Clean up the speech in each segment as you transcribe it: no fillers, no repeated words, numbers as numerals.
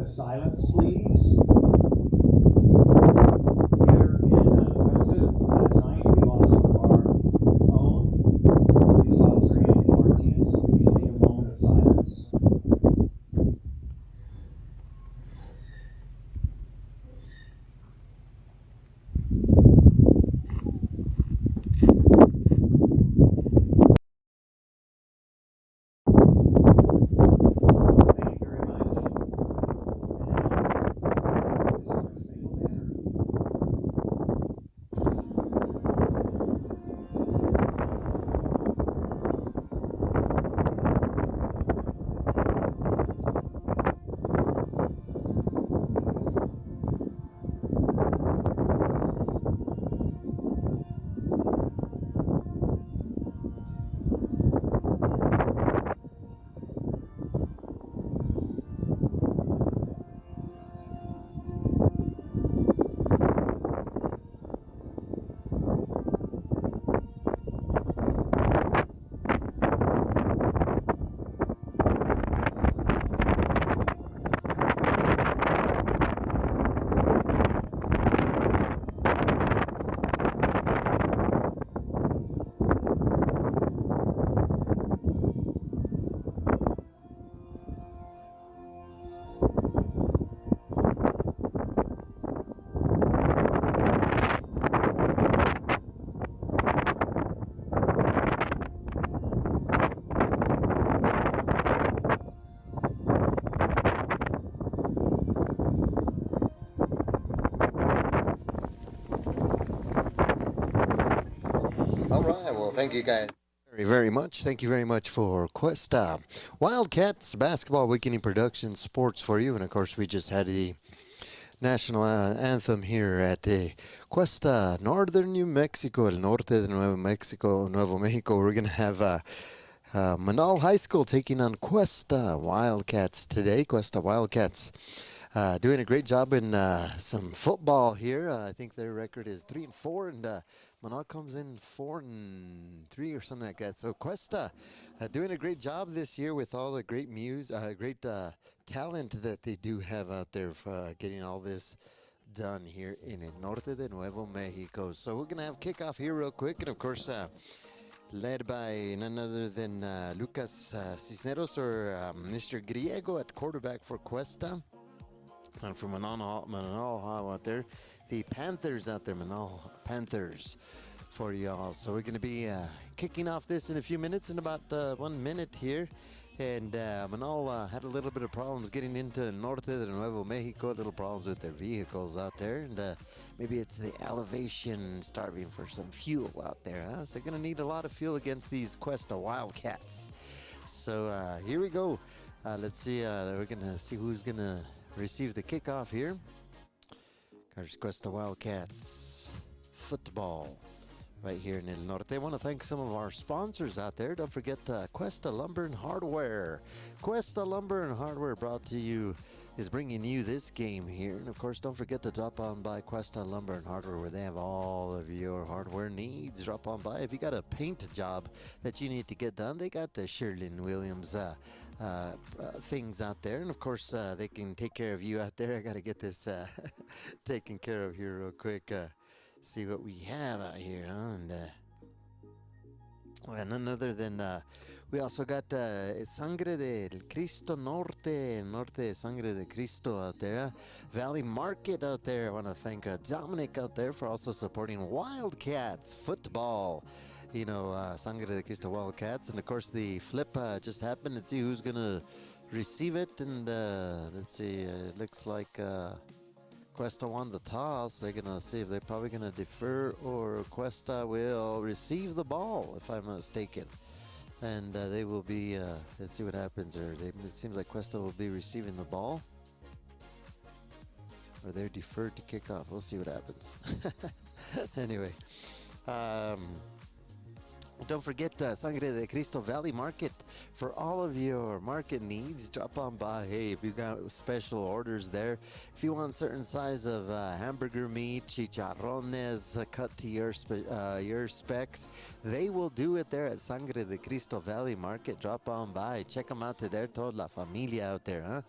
of silence, please. Here in Questa, last night we lost one of our own, police officer Anthony Martinez, so we can take a moment of silence. All right. Well, thank you guys very much. Thank you very much for Questa Wildcats Basketball Weekend Production Sports for you. And of course, we just had the national anthem here at the Questa, Northern New Mexico, El Norte de Nuevo Mexico, Nuevo Mexico. We're going to have Menaul High School taking on Questa Wildcats today. Questa Wildcats doing a great job in some football here. I think their record is 3-4, and Menaul comes in 4-3 or something like that. So Questa doing a great job this year with all the great great talent that they do have out there for getting all this done here in El Norte de Nuevo Mexico. So we're going to have kickoff here real quick, and of course led by none other than Lucas Cisneros, or Mr. Griego at quarterback for Questa. And from Menaul out there, the Panthers out there, Menaul Panthers for y'all. So we're going to be kicking off this in a few minutes, in about 1 minute here. And Menaul had a little bit of problems getting into Norte de Nuevo Mexico, little problems with their vehicles out there. And maybe it's the elevation starving for some fuel out there, huh? So they're going to need a lot of fuel against these Questa Wildcats. So here we go. Let's see. We're going to see who's going to receive the kickoff here. There's Questa Wildcats football right here in El Norte. I want to thank some of our sponsors out there. Don't forget Questa Lumber and Hardware. Questa Lumber and Hardware brought to you is bringing you this game here. And of course, don't forget to drop on by Questa Lumber and Hardware, where they have all of your hardware needs. Drop on by. If you got a paint job that you need to get done, they got the Sherwin-Williams things out there. And of course, they can take care of you out there. I got to get this taken care of here real quick. See what we have out here, huh? And none other than we also got Sangre del Cristo Norte Sangre de Cristo out there. Valley Market out there. I want to thank Dominic out there for also supporting Wildcats football. You know, Sangre de Cristo Wildcats. And of course, the flip just happened. Let's see who's going to receive it. And let's see, it looks like Questa won the toss. They're going to see if they're probably going to defer, or Questa will receive the ball, if I'm not mistaken. And they will be, let's see what happens. It seems like Questa will be receiving the ball. Or they're deferred to kick off. We'll see what happens. Anyway. Don't forget Sangre de Cristo Valley Market for all of your market needs. Drop on by. Hey, if you got special orders there, if you want certain size of hamburger meat, chicharrones cut to your specs, they will do it there at Sangre de Cristo Valley Market. Drop on by. Check them out. To their toda la familia out there, huh?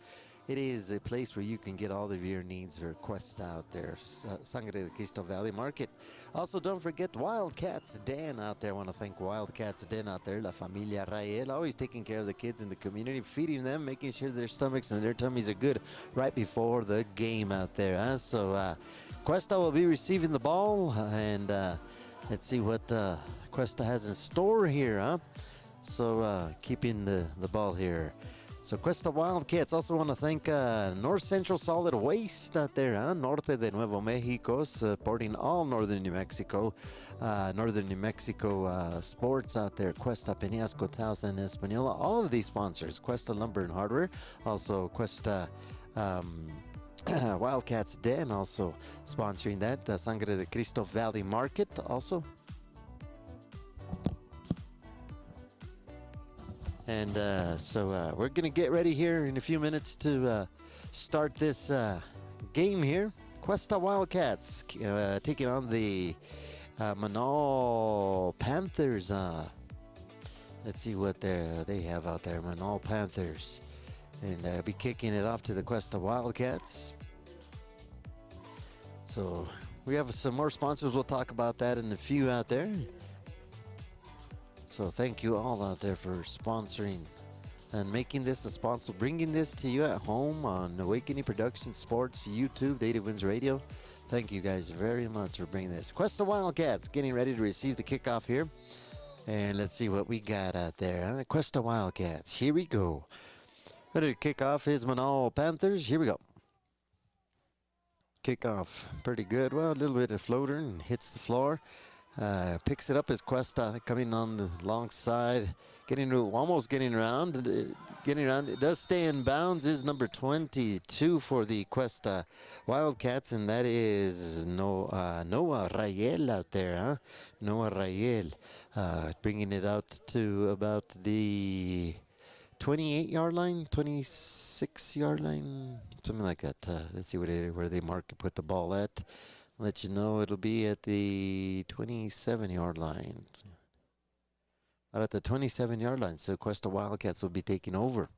It is a place where you can get all of your needs for Questa out there. Sangre de Cristo Valley Market. Also, don't forget Wildcats Den out there. I want to thank Wildcats Den out there. La Familia Rael. Always taking care of the kids in the community, feeding them, making sure their stomachs and their tummies are good right before the game out there. So, Questa will be receiving the ball, and let's see what Questa has in store here. So, keeping the ball here. So Questa Wildcats. Also want to thank North Central Solid Waste out there, Norte de Nuevo Mexico, supporting all northern New Mexico, sports out there. Questa Peñasco, Taos, and Española. All of these sponsors. Questa Lumber and Hardware. Also Questa Wildcats Den also sponsoring that. Sangre de Cristo Valley Market also. And so we're going to get ready here in a few minutes to start this game here. Questa Wildcats taking on the Menaul Panthers. Let's see what they have out there. Menaul Panthers. And be kicking it off to the Questa Wildcats. So we have some more sponsors. We'll talk about that in a few out there. So thank you all out there for sponsoring and making this a sponsor, bringing this to you at home on Awakening Production Sports, YouTube, Data Wins Radio. Thank you guys very much for bringing this. Questa Wildcats getting ready to receive the kickoff here. And let's see what we got out there. Questa Wildcats, here we go. Ready to kick off is Menaul Panthers. Here we go. Kickoff pretty good. Well, a little bit of floater and hits the floor. Picks it up as Questa coming on the long side, almost getting around. It does stay in bounds. Is number 22 for the Questa Wildcats, and that is Noah Rayel out there, Noah Rayel, bringing it out to about the 28-yard line, 26-yard line, something like that. Let's see where they put the ball at. Let you know it'll be at the 27-yard line. At the 27-yard line, so Questa Wildcats will be taking over.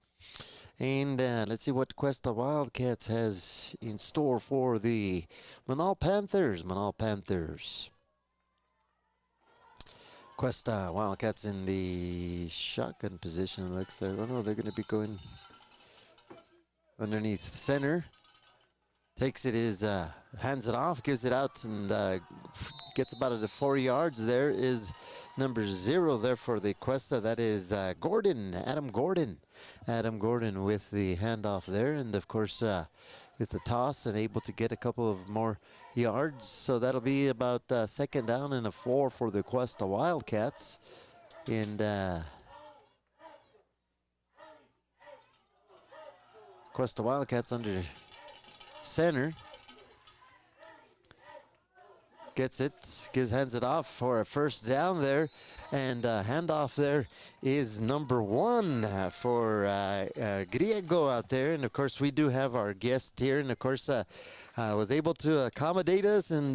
And let's see what Questa Wildcats has in store for the Menaul Panthers. Questa Wildcats in the shotgun position, it looks like. Oh no, they're going to be going underneath center. Takes it, hands it off, gives it out, and gets about 4 yards. There is number 0 there for the Questa. That is Gordon, Adam Gordon. Adam Gordon with the handoff there, and of course with the toss and able to get a couple of more yards. So that'll be about second down and 4 for the Questa Wildcats. And Questa Wildcats under center, gets it, hands it off for a first down there, and handoff there is number 1 for Griego out there. And of course we do have our guest here, and of course was able to accommodate us and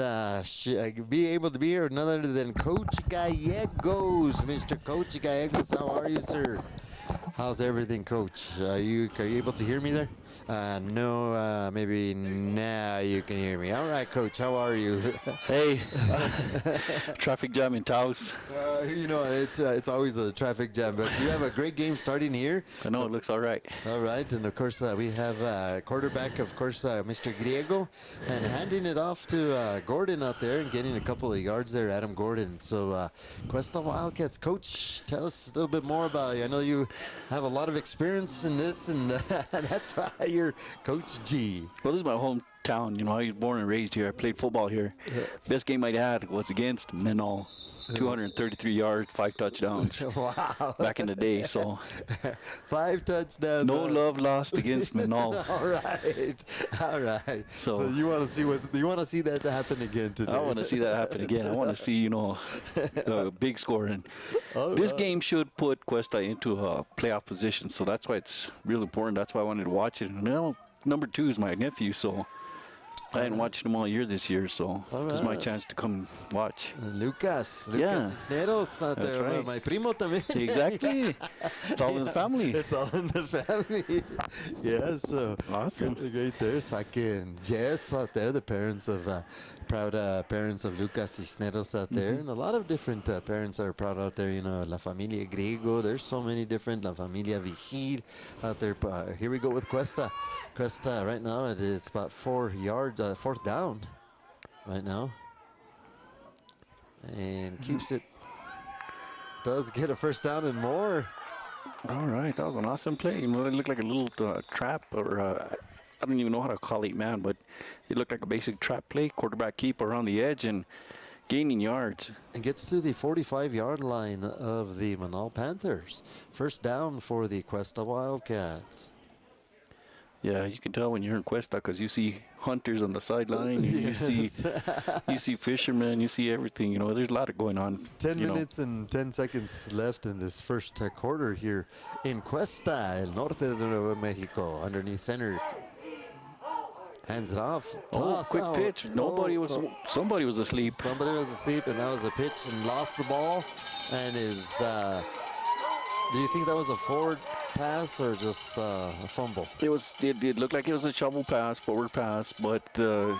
be able to be here, none other than Coach Gallegos. Mr. Coach Gallegos, how are you, sir? How's everything, Coach? Are you able to hear me there? No, maybe now you can hear me. All right, Coach, how are you? Hey, traffic jam in Taos. It's always a traffic jam, but you have a great game starting here. I know, it looks all right. All right, and of course we have quarterback, of course, Mr. Griego, and handing it off to Gordon out there and getting a couple of yards there, Adam Gordon. So Questa Wildcats, Coach, tell us a little bit more about you. I know you have a lot of experience in this, and that's why you're Coach G. Well, this is my hometown. I was born and raised here. I played football here. Best game I had was against Menaul. 233 yards, 5 touchdowns. Wow. Back in the day, so. 5 touchdowns. No love lost against Menaul. All right. So you want to see that happen again today? I want to see that happen again. I want to see, a big score. And this game should put Questa into a playoff position, so that's why it's real important. That's why I wanted to watch it. And number 2 is my nephew, so I hadn't watched them all year this year, so this is my chance to come watch. Lucas Yeah. Cisneros out That's there. right. My primo también. Exactly. It's all in the family. It's all in the family. Yeah, so Awesome. great there. Saki and Jess out there, the parents of proud parents of Lucas Cisneros out there, and a lot of different parents are proud out there. You know, La Familia Griego. There's so many different La Familia Vigil out there. Here we go with Questa. Questa right now it is about 4th down right now, and keeps it. Does get a first down and more. All right, that was an awesome play. You know, it looked like a little trap, or I don't even know how to call it, man, but it looked like a basic trap play. Quarterback keep around the edge and gaining yards. And gets to the 45-yard line of the Menaul Panthers. First down for the Questa Wildcats. Yeah, you can tell when you're in Questa because you see hunters on the sideline. You see fishermen. You see everything. You know, there's a lot going on. 10 minutes and 10 seconds left in this first quarter here in Questa, el norte de Nuevo Mexico. Underneath center. Hands it off. Oh, quick out. pitch. Somebody was asleep. Somebody was asleep, and that was a pitch and lost the ball. And is, do you think that was a forward pass or just a fumble? It looked like it was a shovel pass, forward pass, but the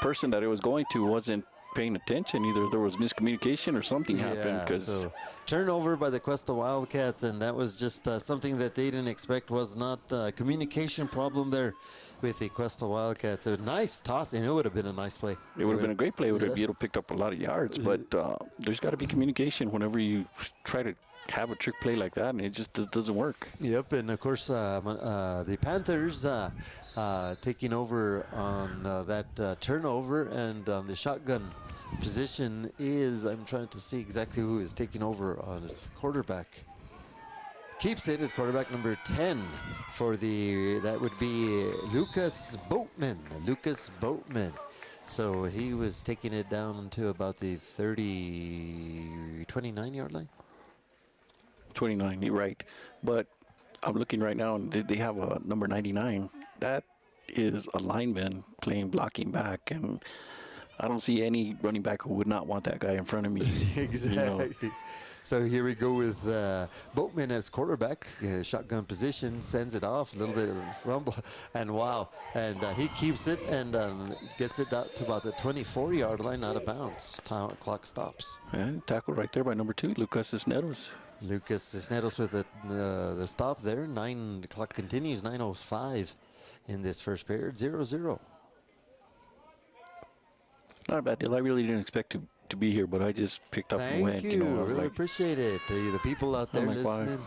person that it was going to wasn't paying attention. Either there was miscommunication or something happened. So turnover by the Questa Wildcats, and that was just something that they didn't expect. Was not a communication problem there with the Questa Wildcats. A nice toss, and it would have been a nice play. It would have been a great play. It would have picked up a lot of yards, but there's got to be communication whenever you try to have a trick play like that, and it just doesn't work. Yep, and of course the Panthers taking over on that turnover, and the shotgun position is, I'm trying to see exactly who is taking over on his quarterback. Keeps it as quarterback number 10 for that would be Lucas Boatman. So he was taking it down to about the 29-yard line. 29, you're right. But I'm looking right now, and they have a number 99. That is a lineman playing blocking back, and I don't see any running back who would not want that guy in front of me. Exactly. You know. So here we go with Boatman as quarterback, shotgun position, sends it off, a little bit of rumble, and wow. And he keeps it and gets it out to about the 24-yard line, out of bounds. Clock stops. And tackled right there by number 2, Lucas Cisneros. Lucas Cisneros with the stop there. The clock continues, 9:05 in this first period, 0-0. Not a bad deal. I really didn't expect to be here, but I just picked up and went. Thank you. You know, I really appreciate it. The people out there listening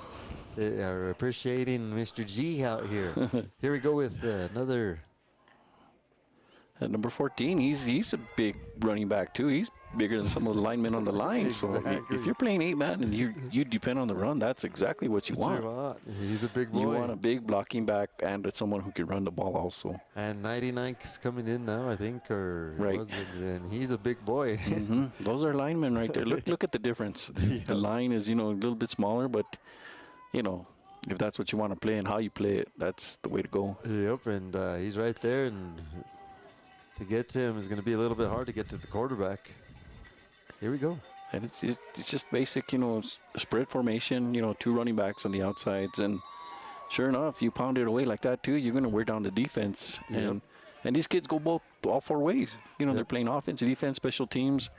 are appreciating Mr. G out here. Here we go with another. At number 14, he's a big running back too. He's bigger than some of the linemen on the line. Exactly. So if you're playing 8-man and you depend on the run, that's exactly what you want. He's a big boy. You want a big blocking back and someone who can run the ball also. And 99 is coming in now, I think, or right. And he's a big boy. Those are linemen right there. Look at the difference. The line is, a little bit smaller, but if that's what you want to play and how you play it, that's the way to go. Yep, and he's right there, and to get to him is going to be a little bit hard to get to the quarterback. Here we go. And it's just basic, spread formation, 2 running backs on the outsides. And sure enough, you pound it away like that too, you're going to wear down the defense. Yep. And these kids go all 4 ways. They're playing offense, defense, special teams.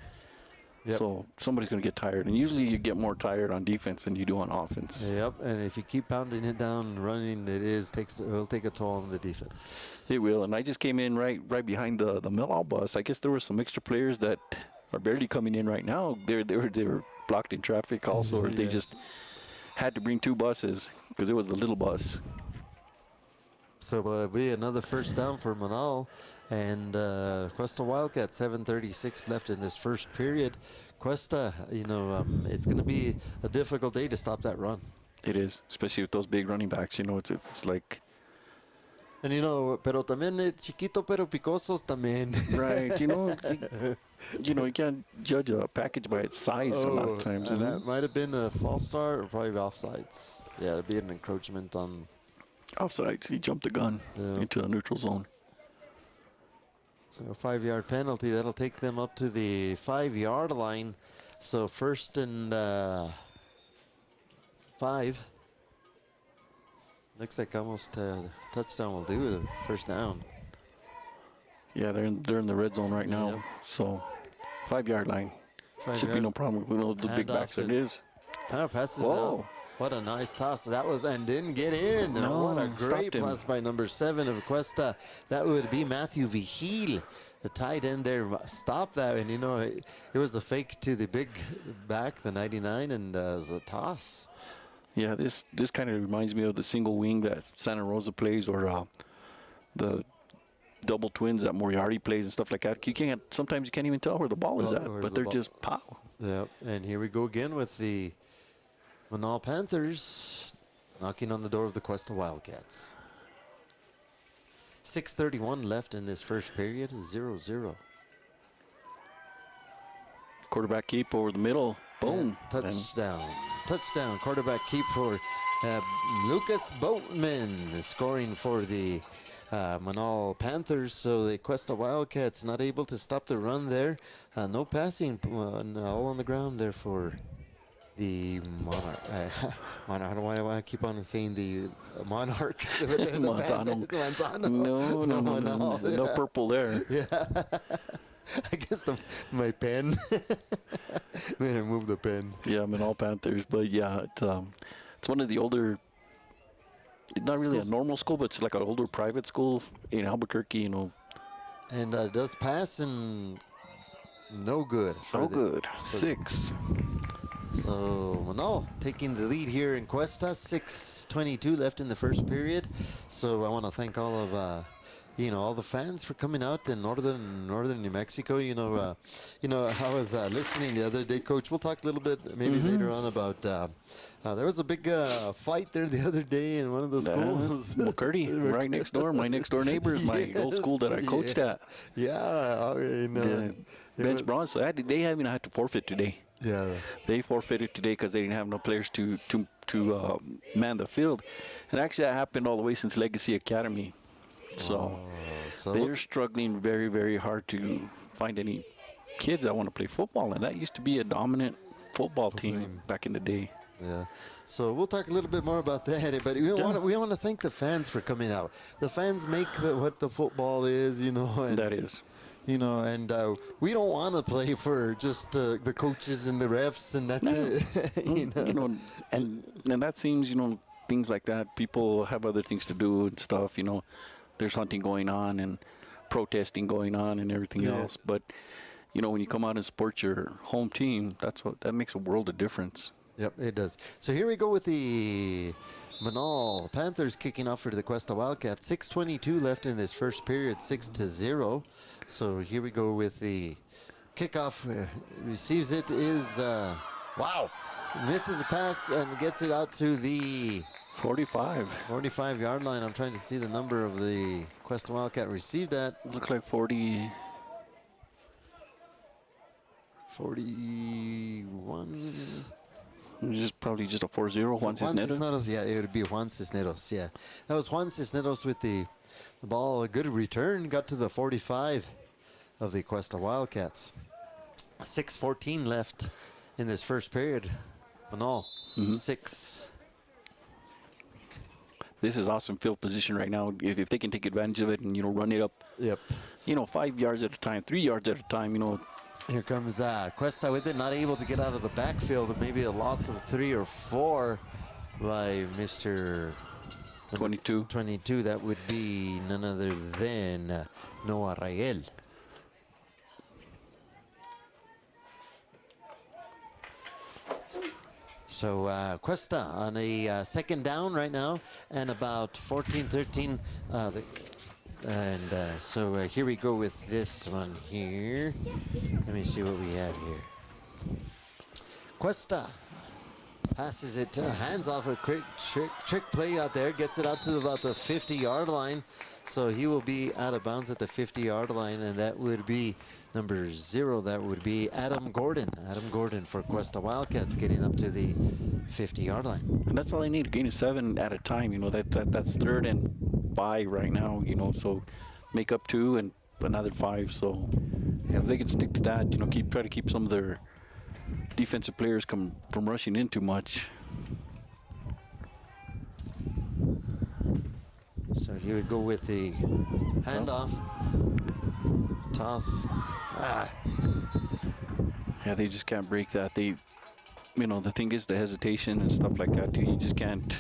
Yep. So somebody's going to get tired. And usually you get more tired on defense than you do on offense. Yep, and if you keep pounding it down, running, it'll take a toll on the defense. It will. And I just came in right behind the Menaul bus. I guess there were some extra players that are barely coming in right now. They were blocked in traffic also, or they just had to bring 2 buses because it was the little bus. So it'll be another first down for Menaul, and Questa Wildcats, 7:36 left in this first period. Questa, it's going to be a difficult day to stop that run. It is, especially with those big running backs. It's like. And pero también chiquito pero picosos también. Right, you can't judge a package by its size a lot of times. And that might have been a false start or probably offsides. Yeah, it'd be an encroachment on. Offsides, he jumped the gun into the neutral zone. So a 5-yard penalty. That'll take them up to the 5-yard line. So first and 5. Looks like almost touchdown will do the first down. Yeah, they're in the red zone right now. Yep. So 5-yard line. Should be no problem. We know the big backs it is. Passes Whoa. out. What a nice toss. That was, and didn't get in. No, what a great stopped him. pass by number 7 of Questa. That would be Matthew Vigil. The tight end there stopped that. And, you know, it was a fake to the big back, the 99, and it was a toss. Yeah, this kind of reminds me of the single wing that Santa Rosa plays, or the double twins that Moriarty plays and stuff like that. Sometimes you can't even tell where the ball is at, but they're just pow. Yep, and here we go again with the Menaul Panthers knocking on the door of the Questa Wildcats. 6:31 left in this first period, 0-0. Quarterback keep over the middle. Boom. Touchdown. Touchdown. Quarterback keep for Lucas Boatman, scoring for the Menaul Panthers. So the Questa Wildcats not able to stop the run there. No passing, all on the ground there for the Monarch. I don't know why I keep on saying the Monarchs. But they're the Manzano. No, no purple there. Yeah. I guess my pen. Man, I moved the pen. Yeah, Menaul Panthers. But yeah, it's one of the older, not really a normal school, but it's like an older private school in Albuquerque, you know. And does pass and no good. No good. 6. So Menaul taking the lead here in Questa. 6:22 left in the first period. So I want to thank all of all the fans for coming out in northern New Mexico. I was listening the other day, Coach. We'll talk a little bit maybe later on about there was a big fight there the other day in one of the schools. McCurdy, right next door. My next door neighbor is my old school that I coached at. Yeah, Bench Bronze. So they haven't had to forfeit today. Yeah, they forfeited today because they didn't have no players to man the field, and actually that happened all the way since Legacy Academy. So they're struggling very, very hard to find any kids that want to play football, and that used to be a dominant football team back in the day. Yeah. So we'll talk a little bit more about that, but we want to thank the fans for coming out. The fans make what the football is, and that is. And we don't want to play for just the coaches and the refs, and that's it. And that seems, things like that. People have other things to do and stuff, There's hunting going on and protesting going on and everything else. But, when you come out and support your home team, that makes a world of difference. Yep, it does. So here we go with the Menaul Panthers kicking off for the Questa Wildcats. 6:22 left in this first period, 6-0. So here we go with the kickoff. Receives it is, misses a pass and gets it out to the 45-yard line. I'm trying to see the number of the Questa Wildcat received that. Looks like 40. 41. Probably just a 4-0. Juan Cisneros. Yeah, it would be Juan Cisneros. Yeah, that was Juan Cisneros with the ball. A good return. Got to the 45 of the Questa Wildcats. 6:14 left in this first period. Menaul, 6. This is awesome field position right now. If they can take advantage of it and run it up. Yep. 5 yards at a time, 3 yards at a time. Here comes Questa with it, not able to get out of the backfield. Maybe a loss of 3 or 4 by Mr. 22. That would be none other than Noah Rael. So Questa on a second down right now, and about 14-13. So here we go with this one here. Let me see what we have here. Questa passes it, hands off a quick trick play out there, gets it out to about the 50-yard line. So he will be out of bounds at the 50-yard line, and that would be number 0. That would be Adam Gordon. Adam Gordon for Questa Wildcats, getting up to the 50-yard line. And that's all they need, gain of 7 at a time. That's 3rd and 5 right now. So make up 2 and another 5. So if they can stick to that, try to keep some of their defensive players from rushing in too much. So here we go with the handoff. Toss. Yeah, they just can't break that. The thing is the hesitation and stuff like that too. You just can't.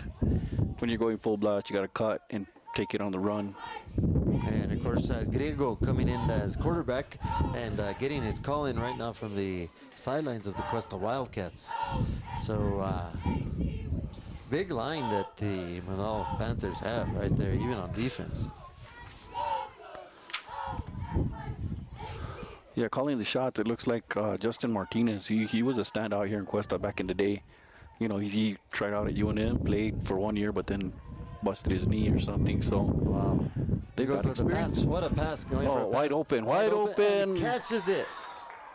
When you're going full blast, you got to cut and take it on the run. And of course, Griego coming in as quarterback and getting his call in right now from the sidelines of the Questa Wildcats. So big line that the Menaul Panthers have right there, even on defense. Yeah, calling the shots, it looks like Justin Martinez. He was a standout here in Questa back in the day. He tried out at UNM, played for 1 year, but then busted his knee or something. So wow, they got experience. What a pass going for a wide pass. open, wide open. Catches it.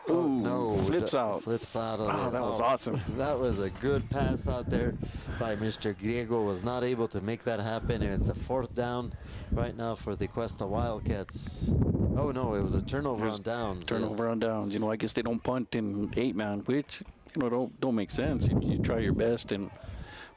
Ooh, no, flips out. Flips out of it. That was awesome. That was a good pass out there by Mr. Griego. Was not able to make that happen. And it's a 4th down right now for the Questa Wildcats. Oh no, it was a turnover on downs. Turnover on downs. I guess they don't punt in 8-man, which don't make sense. You try your best,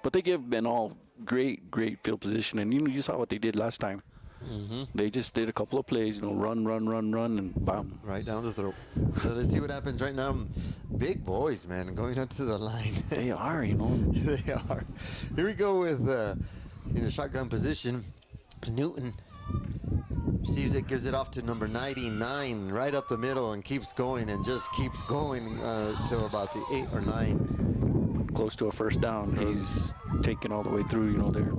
but they give Menaul great field position, and you saw what they did last time. Mm-hmm. They just did a couple of plays, run, and bam. Right down the throat. So let's see what happens right now. Big boys, man, going up to the line. They are, They are. Here we go with in the shotgun position. Newton receives it, gives it off to number 99, right up the middle, and keeps going and just keeps going till about the 8 or 9. Close to a first down. He's taken all the way through, there.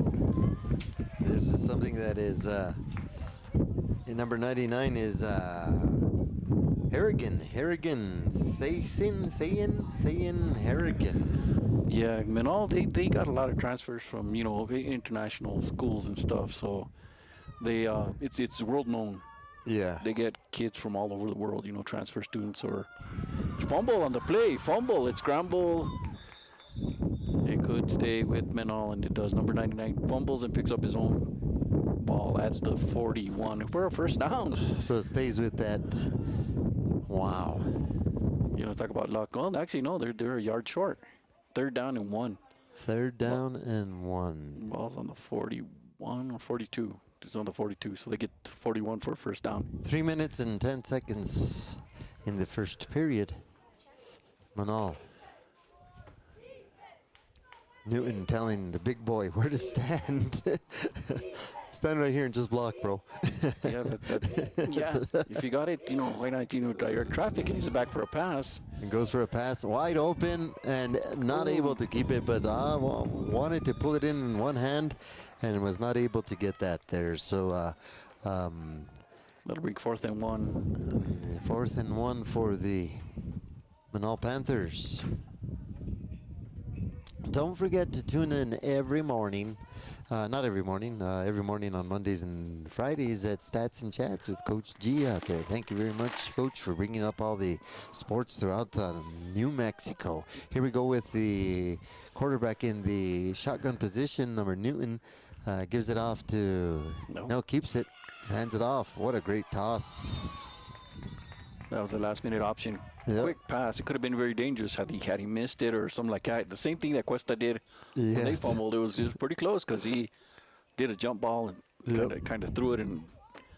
This is something that is, number 99 is Harrigan, Sayin Harrigan. Yeah, Menaul, they got a lot of transfers from, international schools and stuff, so they it's world known. Yeah. They get kids from all over the world, transfer students or fumble on the play, it's scramble. It could stay with Menaul, and it does. Number 99 fumbles and picks up his own ball. Adds the 41 for a first down. So it stays with that. Wow. Talk about luck. Well, actually, no, they're a yard short. 3rd down and 1. 3rd down and 1. Ball's on the 41 or 42. It's on the 42, so they get 41 for a first down. 3 minutes and 10 seconds in the first period. Menaul. Newton telling the big boy where to stand. Stand right here and just block, bro. Yeah, if you got it, why not, direct traffic, and he's back for a pass. And goes for a pass, wide open, and not able to keep it, but wanted to pull it in one hand, and was not able to get that there. So that'll bring 4th and 1. 4th and 1 for the Menaul Panthers. Don't forget to tune in every morning. Not every morning. Every morning on Mondays and Fridays at Stats and Chats with Coach G out there. Thank you very much, Coach, for bringing up all the sports throughout New Mexico. Here we go with the quarterback in the shotgun position. Number Newton gives it off to... No, keeps it. Hands it off. What a great toss. That was a last-minute option. Yep. Quick pass. It could have been very dangerous had he missed it or something like that. The same thing that Questa did when they fumbled. It was pretty close because he did a jump ball and kind of threw it and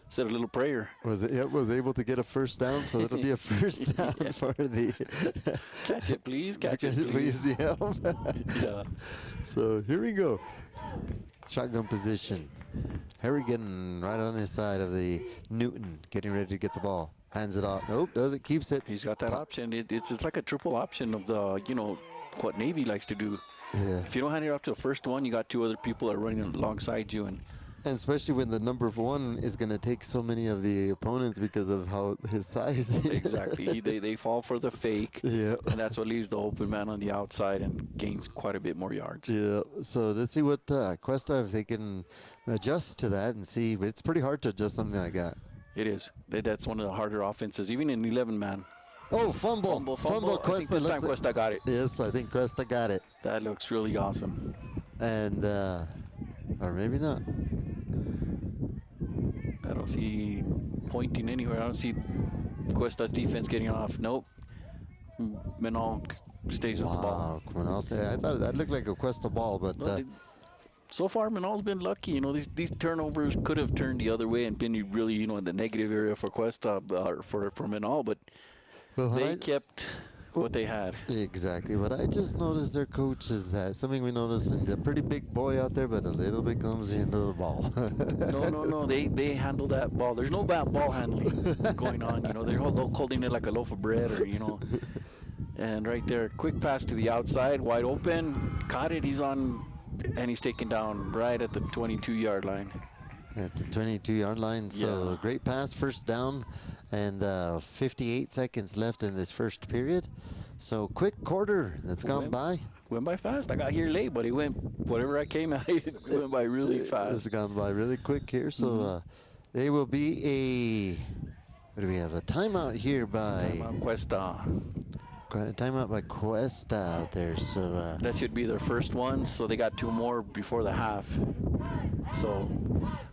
said a little prayer. Was able to get a first down, so it'll be a first down for the... Catch it, please. Catch it, please. Yeah. Yeah. So here we go. Shotgun position. Harrigan right on his side of the Newton, getting ready to get the ball. Hands it off. Nope, doesn't. Keeps it. He's got that option. It's like a triple option of the, what Navy likes to do. Yeah. If you don't hand it off to the first one, you got 2 other people that are running alongside you. And especially when the number 1 is going to take so many of the opponents because of how his size is. Exactly. They fall for the fake. Yeah. And that's what leaves the open man on the outside and gains quite a bit more yards. Yeah. So let's see what Questa, if they can adjust to that and see. But it's pretty hard to adjust something like that. It is. That's one of the harder offenses, even in 11-man. Oh, fumble. Questa. I think this time Questa got it. Yes, I think Questa got it. That looks really awesome. And, or maybe not. don't see pointing anywhere. I don't see Cuesta's defense getting off. Nope. Menaul stays with the ball. Wow, Menaul, I thought that looked like a Questa ball, but No, so far, Menaul's been lucky. You know, these turnovers could have turned the other way and been really, you know, in the negative area for Cuesta, or for Menaul, but they kept what they had. Exactly. What I just noticed their coach is that something we noticed, and they're pretty big boy out there, but a little bit clumsy into the ball. No. They handle that ball. There's no bad ball handling going on. You know, they're holding it like a loaf of bread, or, you know. And right there, quick pass to the outside, wide open, caught it. He's on, and he's taken down right at the 22-yard line. At the 22-yard line. So Yeah. great pass, first down, and 58 seconds left in this first period. So quick quarter that's gone by. Went by fast. I got here late, but it went, whatever I came at, it went by really fast. It's gone by really quick here. So they will be a, what do we have? A timeout here by Timeout Cuesta. Timeout by Questa out there. So That should be their first one, so they got 2 more before the half. So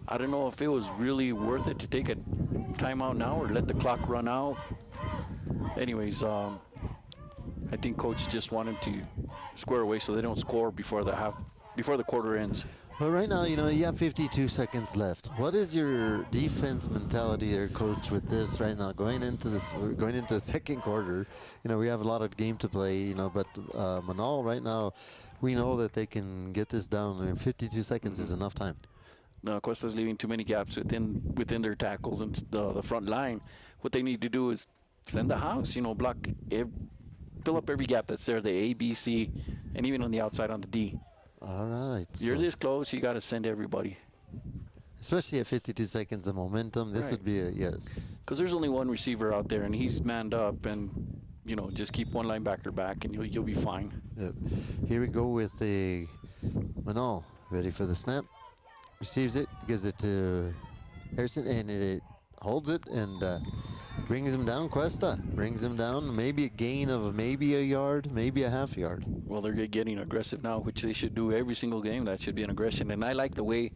I don't know if it was really worth it to take a timeout now or let the clock run out. Anyways, I think coach just wanted to square away so they don't score before the quarter ends. But right now, you know, you have 52 seconds left. What is your defense mentality there, coach, with this right now? Going into the second quarter, you know, we have a lot of game to play, you know, but Menaul right now, we know that they can get this down. I mean, 52 seconds is enough time. No, Cuesta's leaving too many gaps within their tackles and the front line. What they need to do is send the house, you know, fill up every gap that's there, the A, B, C, and even on the outside on the D. All right. You're this close, you got to send everybody. Especially at 52 seconds of momentum, this would be a yes. Because there's only one receiver out there, and he's manned up, and, you know, just keep one linebacker back, and you'll be fine. Yep. Here we go with the Menaul. Ready for the snap. Receives it, gives it to Harrison, and it holds it and brings him down. Questa brings him down. Maybe a gain of maybe a yard, maybe a half yard. Well, they're getting aggressive now, which they should do every single game. That should be an aggression. And I like the way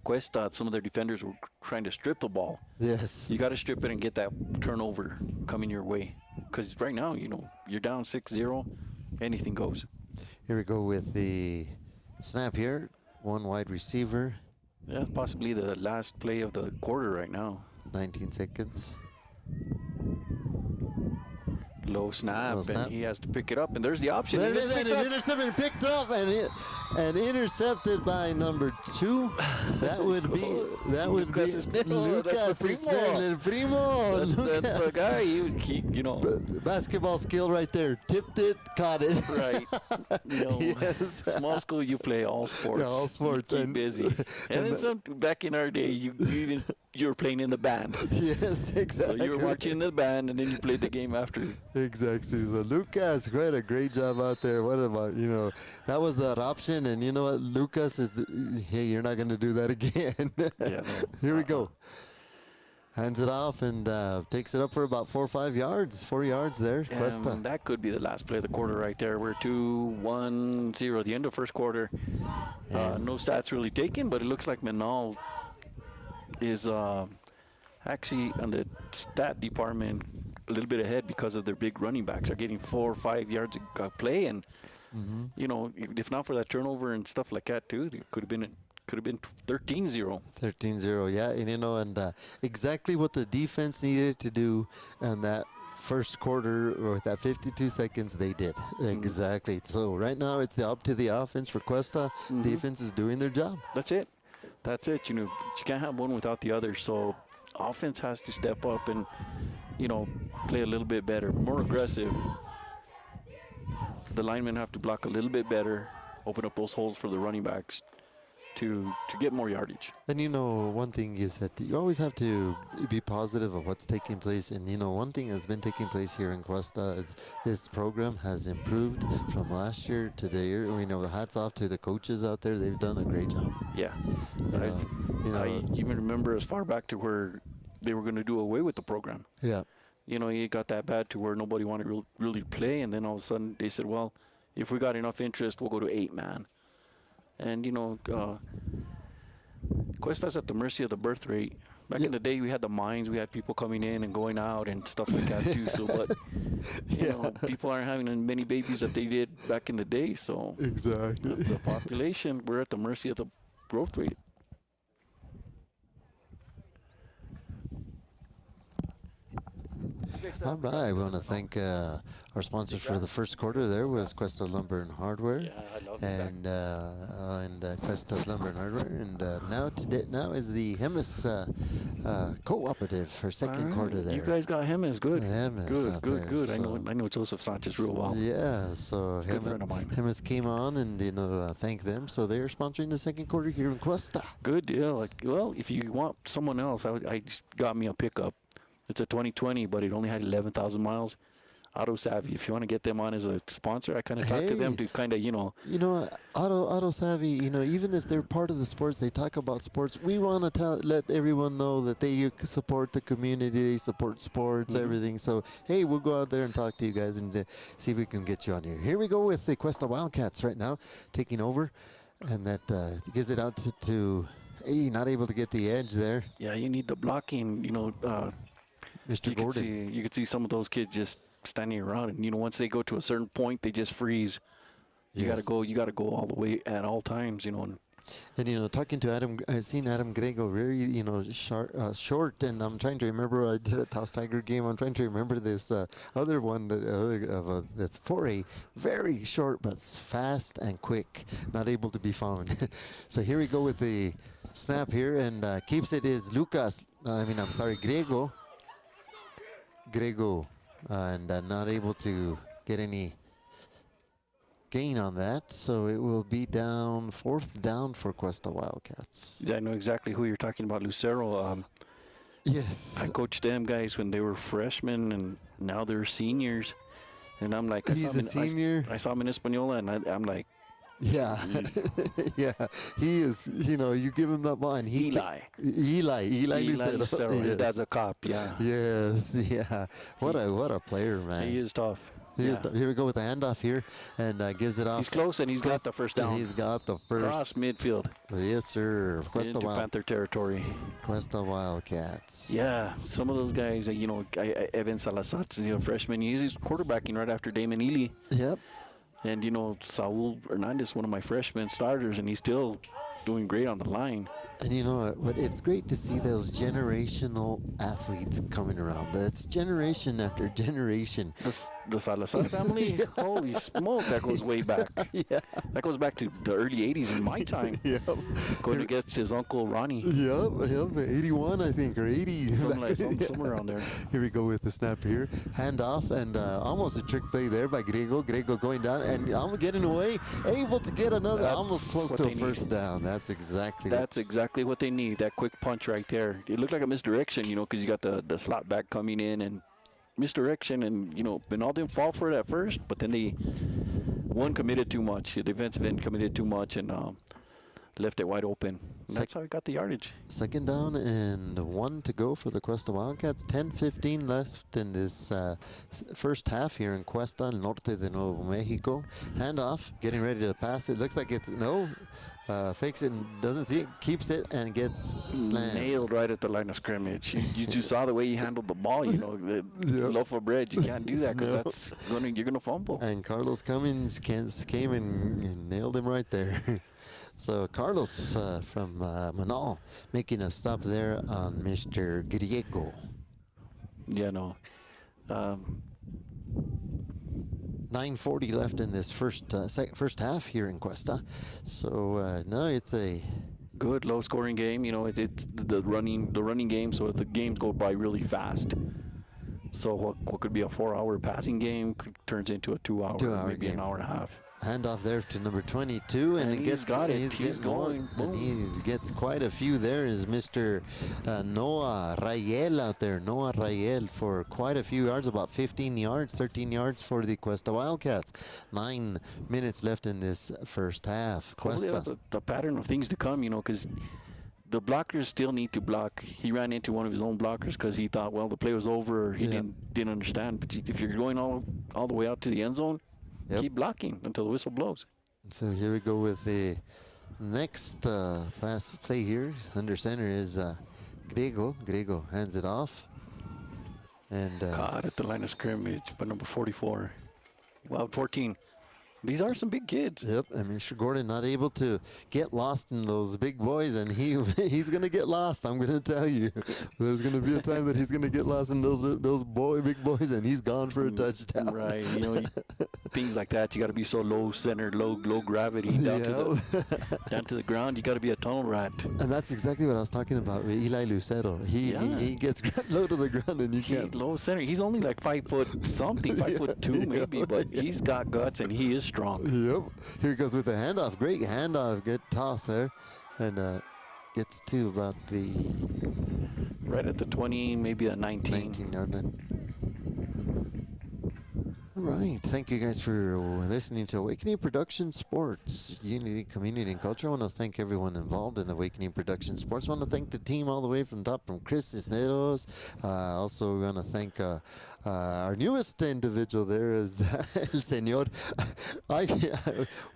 Questa, some of their defenders were trying to strip the ball. Yes. You got to strip it and get that turnover coming your way. Because right now, you know, you're down 6-0, anything goes. Here we go with the snap here. One wide receiver. Yeah, possibly the last play of the quarter right now. 19 seconds. Low snap, Low snap. and he has to pick it up, and there's the option. There And it is, it's and picked up. intercepted, picked up, and intercepted by number 2. That would be Lucas Esnel, that's Lucas the primo. Esnel, primo. That's the guy. He, you know. Basketball skill right there. Tipped it, caught it. Right. You know, Yes. small school, you play all sports. Yeah, all sports. You keep And- busy. And then back in our day, you were playing in the band. Yes, So exactly. you were marching in the band, and then you played the game after. Exactly. So Lucas, a great job out there. What about, you know, that was that option, and you know what, Lucas is, hey, you're not going to do that again. Yeah, no. Here we go. Hands it off and takes it up for about 4 or 5 yards. 4 yards there, Questa. And that could be the last play of the quarter right there. We're 2-1-0 at the end of first quarter. No stats really taken, but it looks like Menaul is actually on the stat department a little bit ahead because of their big running backs. They're getting 4 or 5 yards of play, and you know, if not for that turnover and stuff like that too, it could have been 13-0. 13-0, yeah. And, you know, and exactly what the defense needed to do in that first quarter, or with that 52 seconds, they did. Exactly. So right now it's up to the offense for Questa. Defense is doing their job. That's it. You know, you can't have one without the other. So offense has to step up and, you know, play a little bit better, more aggressive. The linemen have to block a little bit better, open up those holes for the running backs to get more yardage. And, you know, one thing is that you always have to be positive of what's taking place. And, you know, one thing that's been taking place here in Questa is this program has improved from last year to the year. We know, hats off to the coaches out there. They've done a great job. Yeah. I even remember as far back to where they were going to do away with the program. Yeah. You know, it got that bad to where nobody wanted to really play. And then all of a sudden they said, well, if we got enough interest, we'll go to 8-man. And, you know, Cuesta's at the mercy of the birth rate. Back in the day, we had the mines. We had people coming in and going out and stuff like that too. So, but you know, people aren't having as many babies that they did back in the day. So Exactly. the population, we're at the mercy of the growth rate. All right, we want to thank our sponsors for the first quarter. There was Questa Lumber and Hardware, Yeah, I love that. and Questa Lumber and Hardware, and now is the Hemis Cooperative for second quarter there. You guys got him as good. Hemis Good, out good, there, good. so- I know Joseph Sanchez real well. Yeah, so He's a good friend of mine. Hemis came on, and thank them. So they're sponsoring the second quarter here in Questa. Good deal. Like, well, if you want someone else, I just got me a pickup. It's a 2020, but it only had 11,000 miles. Auto Savvy. If you want to get them on as a sponsor, I kind of talk to them to kind of, Auto Savvy, even if they're part of the sports, they talk about sports. We want to let everyone know that they support the community, they support sports, everything. So, hey, we'll go out there and talk to you guys and see if we can get you on here. Here we go with the Questa Wildcats right now, taking over. And that gives it out to not able to get the edge there. Yeah, you need the blocking, Mr. Gordon. You could see some of those kids just standing around, and once they go to a certain point, they just freeze. You Yes. gotta go all the way at all times, And And talking to Adam, I've seen Adam Grego very short, and I'm trying to remember. I did a Taos Tiger game. I'm trying to remember this other one that's for a very short but fast and quick, not able to be found. So here we go with the snap here, and keeps it is Lucas. I'm sorry, Grego, and not able to get any gain on that, so it will be fourth down for Questa Wildcats. Yeah, I know exactly who you're talking about, Lucero. Yes. I coached them guys when they were freshmen, and now they're seniors. And I'm like, He's a senior. I saw him in Española, and I'm like, Yeah. Yeah. He is, you give him that line. Eli Lucero. His Yes. dad's a cop, yeah. Yes, yeah. What a player, man. He is tough. Here we go with the handoff here, and gives it off. He's close, and he's got the first down. He's got the first. Cross midfield. Yes, sir. Into Panther territory. Questa Wildcats. Yeah, some of those guys, Evan Salazar, freshman, he's quarterbacking right after Damon Ely. Yep. And, Saul Hernandez, one of my freshman starters, and he's still doing great on the line. And you know what? It's great to see those generational athletes coming around. That's generation after generation. The Salazar family, holy smoke, that goes way back. Yeah. That goes back to the early 80s in my time. Yep. Going against his uncle Ronnie. Yep. 81, I think, or 80. Somewhere around there. Here we go with the snap here. Handoff, and almost a trick play there by Grego. Grego going down, and I'm getting away. Able to get another, That's almost close what to a they need. first down. That's exactly what they need, that quick punch right there. It looked like a misdirection, because you got the slot back coming in and misdirection, and, Menaul didn't fall for it at first, but then one committed too much. The defensive end committed too much and left it wide open. And that's how he got the yardage. Second down and 1 to go for the Questa Wildcats. 10-15 left in this first half here in Cuesta, Norte de Nuevo Mexico. Handoff, getting ready to pass it. Looks like it's fakes it and doesn't see it, keeps it and gets slammed. Nailed right at the line of scrimmage. You just saw the way he handled the ball. The loaf of bread. You can't do that because you're gonna fumble. And Carlos Cummings came and nailed him right there. So Carlos from Menaul making a stop there on Mr. Griego. Yeah, no. 9:40 left in this first half here in Cuesta. So no, it's a good low-scoring game. It's the running game, so the games go by really fast. So what could be a 4-hour passing game turns into a 2-hour, maybe game. An hour and a half. Handoff there to number 22, and He's going. And he gets quite a few. There is Mr. Noah Rayel out there. Noah Rayel for quite a few yards, about 15 yards, 13 yards for the Questa Wildcats. 9 minutes left in this first half. Hopefully that's the pattern of things to come, because the blockers still need to block. He ran into one of his own blockers because he thought, well, the play was over. Or he didn't understand. But if you're going all the way out to the end zone, keep blocking until the whistle blows. So here we go with the next pass play here. Under center is Grego hands it off. And Caught at the line of scrimmage by number 44. Wow, 14. These are some big kids. yep, I mean, sure, Gordon not able to get lost in those big boys, and he's gonna get lost. I'm gonna tell you, there's gonna be a time that he's gonna get lost in those big boys, and he's gone for a touchdown. Right, things like that. You got to be so low centered, low gravity down to the ground. You got to be a tunnel rat. And that's exactly what I was talking about with Eli Lucero. He gets low to the ground, and you can't. Low center. He's only like 5 foot something, 5'2" maybe, but he's got guts and he is strong. Yep. Here he goes with the handoff. Great handoff. Good toss there. And gets to about the... Right at the 20, maybe a 19. 19-yard line. All right. Thank you guys for listening to Awakening Production Sports, Unity, Community, and Culture. I want to thank everyone involved in Awakening Production Sports. I want to thank the team all the way from top, from Chris Cisneros. Also, we want to thank our newest individual there is El Señor.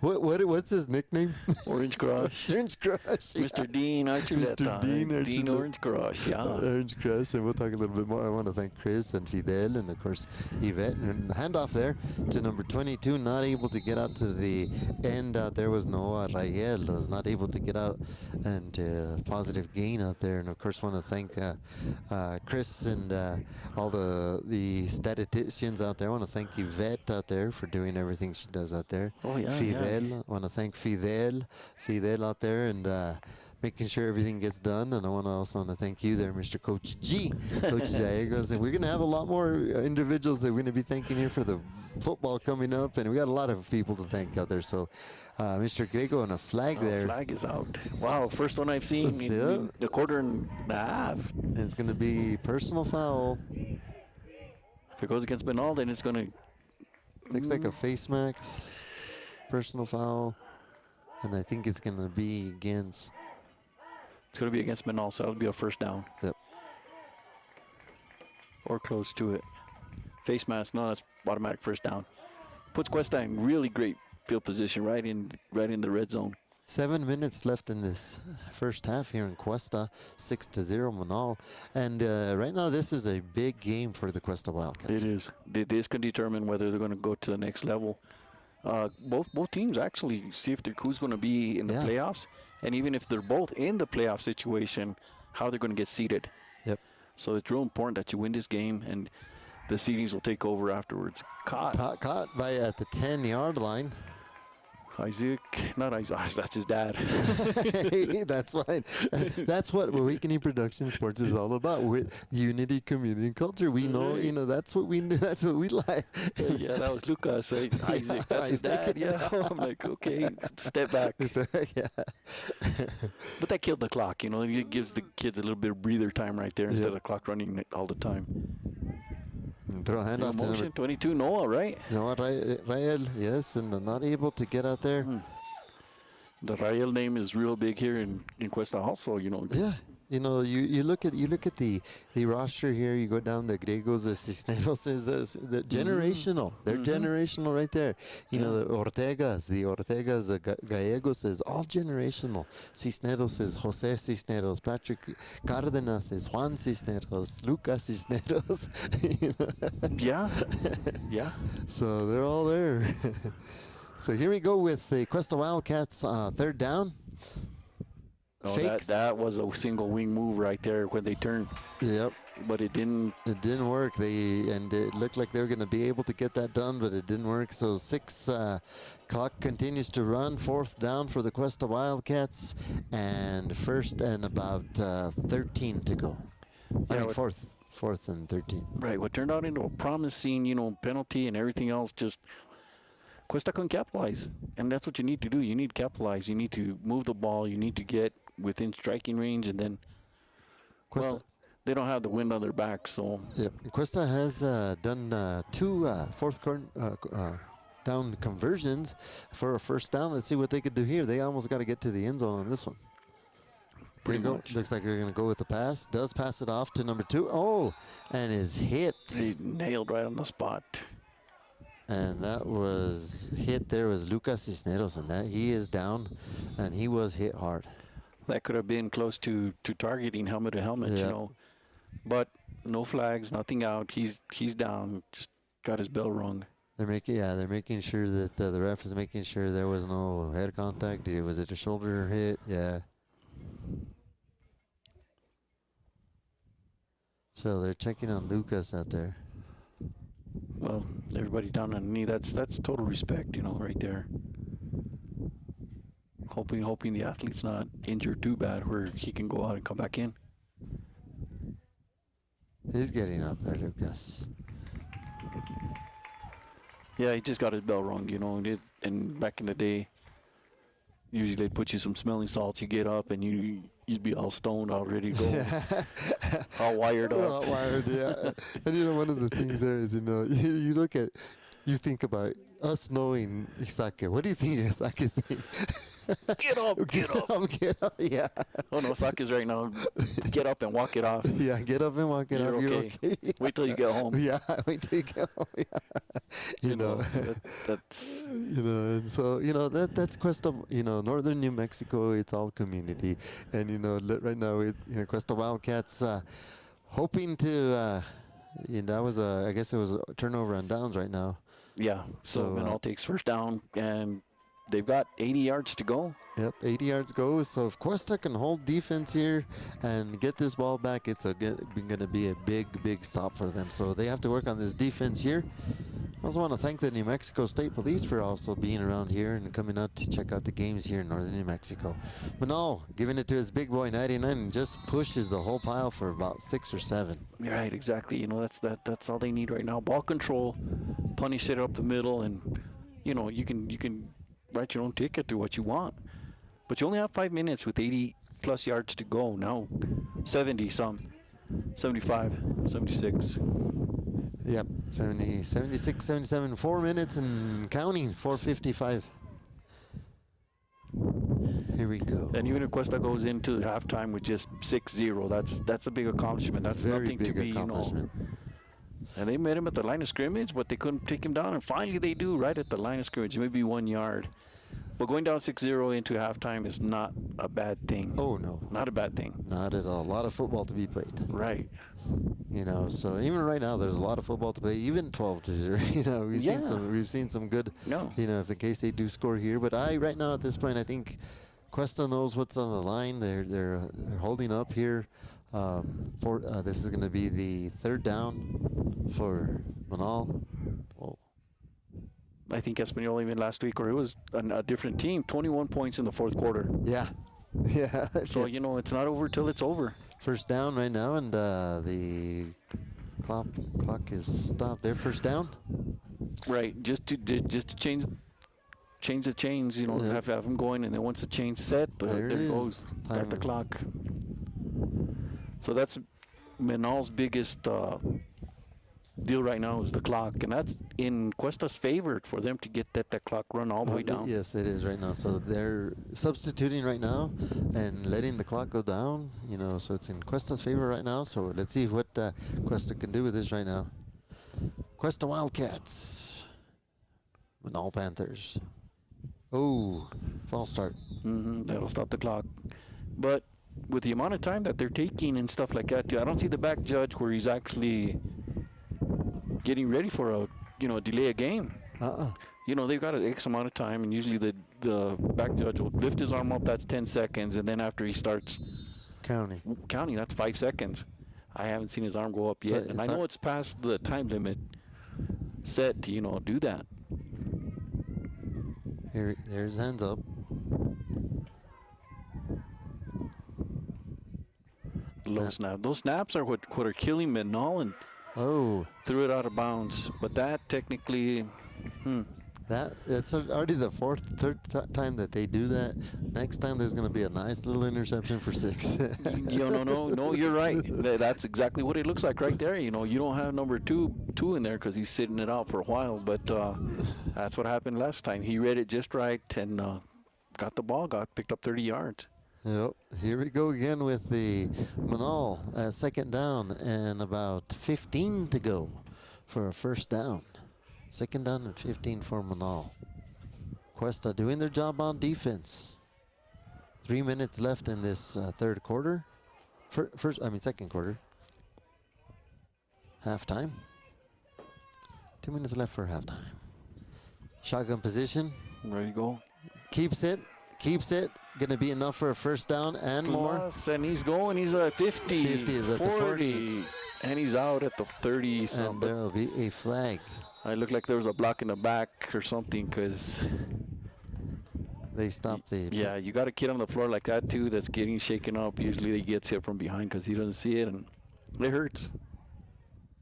What's his nickname? Orange Crush. Orange Crush. Mr. Dean Archuleta. Mr. Dean Archuleta. Orange Crush, yeah. Orange Crush, and we'll talk a little bit more. I want to thank Chris and Fidel and, of course, Yvette. And handoff there to number 22, not able to get out to the end out there was Noah Rayel, was not able to get out, and positive gain out there. And of course want to thank Chris and all the statisticians out there. I want to thank Yvette out there for doing everything she does out there. Oh yeah, Fidel, yeah. I want to thank Fidel out there, and making sure everything gets done. And I also want to thank you there, Mr. Coach G, Coach Gallegos. And we're going to have a lot more individuals that we're going to be thanking here for the football coming up. And we got a lot of people to thank out there. So Mr. Grego on a flag there. Flag is out. Wow, first one I've seen in the quarter and a half. And it's going to be personal foul. If it goes against Menaul, then it's going to... Looks like a face mask, personal foul. And I think it's going to be against... It's going to be against Menaul, so it'll be a first down. Yep. Or close to it. Face mask, no, that's automatic first down. Puts Questa in really great field position, right in the red zone. 7 minutes left in this first half here in Questa, 6-0 Menaul. And right now this is a big game for the Questa Wildcats. It is. This can determine whether they're going to go to the next level. Both teams actually see if who's going to be in the playoffs, and even if they're both in the playoff situation, how they're going to get seeded. Yep. So it's real important that you win this game, and the seedings will take over afterwards. Caught by at the 10-yard line. Not Isaac, that's his dad. Hey, that's fine. That's what Awakening Production Sports is all about. With unity, community, and culture. We know, that's what we like. Yeah, that was Lucas. Isaac, that's his dad. Yeah, I'm like, okay, step back. Yeah. But that killed the clock. It gives the kids a little bit of breather time right there instead of the clock running all the time. And throw a handoff to motion, 22, Noah, right? Noah Rael, yes, and not able to get out there. The Rael name is real big here in Questa also, Yeah, you look at the roster here. You go down the Gregos, the Cisneros, the generational. They're generational right there. The Ortegas, the Gallegos is all generational. Cisneros is Jose Cisneros, Patrick Cardenas is Juan Cisneros, Lucas Cisneros. Yeah. So they're all there. So here we go with the Questa Wildcats third down. Oh, that was a single wing move right there when they turned. Yep. But it didn't. It didn't work. It looked like they were going to be able to get that done, but it didn't work. So clock continues to run. Fourth down for the Questa Wildcats, and first and about 13 to go. Fourth and 13. Right. What turned out into a promising, penalty and everything else, just Questa couldn't capitalize, and that's what you need to do. You need to capitalize. You need to move the ball. You need to get within striking range, and then, they don't have the wind on their back, so. Yep. Questa has done two fourth down conversions for a first down. Let's see what they could do here. They almost got to get to the end zone on this one. Pretty much. Looks like they're going to go with the pass. Does pass it off to number 2. Oh, and is hit. He nailed right on the spot. And that was hit. There was Lucas Cisneros, and that he is down, and he was hit hard. that could have been close to targeting helmet to helmet, Yeah. you know. But no flags, nothing out. He's down. Just got his bell rung. They're making sure that the ref is making sure there was no head contact. Was it a shoulder hit? Yeah. So they're checking on Lucas out there. Well, everybody down on the knee. That's total respect, you know, right there. Hoping the athlete's not injured too bad where he can go out and come back in. He's getting up there, Lucas. Yeah, he just got his bell rung, you know. And back in the day, usually they'd put you some smelling salts. You get up and you'd be all stoned, all ready to go, all wired up. All wired, yeah. And you know, one of the things there is, you know, you think about us knowing Isake. What do you think Isake is saying? Get up, get up. Get up, yeah. Oh no, Saki's right now. Get up and walk it off. Yeah, get up and walk it You're off. You're okay. okay. Wait till you get home. Yeah, wait till you get home. Yeah. You know. That's You know, and so, you know, that's Questa, you know, northern New Mexico, it's all community. And, you know, right now, Questa Wildcats hoping to, that was I guess it was a turnover on downs right now. yeah. So Menaul takes first down, and they've got 80 yards to go. Yep, 80 yards goes. So if Questa can hold defense here and get this ball back, it's going to be a big stop for them. So they have to work on this defense here. I also want to thank the New Mexico State Police for also being around here and coming out to check out the games here in northern New Mexico. Menaul giving it to his big boy 99 and just pushes the whole pile for about 6 or 7. You're right, exactly. You know, that's all they need right now. Ball control, punish it up the middle, and you know, you can write your own ticket to what you want. But you only have 5 minutes with 80 plus yards to go. Now 70 some, 75, 76. Yep, 70, 76, 77, 4 minutes and counting, 4:55. Here we go. And even if Questa goes into halftime with just 6-0, that's a big accomplishment. That's Very nothing to big be, you know. accomplishment. And they met him at the line of scrimmage, but they couldn't take him down. And finally they do, right at the line of scrimmage, maybe 1 yard. But going down 6-0 into halftime is not a bad thing. Oh, no. Not a bad thing. Not at all. A lot of football to be played. Right. You know, so even right now, there's a lot of football to play. Even 12-0. You know, we've seen some good. No. You know, if in case they do score here, but right now at this point, I think Questa knows what's on the line. They're holding up here. This is going to be the third down for Menaul. Oh. I think Espanol even last week, or it was a different team, 21 points in the fourth quarter. Yeah. Yeah. So, you know, it's not over till it's over. First down right now, and the clock is stopped. Their first down. Right, just to change the chains, you know, Yeah. have them going, and then once the chain's set, There it there is. goes Timer. at the clock. So that's Menaul's biggest deal right now is the clock, and that's in Questa's favor for them to get that clock run all the way down. Yes, it is right now. So they're substituting right now and letting the clock go down. You know, so it's in Questa's favor right now. So let's see what Questa can do with this right now. Questa Wildcats, Menaul Panthers. Oh, false start. That'll stop the clock. But with the amount of time that they're taking and stuff like that, too, I don't see the back judge where he's actually getting ready for a delay a game. You know, they've got an X amount of time, and usually the back judge will lift his arm up. That's 10 seconds, and then after he starts counting, that's 5 seconds. I haven't seen his arm go up yet, and I know it's past the time limit set to do that. There's hands up. Low snap. Those snaps are what are killing Menaul, and threw it out of bounds. But that technically, That's already the third time that they do that. Next time there's going to be a nice little interception for 6. No, you're right. That's exactly what it looks like right there. You don't have number two in there because he's sitting it out for a while. But that's what happened last time. He read it just right and got the ball, picked up 30 yards. Yep. Here we go again with the Menaul second down and about 15 to go for a first down. Second down and 15 for Menaul. Questa doing their job on defense. 3 minutes left in this third quarter. Second quarter. Halftime. 2 minutes left for halftime. Shotgun position. Ready to go. Keeps it. Gonna be enough for a first down and more. Plus, and he's going. He's at 50. 50 is at the 40. And he's out at the 30 And something. there will be a flag. It looked like there was a block in the back or something, because They stopped the. yeah, you got a kid on the floor like that too that's getting shaken up. Usually he gets hit from behind because he doesn't see it, and it hurts.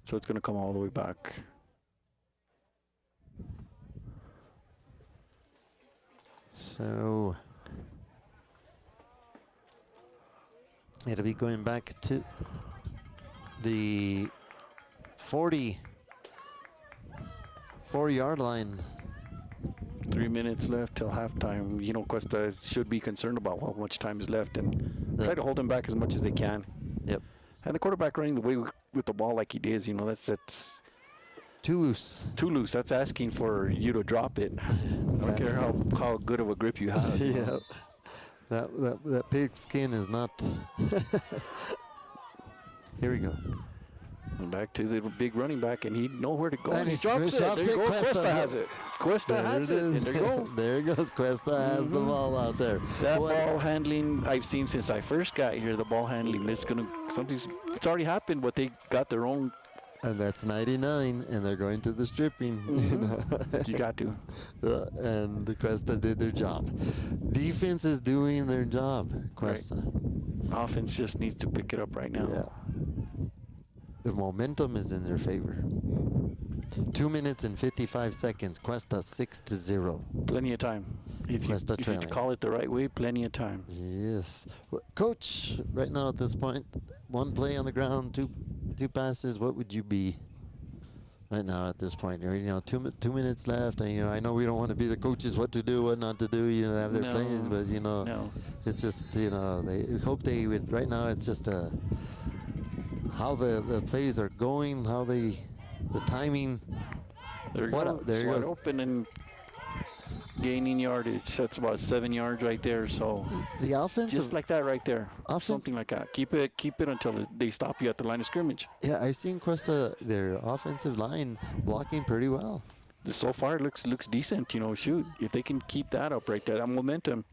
So it's gonna come all the way back. So it'll be going back to the 44-yard line. 3 minutes left till halftime. You know, Questa should be concerned about how much time is left and try to hold him back as much as they can. Yep. And the quarterback running the way with the ball like he did, you know, that's Too loose. too loose. That's asking for you to drop it. I don't care how good of a grip you have. you know. Yeah. That pig skin is not. Here we go. And back to the big running back, and he know where to go. And And he he drops it. drops There you it. go. Questa Questa has it. Questa has it. And there you go. There goes. Questa has the ball out there. That What- ball handling I've seen since I first got here. The ball handling, it's already happened, but they got their own. And that's 99, and they're going to the stripping. You got to. And the Questa did their job. Defense is doing their job. Questa. Offense just needs to pick it up right now. Yeah. The momentum is in their favor. 2 minutes and 55 seconds. Questa 6-0. Plenty of time. If you trailing. call it the right way, plenty of time. Yes. Coach, right now at this point, one play on the ground, two passes, what would you be right now at this point? You know, 2 minutes left, and I know we don't want to be the coaches what to do, what not to do, they have their plays, but No. it's just, they hope they would. Right now it's just how the plays are going, how the timing. There you go. There you Wide go. open and gaining yardage. That's about 7 yards right there. So The offensive. just like that right there. Offense- Something like that. Keep it until they stop you at the line of scrimmage. Yeah, I've seen Questa, their offensive line blocking pretty well. So far it looks decent, shoot. If they can keep that up right there, that momentum.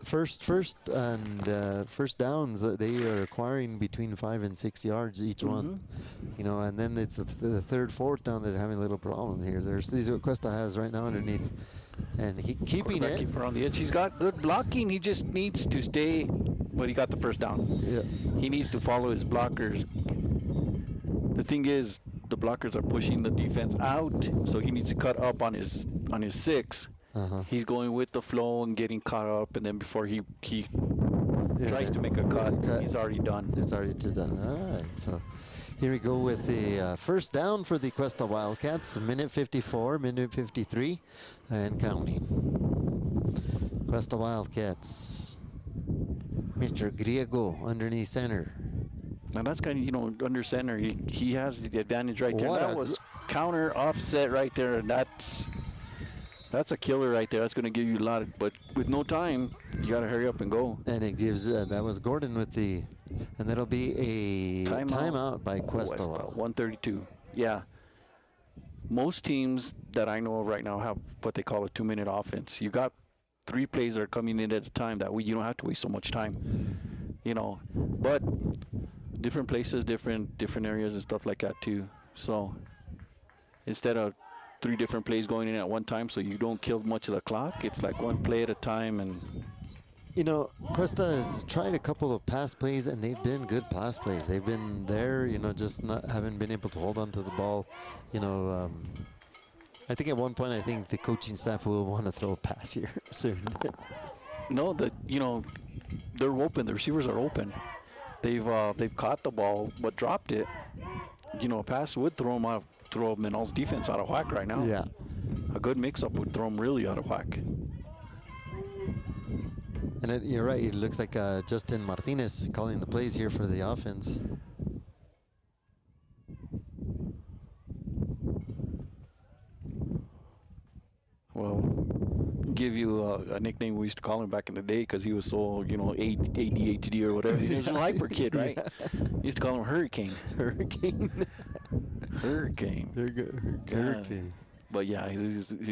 First downs, they are acquiring between 5 and 6 yards each one. And then it's the third, fourth down that they're having a little problem here. These are what Questa has right now underneath, and he keeping Quarterback it. keeper on the edge. He's got good blocking. He just needs to stay. But he got the first down. Yeah. He needs to follow his blockers. The thing is, the blockers are pushing the defense out, so he needs to cut up on his 6. He's going with the flow and getting caught up, and then before he tries to make a cut, he's already done. It's already done. All right, so here we go with the first down for the Questa Wildcats. Minute 54, minute 53, and counting. Questa Wildcats. Mr. Griego underneath center. Now that's kind of, under center, he has the advantage right there. What That was counter offset right there, and that's a killer right there. That's going to give you a lot but with no time, you got to hurry up and go. And it gives, that was Gordon and that'll be a timeout by Questa. 132. Yeah. Most teams that I know of right now have what they call a 2-minute offense. You got 3 plays that are coming in at a time. That way you don't have to waste so much time. But different places, different areas and stuff like that too. So instead of 3 different plays going in at one time, so you don't kill much of the clock, it's like 1 play at a time. And Questa has tried a couple of pass plays, and they've been good pass plays. They've been there, just haven't been able to hold on to the ball. I think at one point, the coaching staff will want to throw a pass here soon. no, they're open. The receivers are open. They've caught the ball but dropped it. A pass would throw Menaul's defense out of whack right now. Yeah. A good mix-up would throw them really out of whack. And you're right. It looks like Justin Martinez calling the plays here for the offense. Well, give you a nickname we used to call him back in the day because he was so, ADHD or whatever. He was a hyper kid, right? We used to call him Hurricane. Hurricane. Hurricane. Hurricane. But yeah, he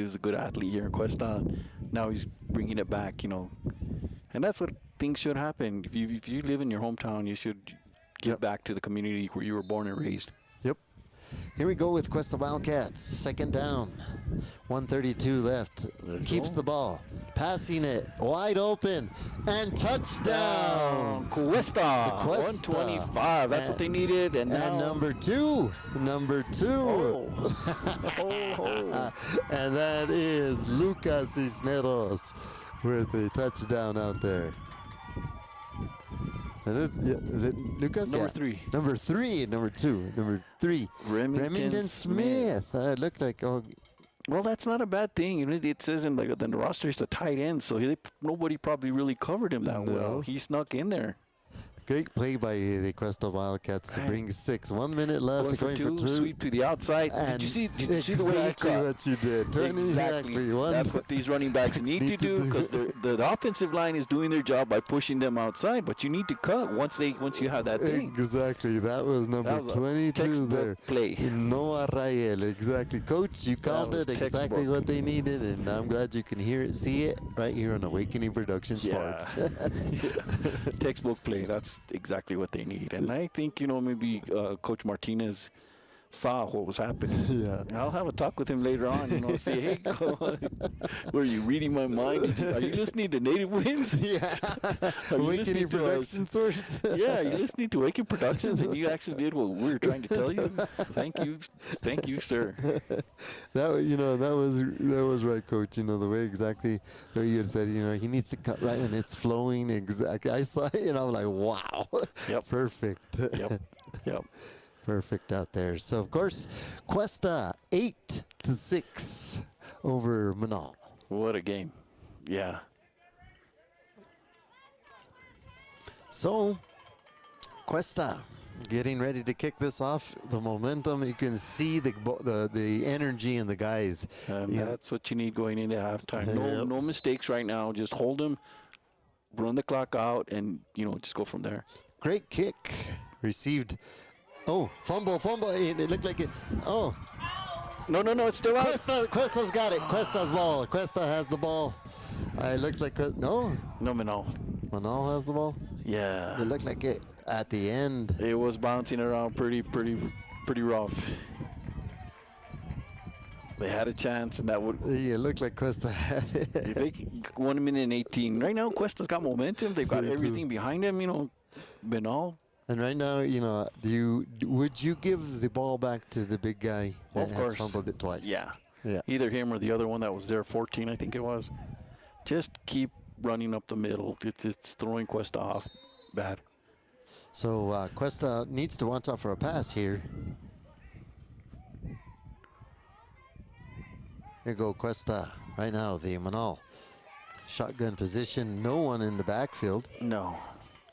was a good athlete here in Questa. Now he's bringing it back, and that's what things should happen. If you live in your hometown, you should give back to the community where you were born and raised. Yep. Here we go with Questa Wildcats. Second down. 132 left. Keeps the ball. Passing it. Wide open. And touchdown. Questa. 125. That's what they needed. And now number two. Oh. And that is Lucas Cisneros with a touchdown out there. Is it Lucas? Number three. Number three. Number two. Number three. Remington Smith. It looked like, well, that's not a bad thing. It says in the roster he's a tight end, so nobody probably really covered him that well. He snuck in there. Great play by the Questa Wildcats to bring 6. 1 minute left. Going for two. Sweep to the outside. Did you see the way he cut? Exactly what you did. Exactly. That's what these running backs need to do because the offensive line is doing their job by pushing them outside, but you need to cut once you have that thing. Exactly. That was number 22 there. Play. Noah Rael. Exactly. Coach, you called it exactly what they needed, and I'm glad you can hear it, see it right here on Awakening Production Sports. Textbook play. That's exactly what they need. And I think, maybe Coach Martinez saw what was happening. Yeah. I'll have a talk with him later on, say, hey, were you reading my mind? Are you listening to Native Winds? Yeah. Awakening Production Sports. Yeah, you're listening to Awakening Productions, and you actually did what we were trying to tell you. Thank you, sir. That was right, Coach. The way exactly the way you had said, he needs to cut right, and it's flowing exactly. I saw it, and I'm like, wow. Yep. Perfect. Yep. Perfect out there. So, of course, Questa 8-6 over Menaul. What a game. Yeah. So, Questa getting ready to kick this off. The momentum, you can see the energy in the guys. That's what you need going into halftime. No mistakes right now. Just hold them, run the clock out, and, just go from there. Great kick. Received. Oh, fumble. It looked like it. Oh. No, it's still out. Questa's got it. Questa's ball. Questa has the ball. It looks like, no. No, Menaul. Menaul has the ball? Yeah. It looked like it at the end. It was bouncing around pretty rough. They had a chance, and that would. Yeah, it looked like Questa had it. If they 1 minute and 18. Right now, Questa's got momentum. They've got everything behind them, Menaul. And right now, would you give the ball back to the big guy that has fumbled it twice? Yeah. Yeah. Either him or the other one that was there, 14, I think it was. Just keep running up the middle. It's throwing Questa off bad. So Questa needs to watch out for a pass here. Here go Questa right now, the Menaul. Shotgun position, no one in the backfield. No.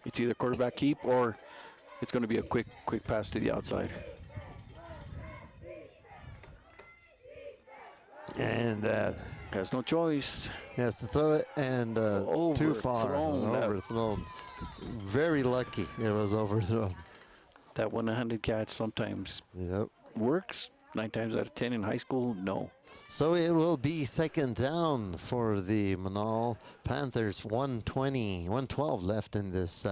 It's either quarterback keep or it's going to be a quick pass to the outside. And has no choice. He has to throw it, and too far. Overthrown. Very lucky it was overthrown. That one-handed catch sometimes works. 9 times out of 10 in high school, no. So it will be second down for the Menaul Panthers. 112 left in this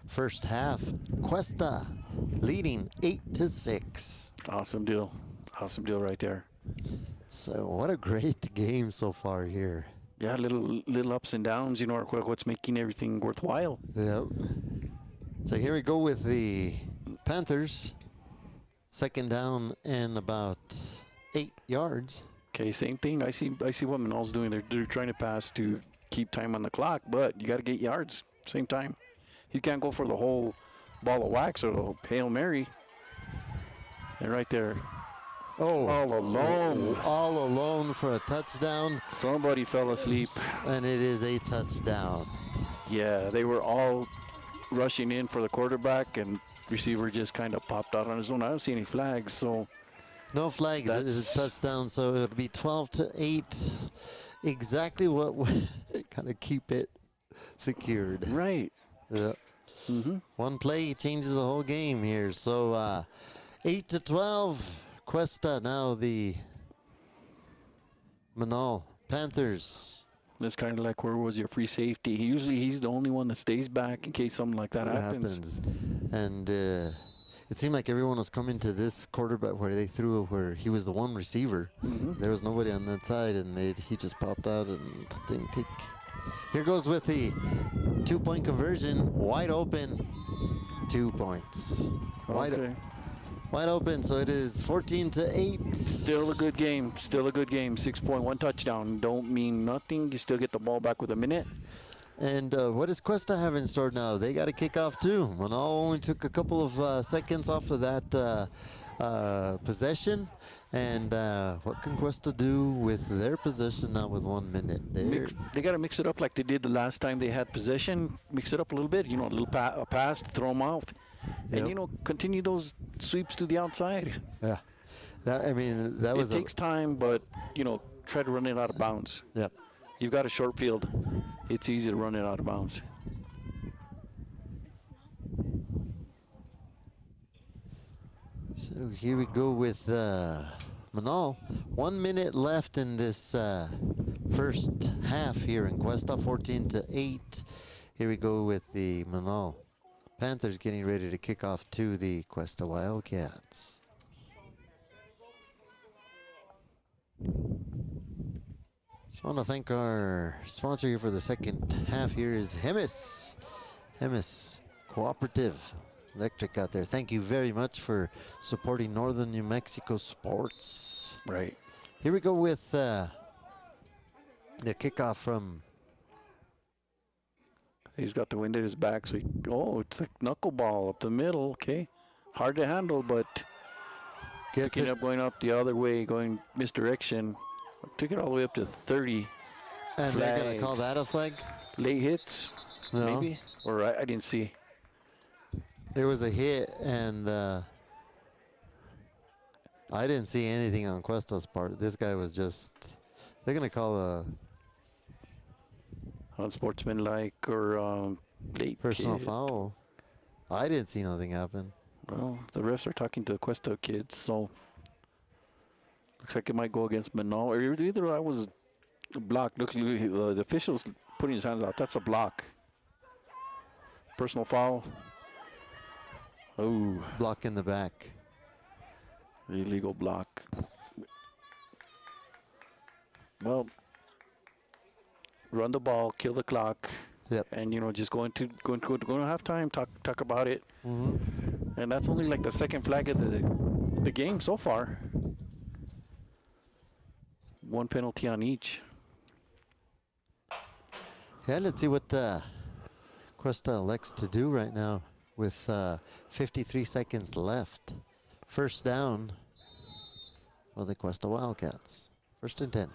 first half. Questa leading 8-6. Awesome deal right there. So what a great game so far here. Yeah, little ups and downs, are what's making everything worthwhile. Yep. So here we go with the Panthers. Second down and about 8 yards. Okay, same thing. I see what Menaul's doing. They're trying to pass to keep time on the clock, but you got to get yards same time. You can't go for the whole ball of wax or the Hail Mary. And right there. Oh, all alone for a touchdown. Somebody fell asleep. And it is a touchdown. Yeah, they were all rushing in for the quarterback, and receiver just kind of popped out on his own. I don't see any flags, so. No flags. It is a touchdown, so it'll be 12-8 exactly what we kind of keep it secured. Right. Yeah. One play changes the whole game here. So 8-12, Questa now the Menaul Panthers. That's kind of like where was your free safety? Usually he's the only one that stays back in case something like that happens. And it seemed like everyone was coming to this quarterback where they threw where he was the one receiver. There was nobody on that side, and he just popped out and didn't take. Here goes with the 2-point conversion, wide open, 2 points. Wide open, so it is 14-8. Still a good game. Still a good game. 6-point, touchdown. Don't mean nothing. You still get the ball back with a minute. And what does Questa have in store now? They got a kickoff too. Menaul only took a couple of seconds off of that possession. And what can Questa do with their possession now with 1 minute? They got to mix it up like they did the last time they had possession. Mix it up a little bit. You know, a little pass to throw them off. And, you know, continue those sweeps to the outside. Yeah. It takes time, but, you know, try to run it out of bounds. Yep. You've got a short field. It's easy to run it out of bounds. So here we go with Menaul. 1 minute left in this first half here in Questa, 14-8. Here we go with the Menaul Panthers getting ready to kick off to the Questa Wildcats. Just want to thank our sponsor here for the second half here is Hemis Cooperative Electric out there. Thank you very much for supporting Northern New Mexico sports. Right. Here we go with the kickoff from. He's got the wind at his back, so it's like knuckleball up the middle. Okay, hard to handle, but picking up, going up the other way, going misdirection. Took it all the way up to 30. And flags. They're going to call that a flag? Late hits, maybe? Or I didn't see. There was a hit, and I didn't see anything on Questa's part. This guy was just, they're going to call a unsportsmanlike or late personal foul. I didn't see nothing happen. Well, the refs are talking to the Questa kids, so looks like it might go against Menaul. Or either that was a block. Look, the official's putting his hands out. That's a block. Personal foul. Oh. Block in the back. Illegal block. Well, run the ball, kill the clock. Yep. And, you know, just go to halftime, talk about it. And that's only like the second flag of the game so far. One penalty on each. Yeah, let's see what Questa elects to do right now with 53 seconds left. First down for the Questa Wildcats. 1st and 10.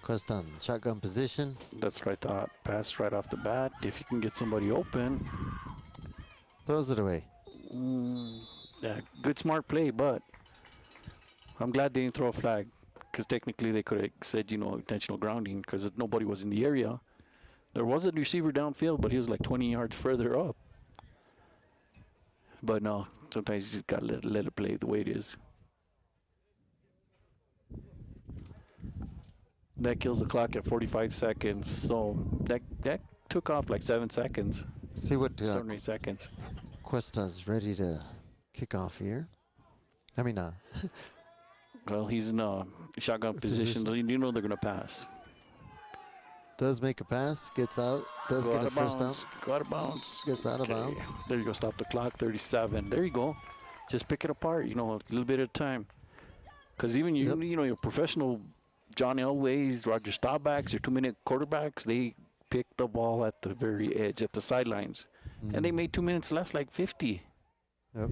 Questa on shotgun position. That's right, thought. Pass right off the bat. If you can get somebody open. Throws it away. Yeah, good smart play, but I'm glad they didn't throw a flag, because technically they could have said, you know, intentional grounding, because nobody was in the area. There was a receiver downfield, but he was like 20 yards further up. But no, sometimes you just got to let it play the way it is. That kills the clock at 45 seconds, so that took off like 7 seconds. See what 7 or 8 seconds. Questa's ready to kick off here. I mean, well, he's in a shotgun position. You know they're going to pass. Does make a pass, gets out, does get a first down. Go out of bounds. Gets out of bounds. There you go, stop the clock, 37. There you go. Just pick it apart, you know, a little bit at a time. Because even you know, your professional John Elways, Roger Staubachs, your 2-minute quarterbacks, they pick the ball at the very edge, at the sidelines. And they made 2 minutes less, like 50. Yep.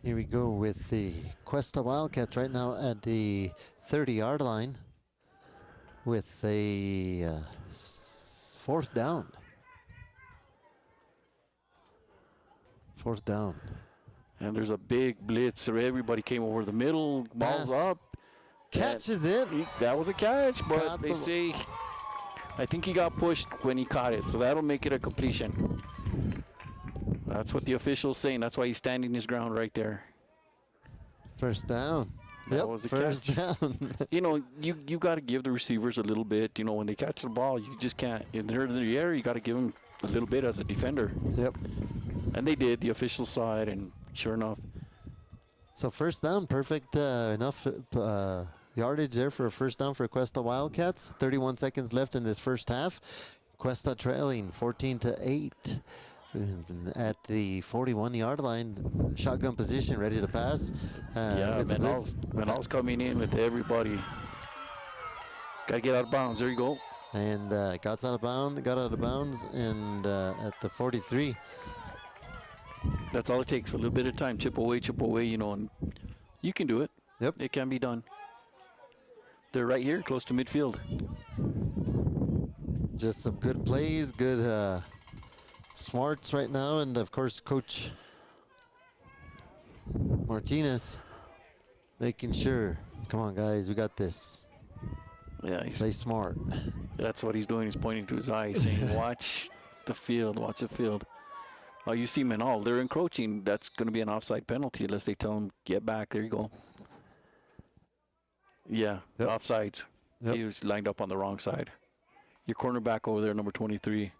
Here we go with the Questa Wildcats right now at the 30-yard line with a 4th down. 4th down. And there's a big blitz. So everybody came over the middle. Ball's Pass. up. Catches it. That was a catch, but Got they say, I think he got pushed when he caught it. So that'll make it a completion. That's what the official's saying. That's why he's standing his ground right there. First down. That was a first catch. down. You know, you got to give the receivers a little bit. You know, when they catch the ball, you just can't. In the air, you got to give them a little bit as a defender. Yep. And they did. The official saw it, and sure enough. So first down, perfect enough yardage there for a first down for Questa Wildcats. 31 seconds left in this first half. Questa trailing 14-8. At the 41-yard line, shotgun position, ready to pass. Yeah, Menaul's coming in with everybody. Got to get out of bounds. There you go. And got out of bounds, and at the 43. That's all it takes. A little bit of time. Chip away, you know, and you can do it. Yep. It can be done. They're right here, close to midfield. Just some good plays, good smarts right now, and of course Coach Martinez making sure, come on guys, we got this. Yeah, Play smart. That's what he's doing. He's pointing to his eyes, saying, watch the field, watch the field. Oh, you see Menaul, they're encroaching. That's going to be an offside penalty unless they tell him, get back. There you go. Yeah, Yep. offsides. Yep. He was lined up on the wrong side. Your cornerback over there, number 23.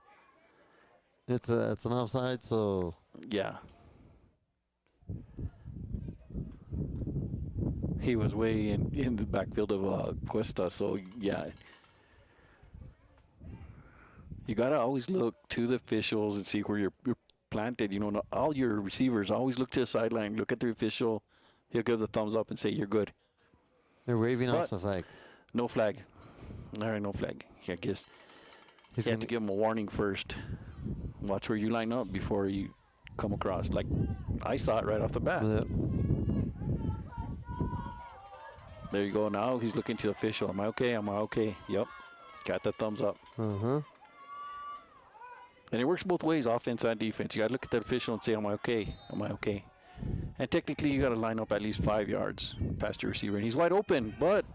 It's an offside, so Yeah. He was way in the backfield of Questa, so yeah. You got to always look to the officials and see where you're planted. You know, all your receivers always look to the sideline, look at the official. He'll give the thumbs up and say, you're good. they're waving off But- the flag. No flag. All right, no flag. I guess He's you have gonna, to give him a warning first. Watch where you line up before you come across. Like, I saw it right off the bat. Yep. There you go. Now he's looking to the official. Am I okay? Am I okay? Yep. Got the thumbs up. Uh-huh. And it works both ways, offense and defense. You got to look at the official and say, am I okay? Am I okay? And technically, you got to line up at least 5 yards past your receiver. And he's wide open, but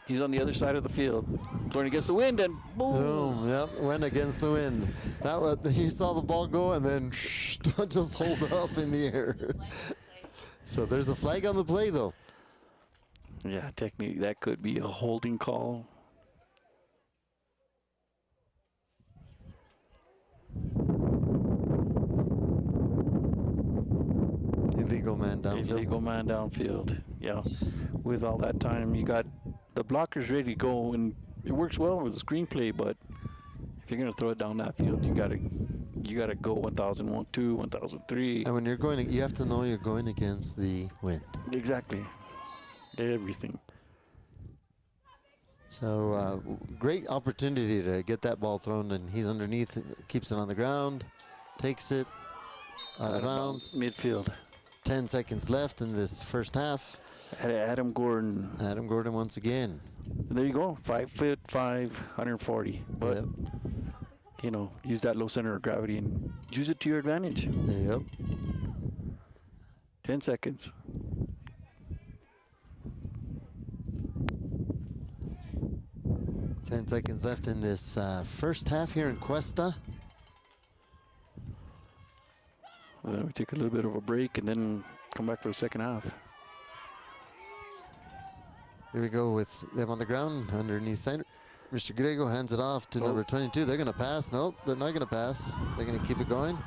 he's on the other side of the field. Blowing against the wind, and boom. Boom. Yep. Went against the wind. That was, you saw the ball go and then just hold up in the air. So there's a flag on the play, though. Yeah, technically, that could be a holding call. Illegal man downfield. Illegal man downfield. Yeah. With all that time, you got the blockers ready to go, and it works well with the screenplay, but if you're going to throw it down that field, you got to go 1002, 1003. And when you're going, you have to know you're going against the wind. Exactly. Everything. So great opportunity to get that ball thrown, and he's underneath, keeps it on the ground, takes it out of bounds. Midfield. 10 seconds left in this first half. Adam Gordon. Adam Gordon once again. There you go. 5'5", 140. But, Yep. you know, use that low center of gravity and use it to your advantage. Yep. 10 seconds. Ten seconds left in this first half here in Questa. Then we take a little bit of a break and then come back for the second half. Here we go with them on the ground underneath center. Mr. Grego hands it off to number 22. They're going to pass. Nope, they're not going to pass. They're going to keep it going.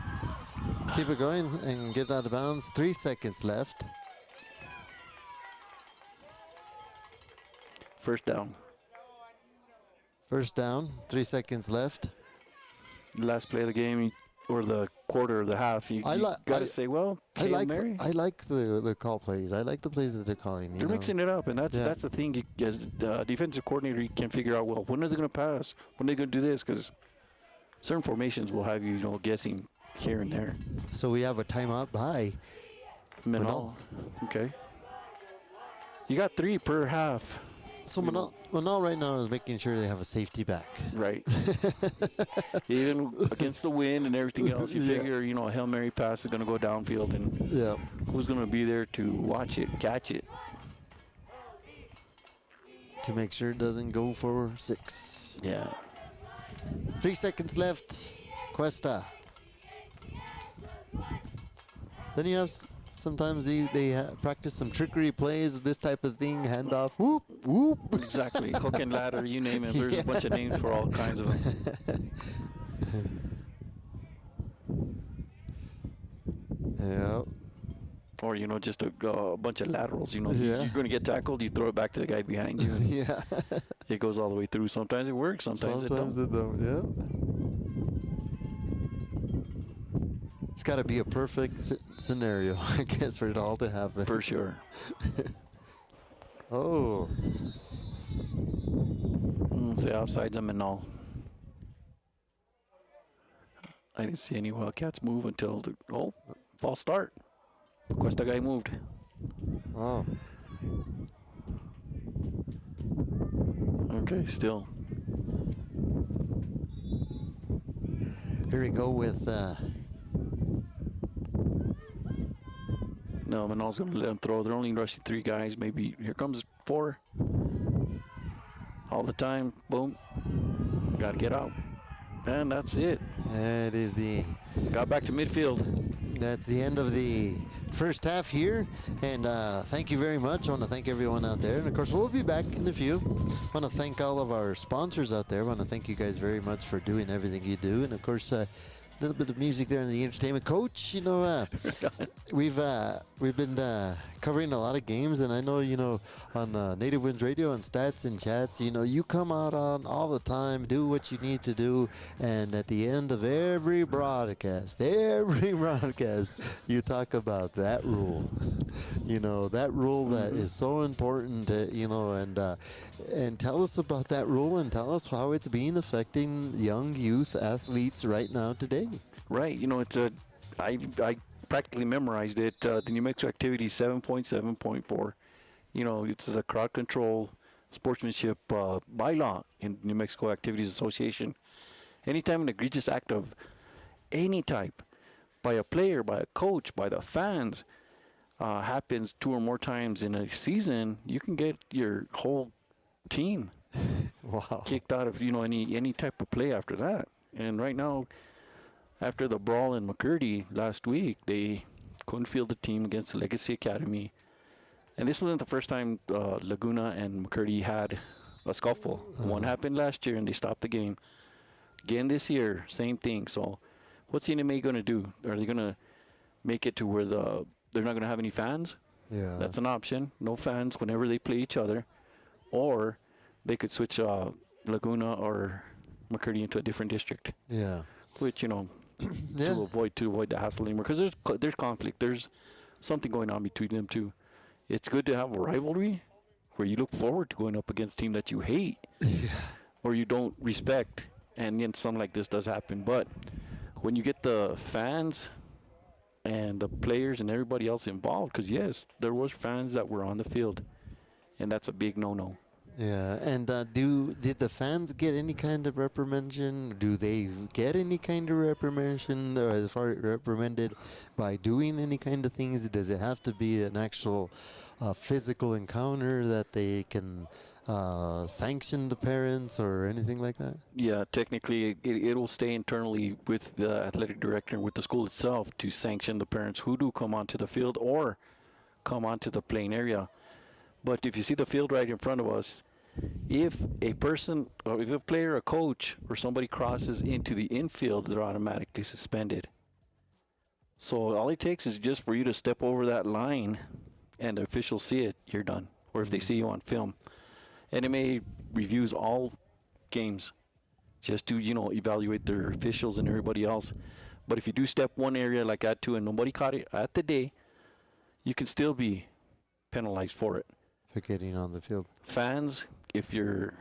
Keep it going and get out of bounds. 3 seconds left. First down. First down. 3 seconds left. Last play of the game or the quarter or the half. You got to say, well, I like Mary. the call plays. I like the plays that they're calling. They're mixing it up, and that's the thing. You, as defensive coordinator, you can figure out, well, when are they going to pass? When are they going to do this? Because certain formations will have you, guessing here and there. So we have a timeout by Menaul. Okay. You got 3 per half. So You know. Menaul right now is making sure they have a safety back. Right. Even against the wind and everything else, you Yeah. figure, a Hail Mary pass is going to go downfield, and Yeah. who's going to be there to watch it, catch it? To make sure it doesn't go for 6. Yeah. 3 seconds left. Questa. Then you have sometimes they practice some trickery plays, this type of thing, handoff, whoop, whoop. Exactly. Hook and ladder, you name it. There's a bunch of names for all kinds of them. Yeah. Or, just a bunch of laterals. Yeah. You're going to get tackled, you throw it back to the guy behind you. And Yeah. it goes all the way through. Sometimes it works, sometimes it don't. it don't. Yeah. It's got to be a perfect scenario, I guess, for it all to happen. For sure. Oh. Say offsides them and all. I didn't see any Wildcats move until false start. Questa guy moved. Oh. Okay, still. Here we go with. No, Menaul's going to let him throw. They're only rushing 3 guys. Maybe here comes 4. All the time. Boom. Got to get out. And that's it. That is the. Got back to midfield. That's the end of the first half here, and thank you very much. I want to thank everyone out there, and of course we'll be back in a few. I want to thank all of our sponsors out there. I want to thank you guys very much for doing everything you do, and of course a little bit of music there in the entertainment. Coach, we've been covering a lot of games, and I know on Native Winds Radio and Stats and Chats, you come out on all the time, do what you need to do, and at the end of every broadcast, you talk about that rule. That rule that is so important, and tell us about that rule and tell us how it's been affecting young youth athletes right now today. Right. It's I practically memorized it. The New Mexico Activity 7.7.4. It's the crowd control sportsmanship bylaw in New Mexico Activities Association. Anytime an egregious act of any type by a player, by a coach, by the fans happens 2 or more times in a season, you can get your whole team kicked out of any type of play after that. And right now, after the brawl in McCurdy last week, they couldn't field the team against the Legacy Academy. And this wasn't the first time Laguna and McCurdy had a scuffle. One happened last year and they stopped the game. Again this year, same thing. So what's the NMA going to do? Are they going to make it to where they're not going to have any fans? Yeah. That's an option. No fans whenever they play each other. Or they could switch Laguna or McCurdy into a different district. Yeah. Which, Yeah. to avoid the hassle anymore, because there's conflict. There's something going on between them two. It's good to have a rivalry where you look forward to going up against a team that you hate or you don't respect, and then something like this does happen. But when you get the fans and the players and everybody else involved, because yes, there was fans that were on the field, and that's a big no-no. Yeah, and did the fans get any kind of reprimand? Do they get any kind of reprimand, or as far as reprimanded by doing any kind of things? Does it have to be an actual physical encounter that they can sanction the parents or anything like that? Yeah, technically it'll stay internally with the athletic director and with the school itself to sanction the parents who do come onto the field or come onto the playing area. But if you see the field right in front of us, if a person, or if a player, a coach, or somebody crosses into the infield, they're automatically suspended. So all it takes is just for you to step over that line and the officials see it, you're done. Or if they see you on film. NMA reviews all games just to, evaluate their officials and everybody else. But if you do step one area like that too and nobody caught it at the day, you can still be penalized for it. For getting on the field. Fans, if your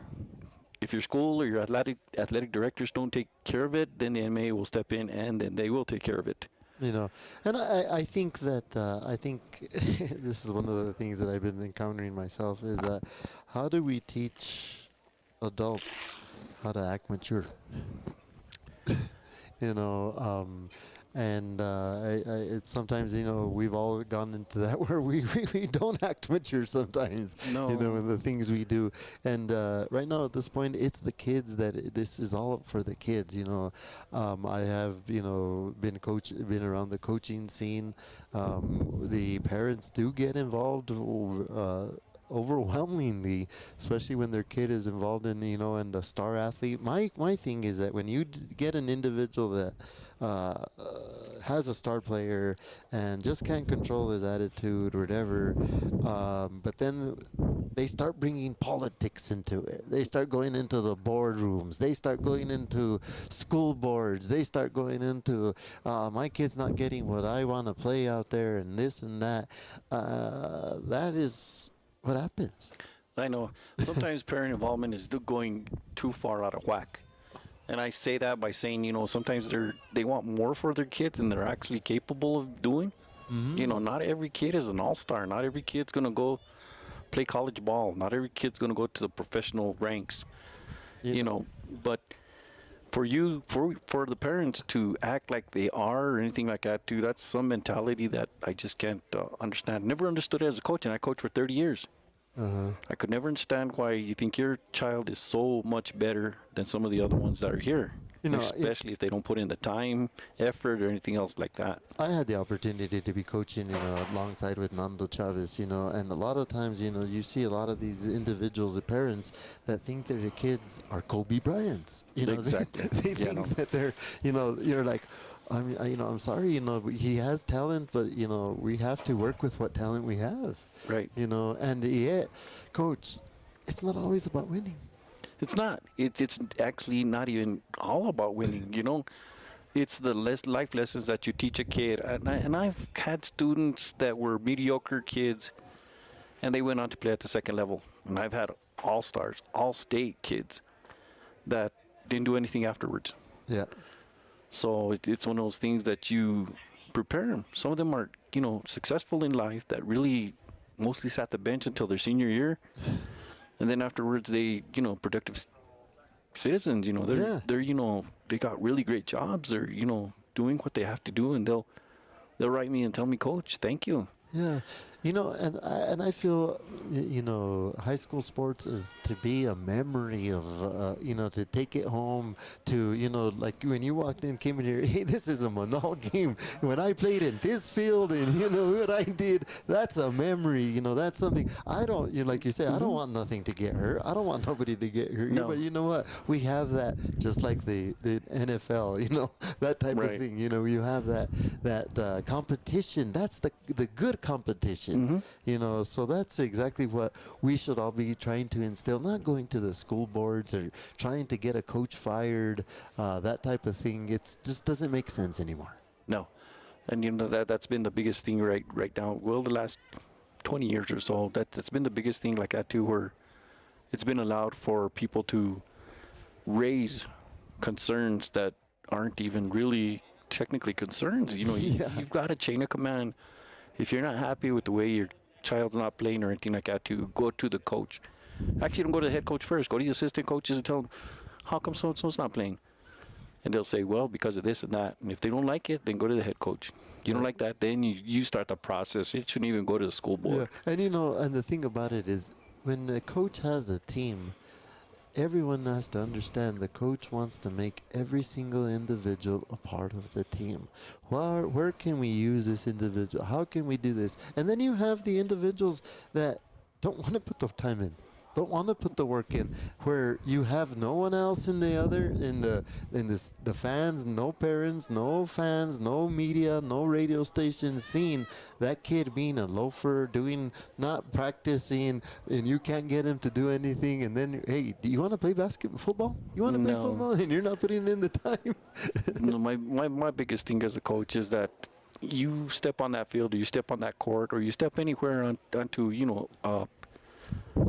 school or your athletic directors don't take care of it, then the NMA will step in and then they will take care of it. You know, and I think that I think this is one of the things that I've been encountering myself is how do we teach adults how to act mature? You know, and it's sometimes, you know, we've all gone into that where we don't act mature sometimes, No. you know, in the things we do. And right now at this point, it's the kids that this is all for the kids, you know. I have, you know, been around the coaching scene. The parents do get involved. Overwhelmingly, especially when their kid is involved in, you know, and the star athlete. My thing is that when you get an individual that has a star player and just can't control his attitude or whatever, but then they start bringing politics into it. They start going into the boardrooms. They start going into school boards. They start going into my kid's not getting what I want to play out there and this and that. That is what happens. I know. Sometimes parent involvement is going too far out of whack. And I say that by saying, you know, sometimes they want more for their kids than they're actually capable of doing. Mm-hmm. You know, not every kid is an all-star. Not every kid's going to go play college ball. Not every kid's going to go to the professional ranks. Yeah. You know, but for the parents to act like they are or anything like that too, that's some mentality that I just can't understand. Never understood it as a coach, and I coached for 30 years. I could never understand why you think your child is so much better than some of the other ones that are here. You know, especially if they don't put in the time, effort, or anything else like that. I had the opportunity to be coaching, you know, alongside with Nando Chavez, you know, and a lot of times, you know, you see a lot of these individuals, the parents, that think their kids are Kobe Bryants. You know, Exactly. they think that they're, you know, you're like, I mean, you know, I'm sorry, you know, he has talent, but, you know, we have to work with what talent we have. Right. You know, and yeah, coach, it's not always about winning. It's not. It's actually not even all about winning, you know. It's the life lessons that you teach a kid. And I've had students that were mediocre kids, and they went on to play at the second level. And I've had all-stars, all-state kids that didn't do anything afterwards. Yeah. So it's one of those things that you prepare them. Some of them are, you know, successful in life that really mostly sat the bench until their senior year. And then afterwards, they, you know, productive citizens, you know, they're, you know, they got really great jobs. They're, you know, doing what they have to do, and they'll write me and tell me, Coach, thank you. Yeah, you know, and I feel, you know, high school sports is to be a memory of, you know, to take it home to, you know, like when you walked in, came in here, hey, this is a Menaul game. When I played in this field and, you know, what I did, that's a memory, you know, that's something. I don't, you know, like you say, I don't want nothing to get hurt. I don't want nobody to get hurt. No. But you know what? We have that just like the NFL, you know, that type of thing. You know, you have that competition. That's the good competition. You know, so that's exactly what we should all be trying to instill, not going to the school boards or trying to get a coach fired, that type of thing. It just doesn't make sense anymore. No. And, you know, that's been the biggest thing right now. Well, the last 20 years or so, that's been the biggest thing like that too, where it's been allowed for people to raise concerns that aren't even really technically concerns. You know, you've got a chain of command. If you're not happy with the way your child's not playing or anything like that, to go to the coach. Actually, don't go to the head coach first. Go to the assistant coaches and tell them, how come so-and-so's not playing? And they'll say, well, because of this and that. And if they don't like it, then go to the head coach. You don't like that, then you start the process. It shouldn't even go to the school board. Yeah. And, you know, and the thing about it is when the coach has a team, everyone has to understand the coach wants to make every single individual a part of the team. Where can we use this individual? How can we do this? And then you have the individuals that don't want to put the time in, don't want to put the work in, where you have no one else in the fans, no parents, no fans, no media, no radio stations seeing that kid being a loafer, not practicing, and you can't get him to do anything. And then, hey, do you want to play football? You want to play football, and you're not putting in the time. No, my biggest thing as a coach is that you step on that field, or you step on that court, or you step anywhere onto, you know,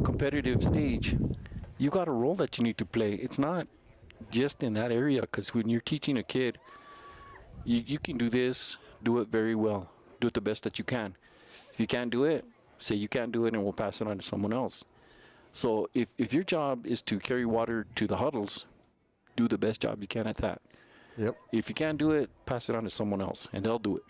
competitive stage, you got a role that you need to play. It's not just in that area, because when you're teaching a kid, you can do this, do it very well. Do it the best that you can. If you can't do it, say you can't do it, and we'll pass it on to someone else. So if your job is to carry water to the huddles, do the best job you can at that. Yep. If you can't do it, pass it on to someone else, and they'll do it.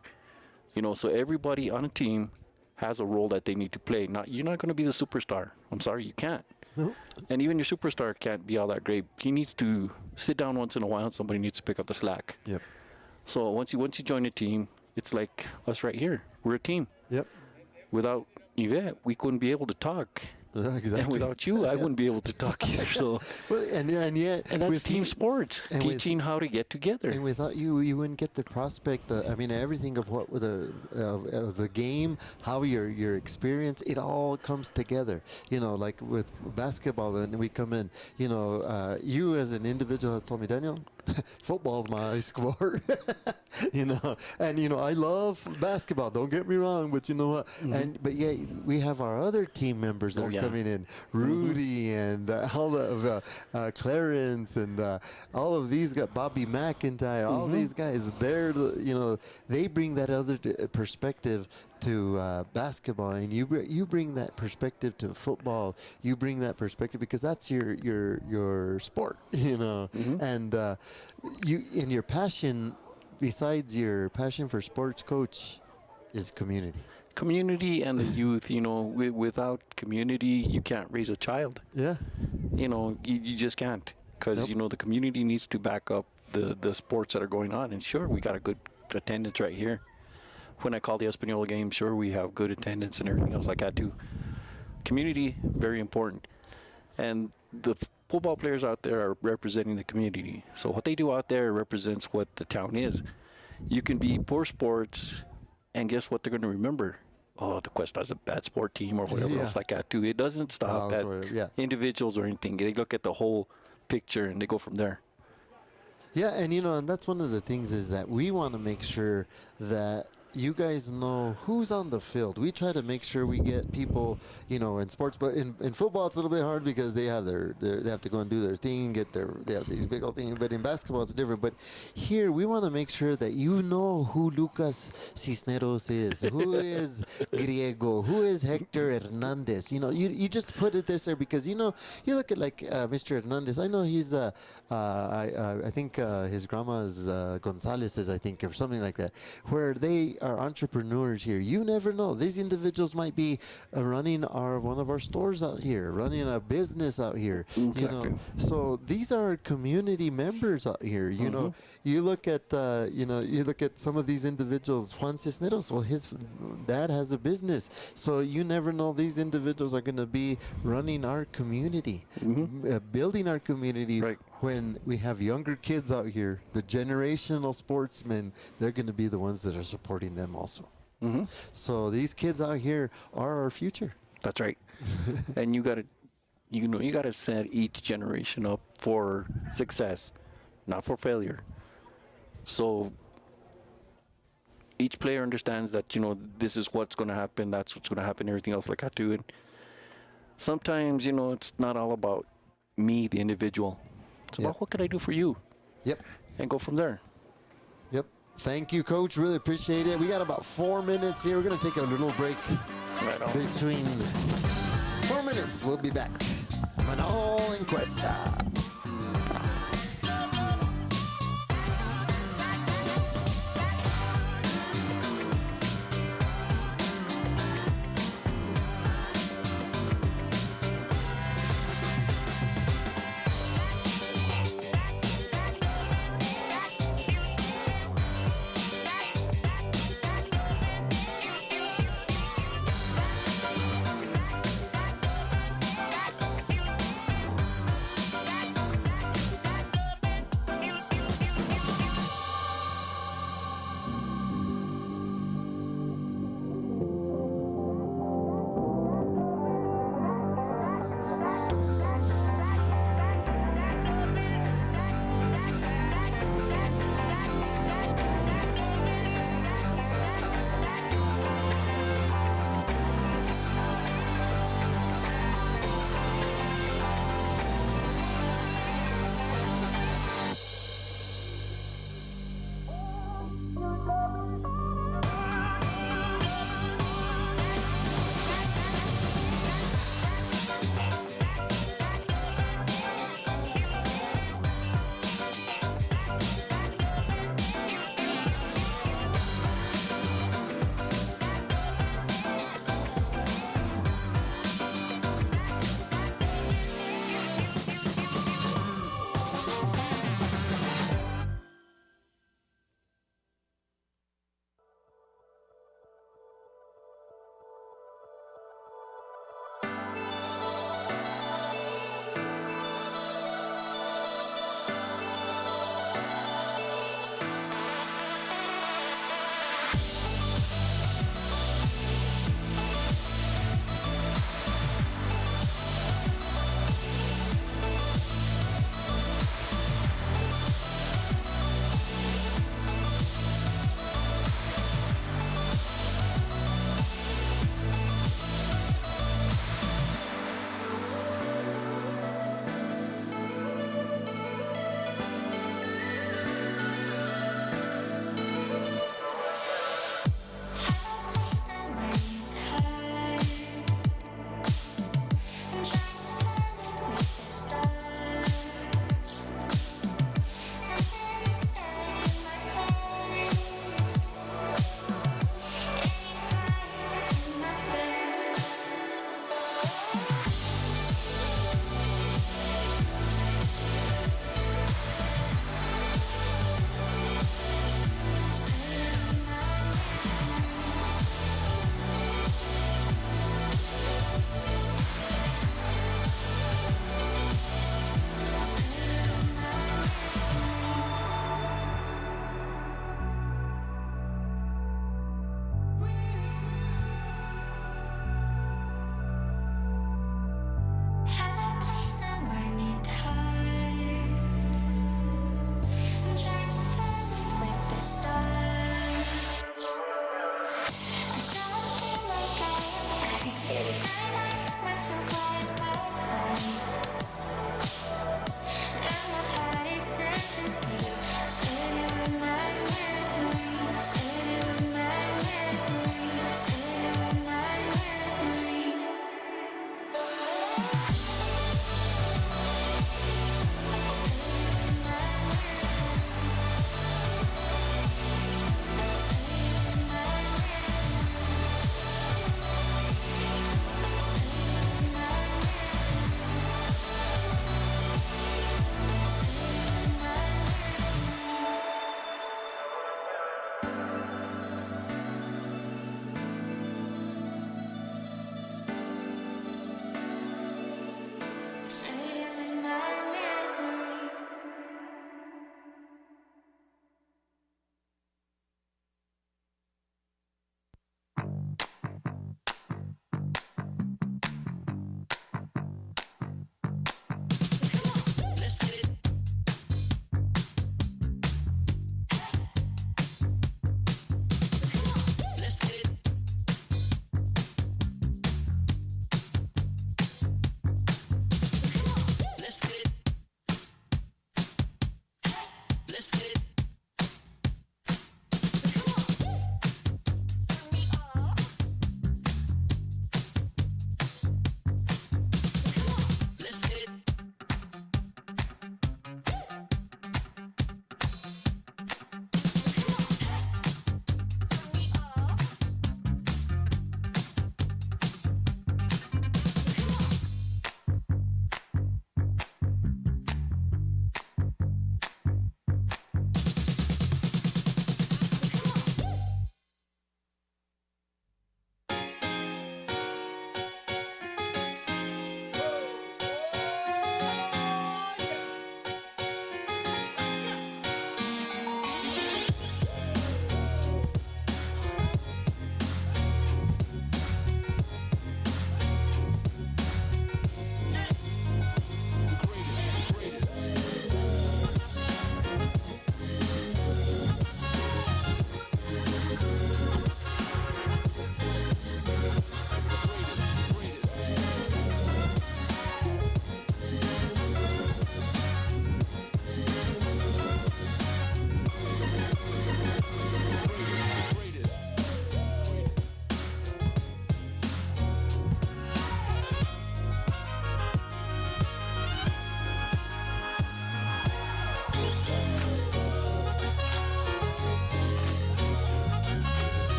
So everybody on a team has a role that they need to play. You're not going to be the superstar. I'm sorry, you can't. No. And even your superstar can't be all that great. He needs to sit down once in a while, and somebody needs to pick up the slack. Yep. So once you join a team, it's like us right here. We're a team. Yep. Without Yvette, we couldn't be able to talk. Exactly. And without you, I wouldn't be able to talk either. So, Well, and yet, and that's with team you- sports, and with- teaching how to get together. And without you, you wouldn't get the prospect. Everything of what of the game, how your experience, it all comes together. Like with basketball, and we come in. You as an individual has told me, Daniel, football's my sport. And I love basketball. Don't get me wrong, but you know what? But yeah, we have our other team members that Oh, are yeah. coming in, Rudy and all of Clarence and all of these got Bobby McIntyre. All these guys, they bring that other perspective to basketball, and you bring that perspective to football. You bring that perspective because that's your sport, and your passion. Besides your passion for sports, coach, is community. Community and the youth, without community, you can't raise a child. Yeah. You just can't. Because, Nope. the community needs to back up the sports that are going on. And sure, we got a good attendance right here. When I call the Espanola game, sure, we have good attendance and everything else like that too. Community, very important. And the football players out there are representing the community. So what they do out there represents what the town is. You can be poor sports, and guess what they're going to remember? Oh, the Questa's a bad sport team or whatever Yeah. else like that too. It doesn't stop at Yeah. individuals or anything. They look at the whole picture and they go from there. Yeah, and that's one of the things is that we want to make sure that you guys know who's on the field. We try to make sure we get people, in sports, but in football it's a little bit hard because they have they have to go and do their thing, they have these big old things. But in basketball it's different. But here we want to make sure that you know who Lucas Cisneros is, who is Griego, who is Hector Hernandez. You just put it there because you look at like Mr. Hernandez. I know he's I think his grandma is Gonzalez, I think, or something like that, where they are entrepreneurs here. You never know. These individuals might be running one of our stores out here, running a business out here. Exactly. So these are community members out here. You look at you look at some of these individuals. Juan Cisneros, well, his dad has a business, so you never know. These individuals are going to be running our community, building our community. Right. When we have younger kids out here, the generational sportsmen, they're going to be the ones that are supporting them also. So these kids out here are our future. That's right. And you gotta set each generation up for success, not for failure. So each player understands that this is what's going to happen, that's what's going to happen, everything else like that too. And sometimes it's not all about me, the individual. It's about what can I do for you. Yep. And go from there. Yep. Thank you, Coach. Really appreciate it. We got about 4 minutes here. We're going to take a little break Right on. between 4 minutes. We'll be back. Menaul and Questa.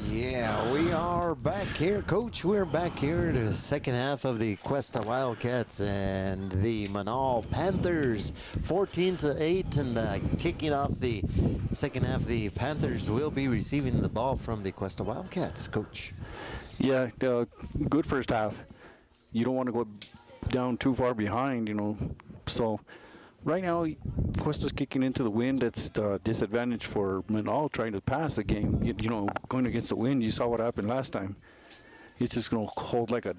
Yeah, we are back here, Coach. We're back here to the second half of the Questa Wildcats and the Menaul Panthers, 14-8, and kicking off the second half. The Panthers will be receiving the ball from the Questa Wildcats, Coach. Yeah, good first half. You don't want to go down too far behind, you know. So right now, Questa's kicking into the wind. It's the disadvantage for Menaul trying to pass the game. You know, going against the wind, you saw what happened last time. It's just going to hold like a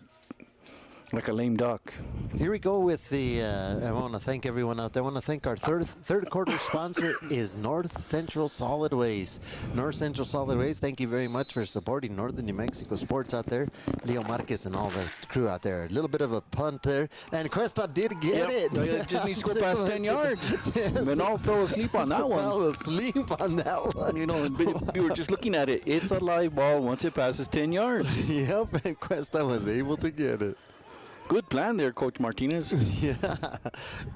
lame duck. Here we go with the, I want to thank everyone out there. I want to thank our third quarter sponsor is North Central Solid Waste. North Central Solid Waste, thank you very much for supporting Northern New Mexico sports out there. Leo Marquez and all the crew out there. A little bit of a punt there. And Questa did get it. It just needs to go past 10 yards. Yes. Menaul fell asleep on that one. Fell asleep on that one. You know, we were just looking at it. It's a live ball once it passes 10 yards. Yep, and Questa was able to get it. Good plan there, Coach Martinez. Yeah,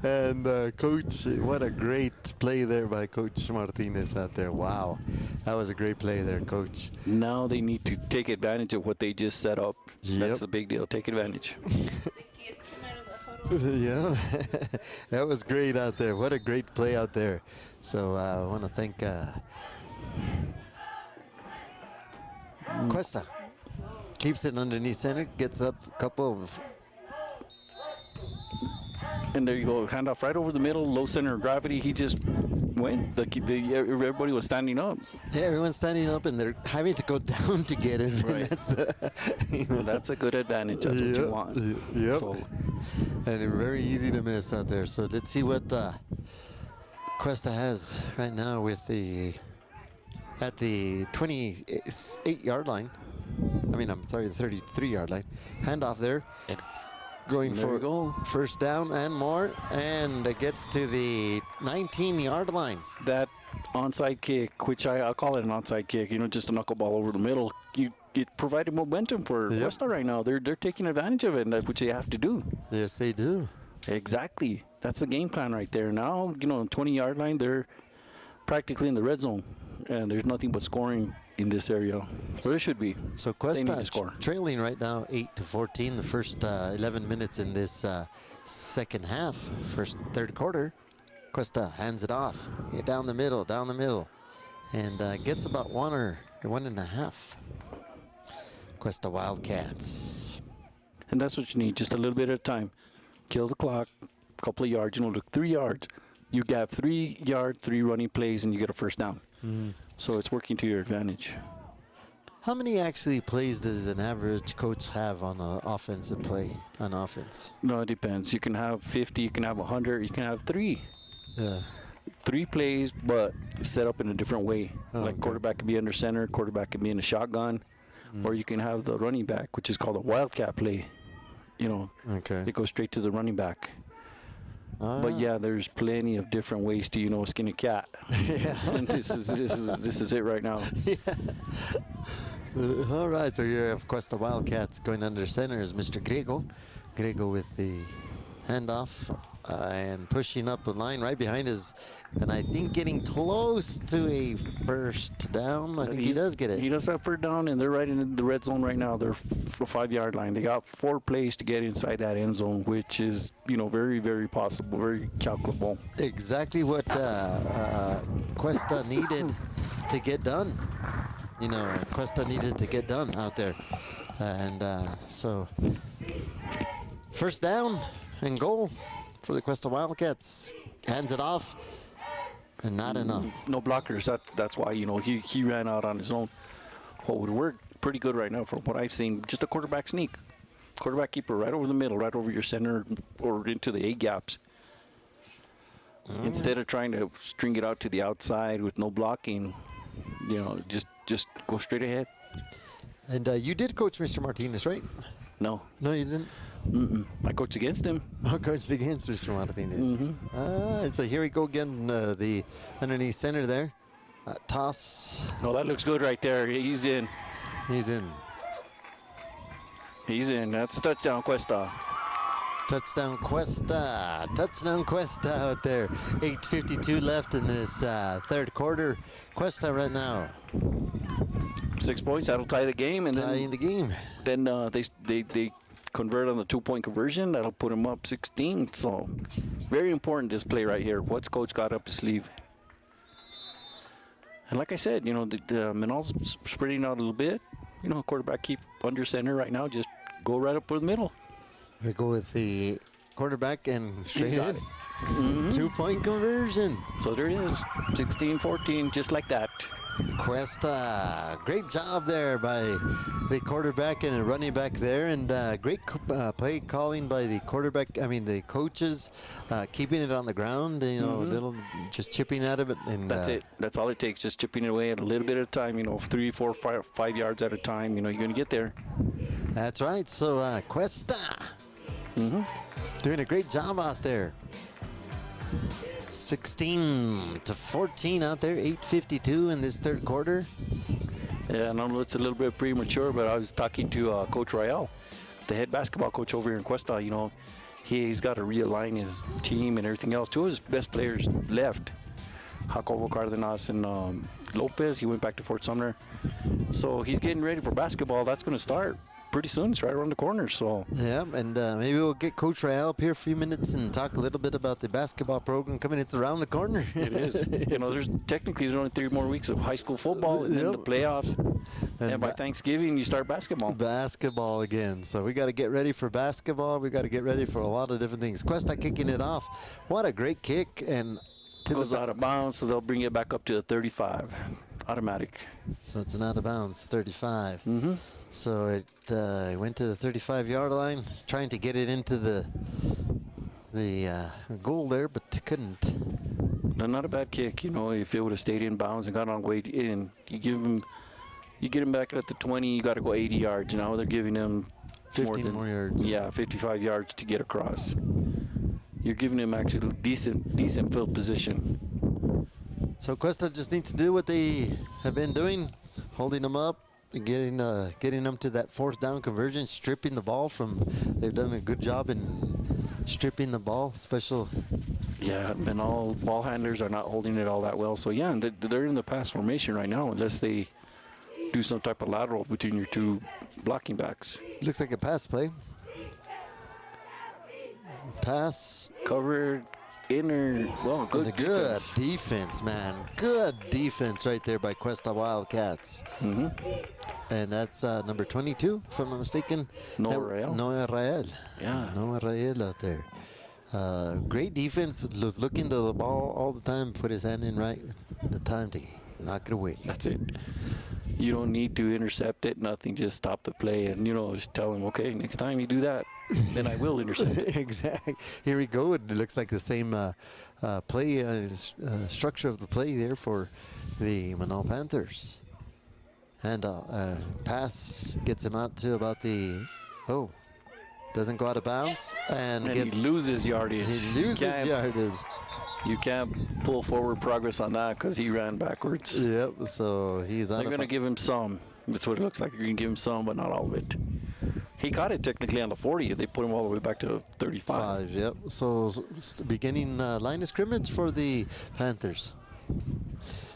and Coach, what a great play there by Coach Martinez out there. Wow, that was a great play there, Coach. Now they need to take advantage of what they just set up. Yep. That's the big deal. Take advantage. Yeah, that was great out there. What a great play out there. So I want to thank Questa. Keeps it underneath center, gets up a couple of. And there you go, handoff right over the middle, low center of gravity. He just went. Everybody was standing up. Yeah, everyone's standing up, and they're having to go down to get it. Right. That's a good advantage. That's what you want. Yep. So, and it's very easy to miss out there. So let's see what Questa has right now with at the 28-yard line. I mean, I'm sorry, the 33-yard line. Handoff there. And going for first down and more, and it gets to the 19-yard line. That onside kick, which I'll call it an onside kick, you know, just a knuckleball over the middle, it provided momentum for Questa right now. They're taking advantage of it, and that's what they have to do. Yes, they do. Exactly. That's the game plan right there. Now, you know, 20-yard line, they're practically in the red zone, and there's nothing but scoring in this area. Well, it should be. So Questa trailing right now 8-14 the first 11 minutes in this second half, third quarter. Questa hands it off. Down the middle, and gets about 1 or 1.5. Questa Wildcats. And that's what you need, just a little bit at a time. Kill the clock, a couple of yards, you know, look, 3 yards. You got 3 yards, 3 running plays, and you get a first down. So it's working to your advantage. How many actually plays does an average coach have on an offensive play on offense? No, it depends. You can have 50, you can have 100, you can have 3. Yeah. 3 plays, but set up in a different way. Like quarterback can be under center, quarterback can be in a shotgun, or you can have the running back, which is called a wildcat play. You know, it goes straight to the running back. But yeah, there's plenty of different ways to, you know, skin a cat. Yeah. And this is it right now. Yeah. All right, so here of course the Wildcats going under center is Mr. Grego with the handoff and pushing up the line right behind his, and I think getting close to a first down. I think he does get it. He does have first down, and they're right in the red zone right now. They're 5-yard line. They got 4 plays to get inside that end zone, which is, you know, very, very possible, very calculable. Exactly what Questa needed to get done. You know, Questa needed to get done out there, and so first down and goal for the Questa Wildcats. Hands it off, and not enough. No blockers. That's why, you know, he ran out on his own. What would work pretty good right now from what I've seen, just a quarterback sneak. Quarterback keeper right over the middle, right over your center or into the A gaps. Instead of trying to string it out to the outside with no blocking, you know, just go straight ahead. And you did coach Mr. Martinez, right? No. No, you didn't? I coached against him. I coached against Mr. Martinez. So here we go again, the underneath center there. Toss. Oh, that looks good right there. He's in. He's in. He's in. That's a touchdown, Questa. Touchdown Questa. Touchdown Questa out there. 8:52 left in this third quarter. Questa right now 6 points. That'll tie the game, and tying the game. then they convert on the 2-point conversion. That'll put them up 16. So very important, this play right here. What's coach got up his sleeve? And like I said, the Menaul's spreading out a little bit. Quarterback keep under center right now. Just go right up for the middle. We go with the quarterback and straight in. Mm-hmm. 2-point conversion. So there it is, 16-14, just like that. Questa, great job there by the quarterback and the running back there, and great play calling by the the coaches, keeping it on the ground, little just chipping out of it. And That's it. That's all it takes, just chipping it away at a little bit at a time, 3, 4, 5 yards at a time, you're going to get there. That's right. So Questa doing a great job out there. 16-14 out there, 8:52 in this third quarter. Yeah, I know it's a little bit premature, but I was talking to Coach Royale, the head basketball coach over here in Questa. He's got to realign his team and everything else. Two of his best players left, Jacobo Cardenas and Lopez. He went back to Fort Sumner. So he's getting ready for basketball. That's going to start pretty soon. It's right around the corner. So yeah, and maybe we'll get Coach Royale up here a few minutes and talk a little bit about the basketball program coming. It's around the corner. It is. There's only 3 more weeks of high school football and then the playoffs. And by Thanksgiving, you start basketball. Basketball again. So we got to get ready for basketball. We got to get ready for a lot of different things. Questa kicking it off. What a great kick. And goes out of bounds, so they'll bring it back up to the 35. Automatic. So it's an out of bounds, 35. Mm-hmm. So it went to the 35-yard line, trying to get it into the goal there, but couldn't. No, not a bad kick. If it would have stayed in bounds and got on way in, you get him back at the 20. You got to go 80 yards. Now they're giving him 15 more yards. Yeah, 55 yards to get across. You're giving him actually decent field position. So Questa just needs to do what they have been doing, holding them up. Getting them to that fourth down conversion, stripping the ball from. They've done a good job in stripping the ball. Special. Yeah, and all ball handlers are not holding it all that well. So yeah, they're in the pass formation right now, unless they do some type of lateral between your two blocking backs. Looks like a pass play. Pass covered. Inner, well, good defense, man. Good defense right there by Questa Wildcats. Mm-hmm. And that's number 22, if I'm not mistaken. Noah Rael. Yeah. Noah Rael out there. Great defense. Was looking to the ball all the time. Put his hand in right the time to knock it away. That's it. You don't need to intercept it, nothing. Just stop the play and, just tell him, okay, next time you do that, then I will intercept it. Exactly. Here we go. It looks like the same play structure of the play there for the Menaul Panthers. And pass gets him out to about doesn't go out of bounds. And he loses yardage. He loses yardage. You can't pull forward progress on that because he ran backwards. Yep, so he's on. They're going to give him some. That's what it looks like. You're going to give him some, but not all of it. He caught it technically on the 40. They put him all the way back to 35. Yep, so beginning line of scrimmage for the Panthers.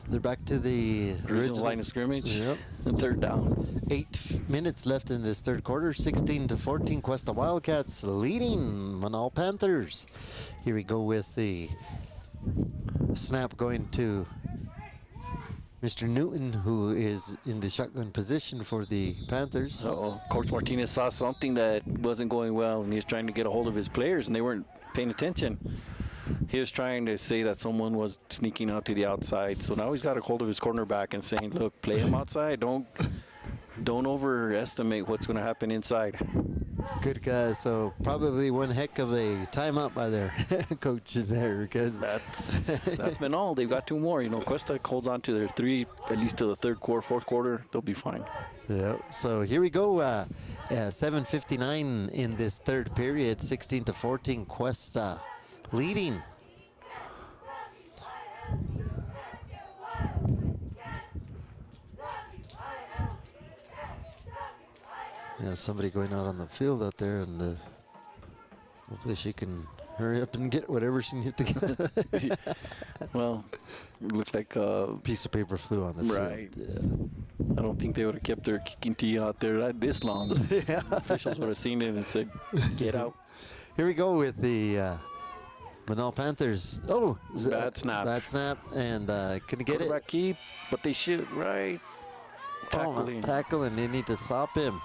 They're back to the original line of scrimmage. Yep. And third down. 8 minutes left in this third quarter. 16-14. Questa Wildcats leading Menaul Panthers. Here we go with the snap going to Mr. Newton, who is in the shotgun position for the Panthers. So Coach Martinez saw something that wasn't going well, and he was trying to get a hold of his players, and they weren't paying attention. He was trying to say that someone was sneaking out to the outside. So now he's got a hold of his cornerback and saying, look, play him outside. Don't overestimate what's going to happen inside. Good guy. So probably one heck of a timeout by their coaches there, because that's been all. They've got 2 more. Questa holds on to their 3 at least to the third quarter, fourth quarter. They'll be fine. Yeah. So here we go. 7:59 in this third period. 16-14. Questa leading. We have somebody going out on the field out there, and hopefully she can hurry up and get whatever she needs to get. Well, it looked like Piece of paper flew on the field. Right. Yeah. I don't think they would have kept their kicking tee out there this long. Yeah. Officials would have seen it and said, "Get out." Here we go with the Menaul Panthers. Oh, Bad snap. Bad snap, and can get it? Quarterback keep, but they shoot right. Tackling. Tackle, and they need to stop him.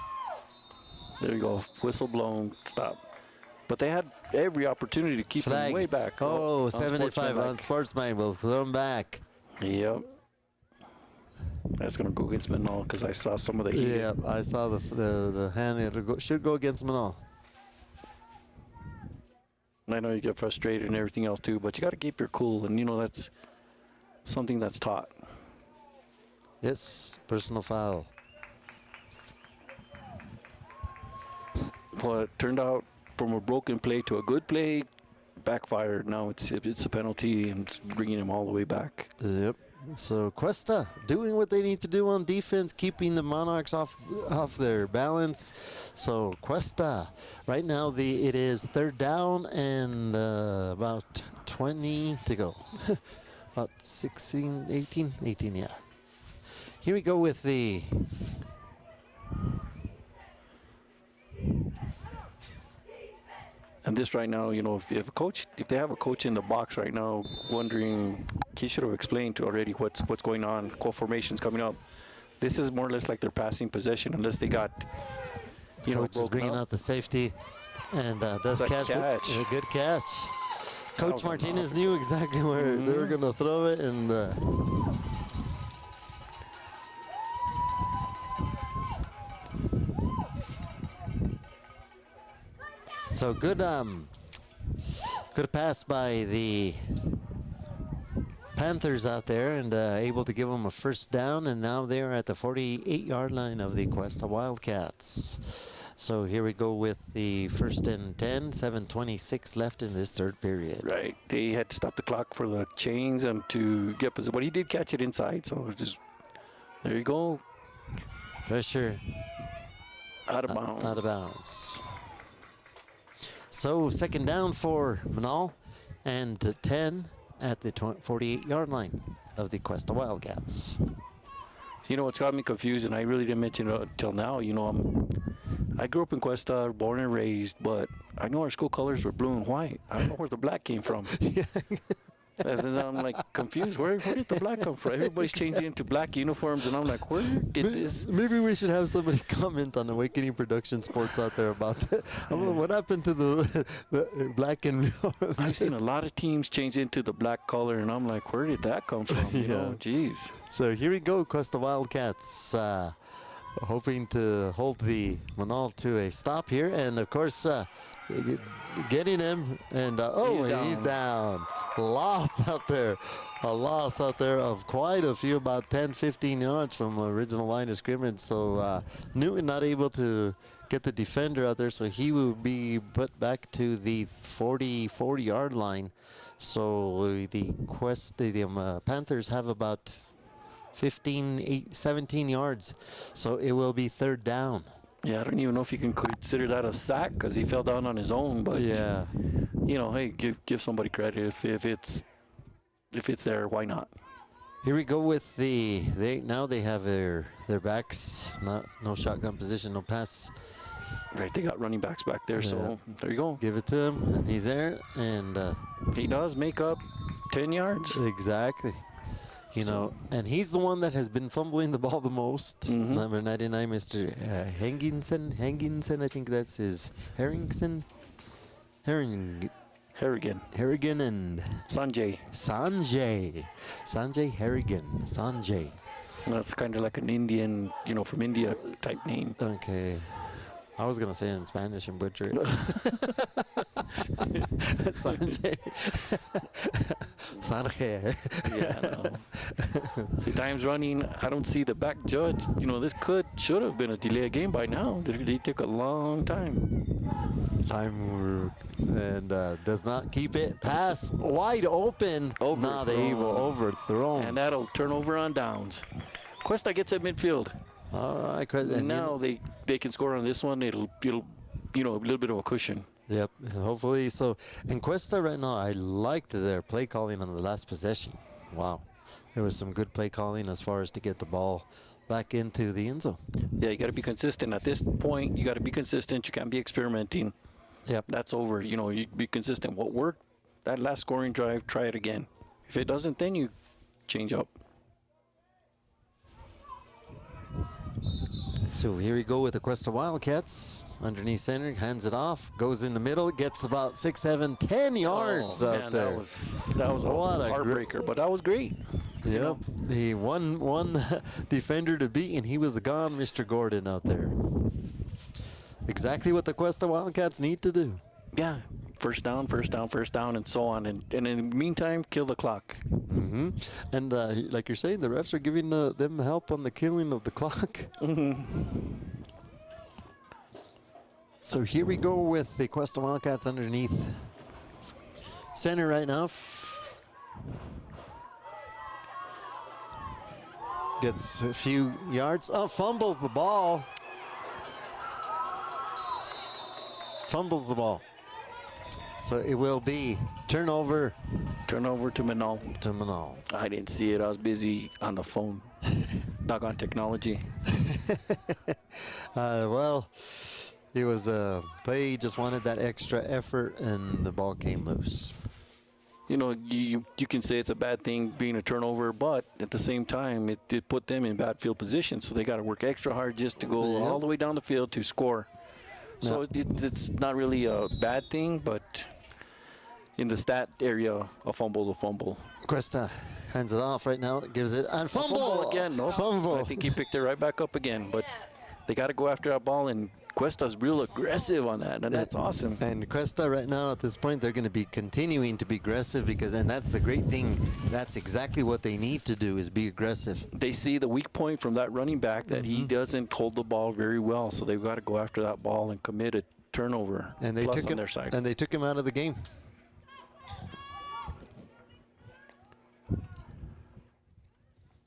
There you go. Whistle blown. Stop. But they had every opportunity to keep Flag. him way back. Oh, 75 on Sportsman will throw him back. Yep. That's going to go against Menaul because I saw some of the heat. Yeah, I saw the hand. It should go against Menaul. I know you get frustrated and everything else too, but you got to keep your cool. And, that's something that's taught. Yes, personal foul. Well, it turned out from a broken play to a good play, backfired. Now it's a penalty and it's bringing him all the way back. Yep. So Questa doing what they need to do on defense, keeping the Monarchs off their balance. So Questa, right now it is 3rd down and about 20 to go. About 16, 18, yeah. Here we go with the And this right now, if they have a coach in the box right now, wondering, he should have explained already what's going on, what formation's coming up. This is more or less like their passing possession, unless they got, coach is bringing out the safety, and does catch it. A good catch. Coach Martinez knew exactly where they were going to throw it, and so good pass by the Panthers out there, and able to give them a 1st down, and now they're at the 48-yard line of the Questa Wildcats. So here we go with the 1st and 10, 7:26 left in this 3rd period. Right. They had to stop the clock for the chains and to get position. But he did catch it inside, so just there you go. Pressure. Out of bounds. Out of bounds. So 2nd down for Menaul, and 10 at the 48-yard line of the Questa Wildcats. What's got me confused, and I really didn't mention it until now. I grew up in Questa, born and raised, but I know our school colors were blue and white. I don't know where the black came from. And then I'm like confused. Where did the black come from? Everybody's changing into black uniforms, and I'm like, where did this? Maybe we should have somebody comment on Awakening Production Sports out there about that. What happened to the black and blue? I've seen a lot of teams change into the black color, and I'm like, where did that come from? Jeez. So here we go, Questa Wildcats. Hoping to hold the Menaul to a stop here, and of course getting him, and he's down. Loss out there. A loss out there of quite a few, about 10-15 yards from the original line of scrimmage. So Newton not able to get the defender out there, so he will be put back to the 40-yard line. So the Panthers have about 17 yards, so it will be 3rd down. Yeah, I don't even know if you can consider that a sack because he fell down on his own. But yeah, hey, give somebody credit if it's there. Why not? Here we go with they have their backs, no shotgun position, no pass. Right, they got running backs back there, so there you go. Give it to him, and he's there, and he does make up 10 yards. Exactly. And he's the one that has been fumbling the ball the most. Number 99, Mr. Henginson, I think that's his. Harrigan and Sanjay Harrigan. That's kind of like an Indian, from India type name. Okay. I was gonna say it in Spanish and butcher it. Sanjay. Yeah, no. See, time's running. I don't see the back judge. This should have been a delay game by now. They took a long time. And does not keep it. Pass wide open. Not able. Overthrown. And that'll turn over on downs. Questa gets at midfield. All right, and Now they can score on this one. It'll a little bit of a cushion. Yep, hopefully so. And Questa right now, I liked their play calling on the last possession. Wow, there was some good play calling as far as to get the ball back into the end zone. Yeah, you got to be consistent. At this point, you got to be consistent. You can't be experimenting. Yep. That's over. You be consistent. What worked, that last scoring drive, try it again. If it doesn't, then you change up. So here we go with the Questa Wildcats. Underneath center, hands it off, goes in the middle, gets about 6, 7, 10 yards out there. That was a heartbreaker, but that was great. Yep, he one defender to beat, and he was gone, Mr. Gordon out there. Exactly what the Questa Wildcats need to do. Yeah, first down, and so on. And in the meantime, kill the clock. Mm-hmm. And like you're saying, the refs are giving them help on the killing of the clock. Mm-hmm. So here we go with the Questa Wildcats underneath center right now. Gets a few yards. Oh, fumbles the ball. Fumbles the ball. So it will be turnover. Turnover to Menaul. To Menaul. I didn't see it. I was busy on the phone. Doggone technology. Well, it was a play. He just wanted that extra effort, and the ball came loose. You can say it's a bad thing being a turnover, but at the same time, it put them in bad field position. So they got to work extra hard just to go all the way down the field to score. So it's not really a bad thing, but in the stat area, a fumble's a fumble. Questa hands it off right now. Gives it and fumble again. No fumble. I think he picked it right back up again, but they got to go after that ball, and Questa's real aggressive on that, and that's awesome. And Questa right now at this point, they're going to be continuing to be aggressive and that's the great thing. That's exactly what they need to do is be aggressive. They see the weak point from that running back that he doesn't hold the ball very well, so they've got to go after that ball and commit a turnover. And they took him on their side. And they took him out of the game.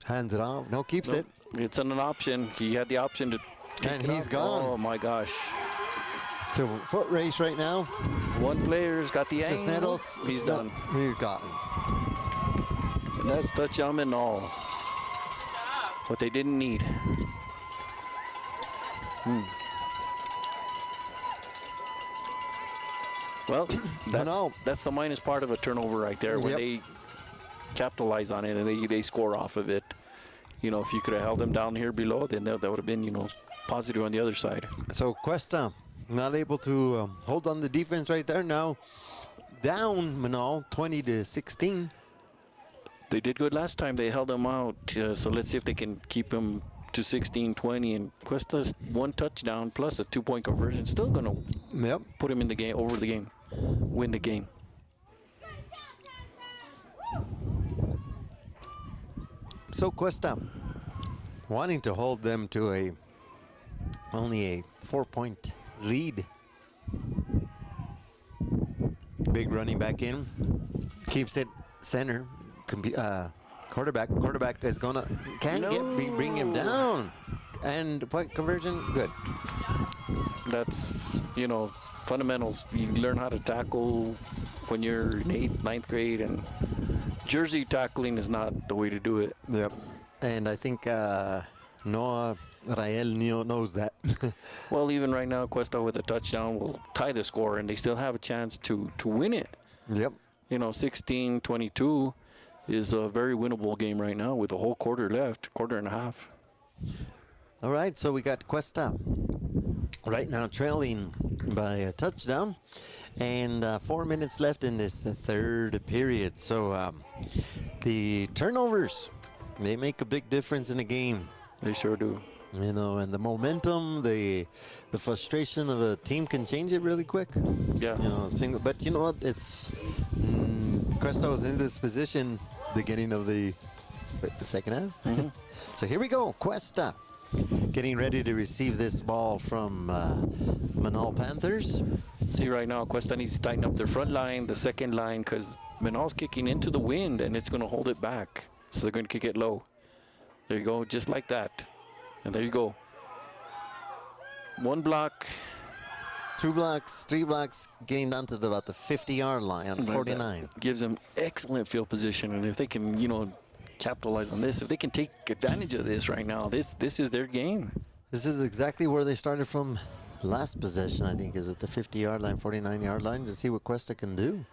Hands it off. No, keeps it. It's an option. He had the option to. And he's gone. Oh my gosh. So foot race right now. One player's got the angle. He's done. He's gotten. And that's touchdown and all. What they didn't need. Well, that's the minus part of a turnover right there. When they capitalize on it and they score off of it. If you could have held them down here below, then that would have been, positive on the other side. So Questa not able to hold on the defense right there now. Down Menaul 20-16. They did good last time. They held them out. So let's see if they can keep them to 16-20. And Questa's one touchdown plus a 2-point conversion still going to put him in the game, over the game, win the game. So Questa wanting to hold them to only a 4-point lead. Big running back in, keeps it center. Quarterback is can't bring him down, and point conversion good. That's fundamentals. You learn how to tackle when you're in 8th, 9th grade, and jersey tackling is not the way to do it. Yep. And I think Noah Rael knows that. Well, even right now, Questa with a touchdown will tie the score, and they still have a chance to win it. Yep. 16-22 is a very winnable game right now with a whole quarter left, quarter and a half. All right, so we got Questa right now trailing by a touchdown. And 4 minutes left in this third period. So the turnovers, they make a big difference in the game. They sure do. And the momentum, the frustration of a team can change it really quick. Yeah. But you know what? It's Questa was in this position beginning of the second half. Mm-hmm. So here we go. Questa getting ready to receive this ball from Menaul Panthers. See, right now, Questa needs to tighten up their front line, the second line, because Menaul's kicking into the wind, and it's going to hold it back. So they're going to kick it low. There you go, just like that. And there you go. 1 block. 2 blocks, 3 blocks, getting down to about the 50-yard line on 49. Gives them excellent field position, and if they can, capitalize on this, if they can take advantage of this right now, this is their game. This is exactly where they started from last possession, I think, is at the 50-yard line, 49-yard line, to see what Questa can do.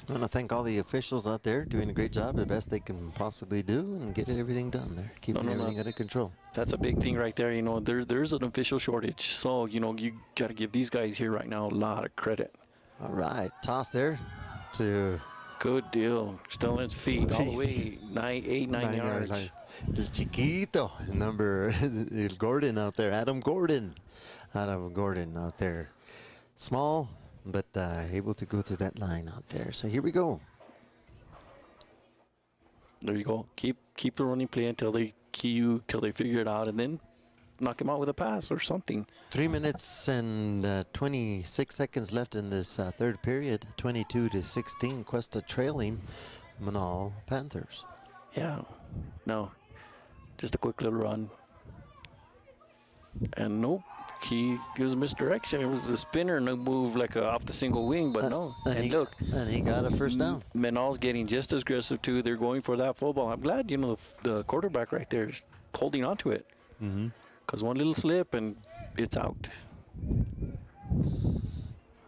I want to thank all the officials out there doing a great job, the best they can possibly do, and get everything done there, keeping everything under control. That's a big thing right there. There's an official shortage, so you got to give these guys here right now a lot of credit. All right, toss there to. Good deal. Still on his feet all the way 9 yards. El Chiquito, number Gordon out there, Adam Gordon out there. Small, but able to go through that line out there. So here we go. There you go. Keep the running play until they figure it out, and then knock him out with a pass or something. 3 minutes and 26 seconds left in this third period. 22-16, Questa trailing Menaul Panthers. Yeah. No. Just a quick little run. And nope. He gives misdirection. It was a spinner and a move like off the single wing, but no. And he got a first down. Menaul's getting just as aggressive too. They're going for that football. I'm glad the quarterback right there is holding on to it. Because one little slip and it's out.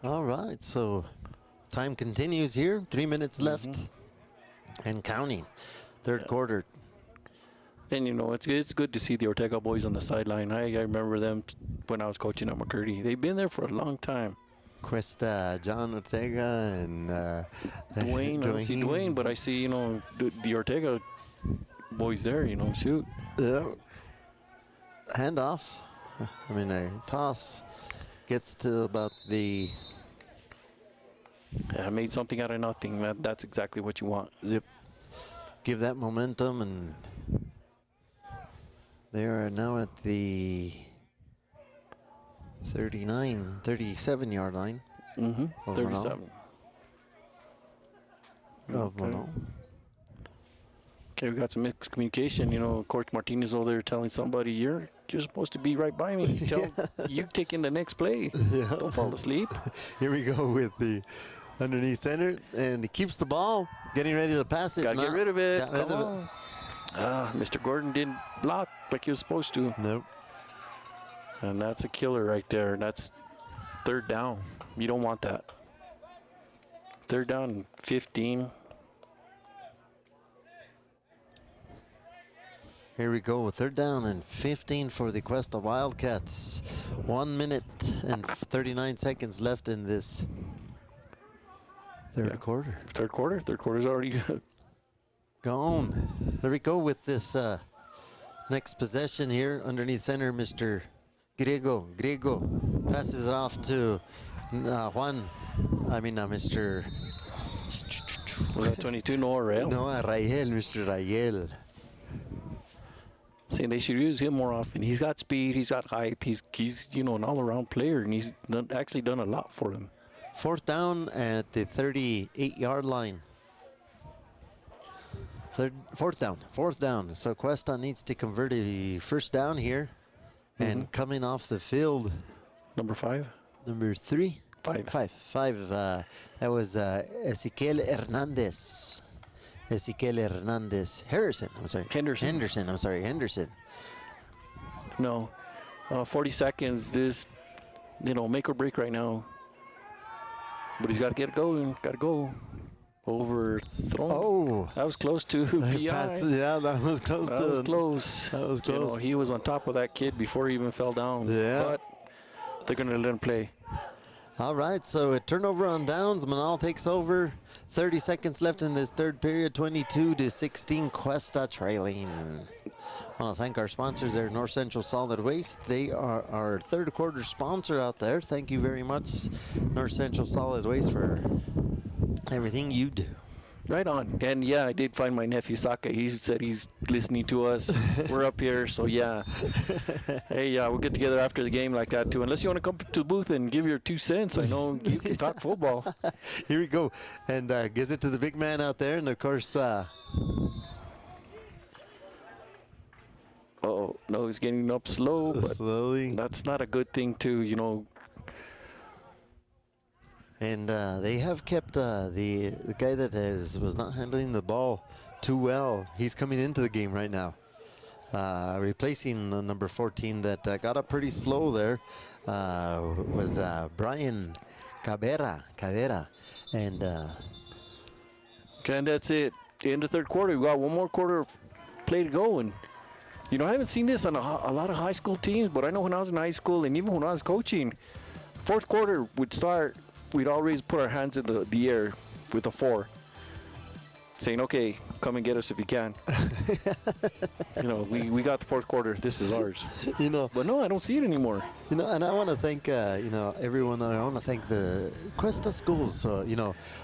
All right, so time continues here. 3 minutes left and counting. Third quarter. And it's good to see the Ortega boys on the sideline. I remember them when I was coaching at McCurdy. They've been there for a long time. Questa, John Ortega, and Dwayne. I don't see Dwayne, but I see the Ortega boys there. Shoot. Yeah. Handoff. A toss gets to about the. I made something out of nothing. That's exactly what you want. Yep. Give that momentum, and they are now at the 37-yard line. 37. Of Menaul. Okay, we got some miscommunication. Coach Martinez over there telling somebody, you're supposed to be right by me. You taking the next play. Yeah. Don't fall asleep. Here we go with the underneath center, and he keeps the ball, getting ready to pass it. Got to get rid of it. Come on. Mr. Gordon didn't block like he was supposed to. Nope. And that's a killer right there. That's third down. You don't want that. Third down and 15. Here we go, third down and 15 for the Questa Wildcats. 1 minute and 39 seconds left in this third quarter. Third quarter's already gone. There we go with this next possession here. Underneath center, Mr. Griego passes it off to Mr. Was that 22? Noah Rael? Noah Rael, Mr. Rael. Saying they should use him more often. He's got speed, he's got height, he's an all-around player, and he's actually done a lot for them. Fourth down at the 38-yard line. Fourth down. So Questa needs to convert a first down here. And coming off the field. Number 5? Number 3? 5. 5. That was Ezequiel Hernandez. Henderson. No. 40 seconds. This, make or break right now. But he's got to get it going. Got to go. Overthrown. Oh. That was close to PI. Yeah, that was close. That was close. That was close. He was on top of that kid before he even fell down. Yeah. But they're going to let him play. All right, so a turnover on downs. Menaul takes over. 30 seconds left in this third period. 22-16, Questa trailing. I want to thank our sponsors there, North Central Solid Waste. They are our third quarter sponsor out there. Thank you very much, North Central Solid Waste, for everything you do. Right on. And yeah, I did find my nephew Saka. He said he's listening to us. We're up here, so yeah. Hey, we'll get together after the game like that too. Unless you want to come to the booth and give your 2 cents. I know you can talk football. Here we go. And gives it to the big man out there. And of course, Oh, no, he's getting up slow, but Slowly. that's not a good thing to. And they have kept the guy that was not handling the ball too well. He's coming into the game right now, replacing the number 14 that got up pretty slow there. Was Brian Cabrera, and Okay, and that's it. The end of third quarter. We got one more quarter play to go, and I haven't seen this on a lot of high school teams, but I know when I was in high school and even when I was coaching, fourth quarter would start. We'd always put our hands in the air with a 4, saying, "Okay, come and get us if you can." We got the fourth quarter. This is ours. But no, I don't see it anymore. And I want to thank everyone. I want to thank the Questa schools. So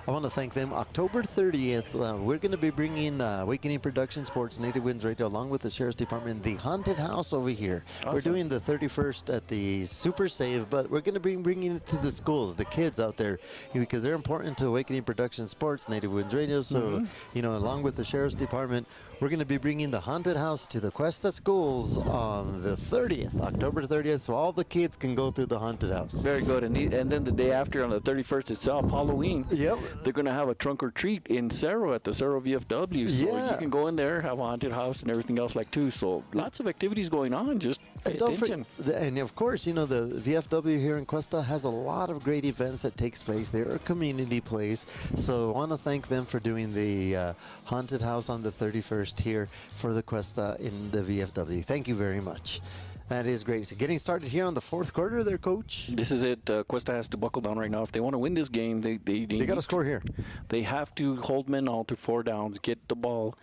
I want to thank them. October 30th, we're going to be bringing Awakening Production Sports, Native Winds Radio, along with the Sheriff's Department, the haunted house over here. Awesome. We're doing the 31st at the Super Save, but we're going to be bringing it to the schools, the kids out there, because they're important to Awakening Production Sports, Native Winds Radio. So along with the Sheriff's Department, we're going to be bringing the haunted house to the Questa schools on the 30th, October 30th, so all the kids can go through the haunted house. Very good. And then the day after, on the 31st itself, Halloween, Yep. they're going to have a trunk or treat in Cerro at the Cerro VFW. So Yeah. you can go in there, have a haunted house and everything else like too. So lots of activities going on. Just pay attention. And of course, the VFW here in Questa has a lot of great events that takes place. They're a community place. So I want to thank them for doing the haunted house on the 31st here for the Questa in the VFW. Thank you very much. That is great. So getting started here on the fourth quarter there, Coach. This is it. Questa has to buckle down right now. If they want to win this game, they They got to score here. They have to hold Menaul to 4 downs, get the ball,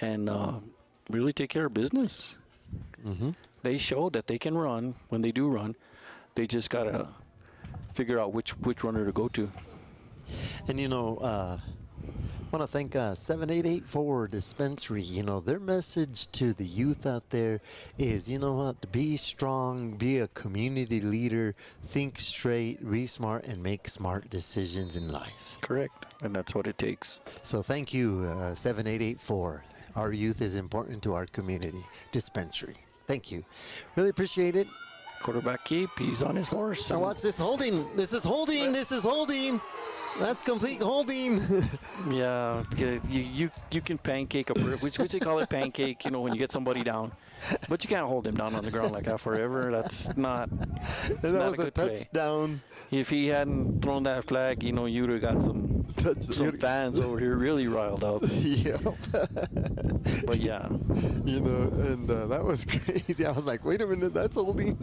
and really take care of business. They show that they can run when they do run. They just got to figure out which runner to go to. And I want to thank 7884 Dispensary. Their message to the youth out there is, be strong, be a community leader, think straight, be smart, and make smart decisions in life. Correct, and that's what it takes. So thank you, 7884. Our youth is important to our community. Dispensary. Thank you. Really appreciate it. Quarterback keep. He's on his horse. Now watch this holding. This is holding. This is holding. That's complete holding. Yeah, you can pancake a which they call it pancake. When you get somebody down, but you can't hold him down on the ground like that forever. That's not. That not was a good play. touchdown. If he hadn't thrown that flag, you'd have got some fans over here really riled up. Yep. But yeah, and that was crazy. I was like, wait a minute, that's holding.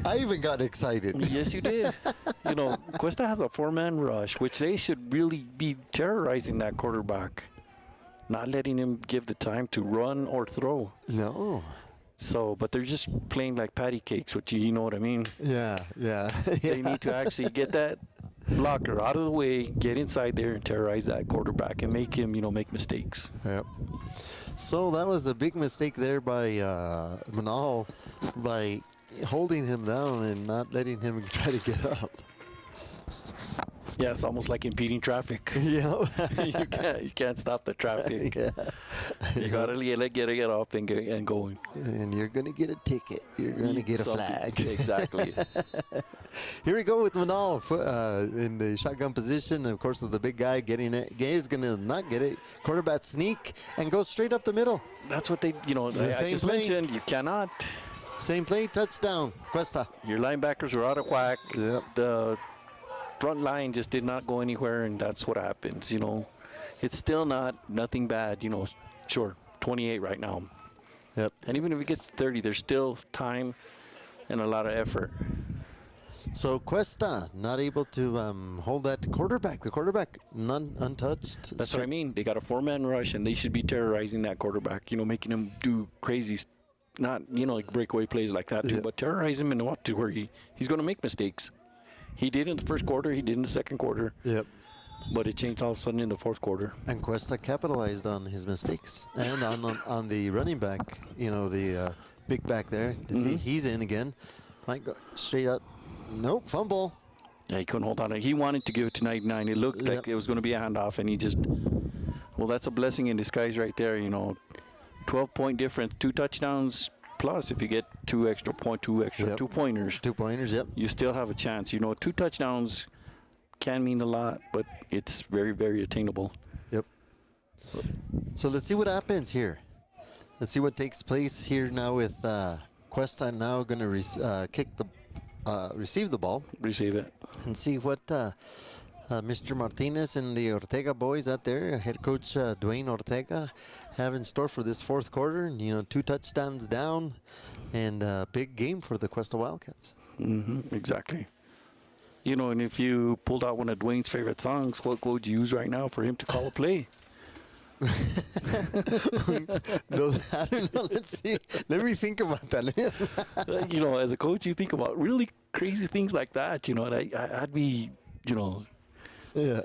I even got excited. Yes, you did. Questa has a 4-man rush, which they should really be terrorizing that quarterback, not letting him give the time to run or throw. No. So, but they're just playing like patty cakes, which you know what I mean. Yeah. They need to actually get that blocker out of the way, get inside there and terrorize that quarterback and make him, make mistakes. Yep. So that was a big mistake there by Menaul by holding him down and not letting him try to get up. Yeah, it's almost like impeding traffic. Yeah. you can't stop the traffic. Yeah. You gotta get up and going. And you're gonna get a ticket. You're gonna get a flag. Exactly. Here we go with Menaul in the shotgun position. Of course, the big guy getting it. Gay is gonna not get it. Quarterback sneak and go straight up the middle. That's what they. I just mentioned you cannot. Same play, touchdown, Questa. Your linebackers were out of whack. Yep. The front line just did not go anywhere, and that's what happens. It's still nothing bad. Sure, 28 right now. Yep. And even if it gets 30, there's still time and a lot of effort. So Questa not able to hold that quarterback. The quarterback untouched. That's what I mean. They got a 4-man rush, and they should be terrorizing that quarterback. Making him do crazy, not like breakaway plays like that too, but terrorize him and what to where he's going to make mistakes. He did in the first quarter. He did in the second quarter. Yep. But it changed all of a sudden in the fourth quarter. And Questa capitalized on his mistakes and on the running back. The big back there. See, he's in again. Might go straight up. Nope, fumble. Yeah, he couldn't hold on. He wanted to give it to 99. It looked like it was going to be a handoff, and he just. Well, that's a blessing in disguise right there. 12-point difference, 2 touchdowns plus. If you get 2 extra 2-pointers, 2 pointers, yep. you still have a chance. 2 touchdowns can mean a lot, but it's very, very attainable. Yep. So let's see what happens here. Let's see what takes place here now with Questa now going to receive the ball. Receive it. And see what Mr. Martinez and the Ortega boys out there, head coach Dwayne Ortega, have in store for this fourth quarter. 2 touchdowns down and a big game for the Questa Wildcats. Exactly. And if you pulled out one of Dwayne's favorite songs, what would you use right now for him to call a play? I don't know. Let's see. Let me think about that. As a coach, you think about really crazy things like that. I'd be, Yeah.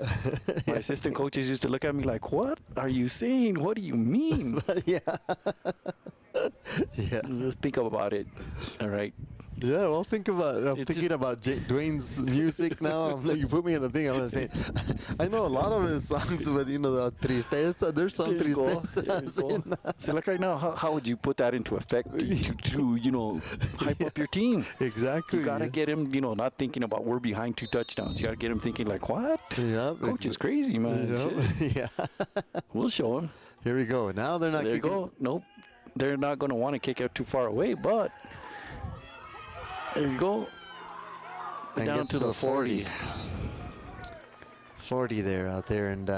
my assistant coaches used to look at me like, "What are you saying? What do you mean?" Yeah. Yeah. Just think about it. All right. Yeah, well, I'm thinking about Dwayne's music now. You put me in a thing. I'm going to say, I know a lot of his songs, but the tristeza, there's some tristeza. So, like right now, how would you put that into effect to hype up your team? Exactly. You got to get him, not thinking about we're behind 2 touchdowns. You got to get him thinking like, what? Yeah. Coach is crazy, man. Yeah. We'll show him. Here we go. Now they're not kicking. There you go. Nope. They're not going to want to kick out too far away, but there you go. And down to the 40. 40 there out there, and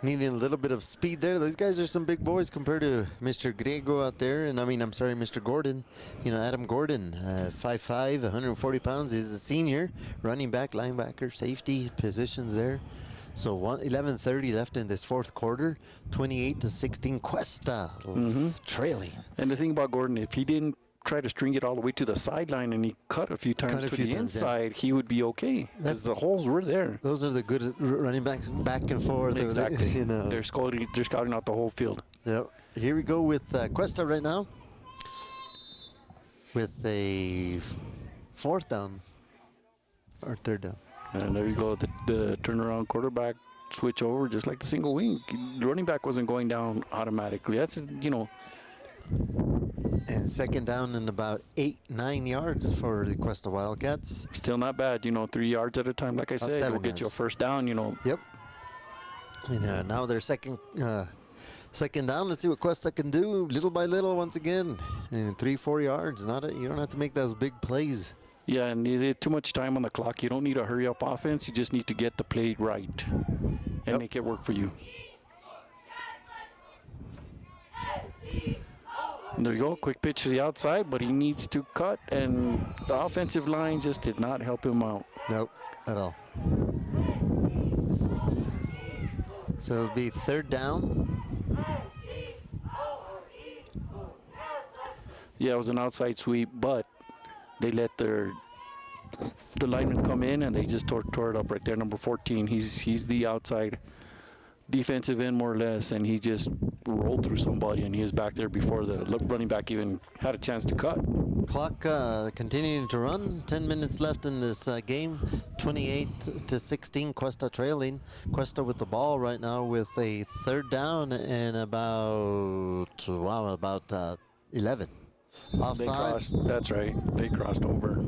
needing a little bit of speed there. These guys are some big boys compared to Mr. Griego out there, and Mr. Gordon. Adam Gordon, 5'5", 140 pounds. He's a senior, running back, linebacker, safety positions there. So 11:30 left in this fourth quarter, 28-16, Questa trailing. And the thing about Gordon, if he didn't try to string it all the way to the sideline and he cut a few times to the inside, he would be okay because the holes were there. Those are the good running backs, back and forth. Exactly. They're scouting out the whole field. Yep. Here we go with Questa right now with a 4th down or 3rd down. And there you go, the turnaround quarterback switch over just like the single wing. The running back wasn't going down automatically. That's, And 2nd down and about 8-9 yards for the Questa Wildcats. Still not bad, 3 yards at a time. Like I said, it'll get you a 1st down, Yep. And now their second down. Let's see what Questa can do little by little once again. And 3-4 yards. You don't have to make those big plays. Yeah, and you had too much time on the clock. You don't need a hurry-up offense. You just need to get the play right and make it work for you. And there you go, quick pitch to the outside, but he needs to cut, and the offensive line just did not help him out. Nope, at all. So it'll be 3rd down. Yeah, it was an outside sweep, but they let the lineman come in, and they just tore it up right there. Number 14, he's the outside defensive end more or less, and he just rolled through somebody, and he was back there before the running back even had a chance to cut. Clock continuing to run. 10 minutes left in this game. 28-16, Questa trailing. Questa with the ball right now with a 3rd down and about 11. Offside. That's right. They crossed over.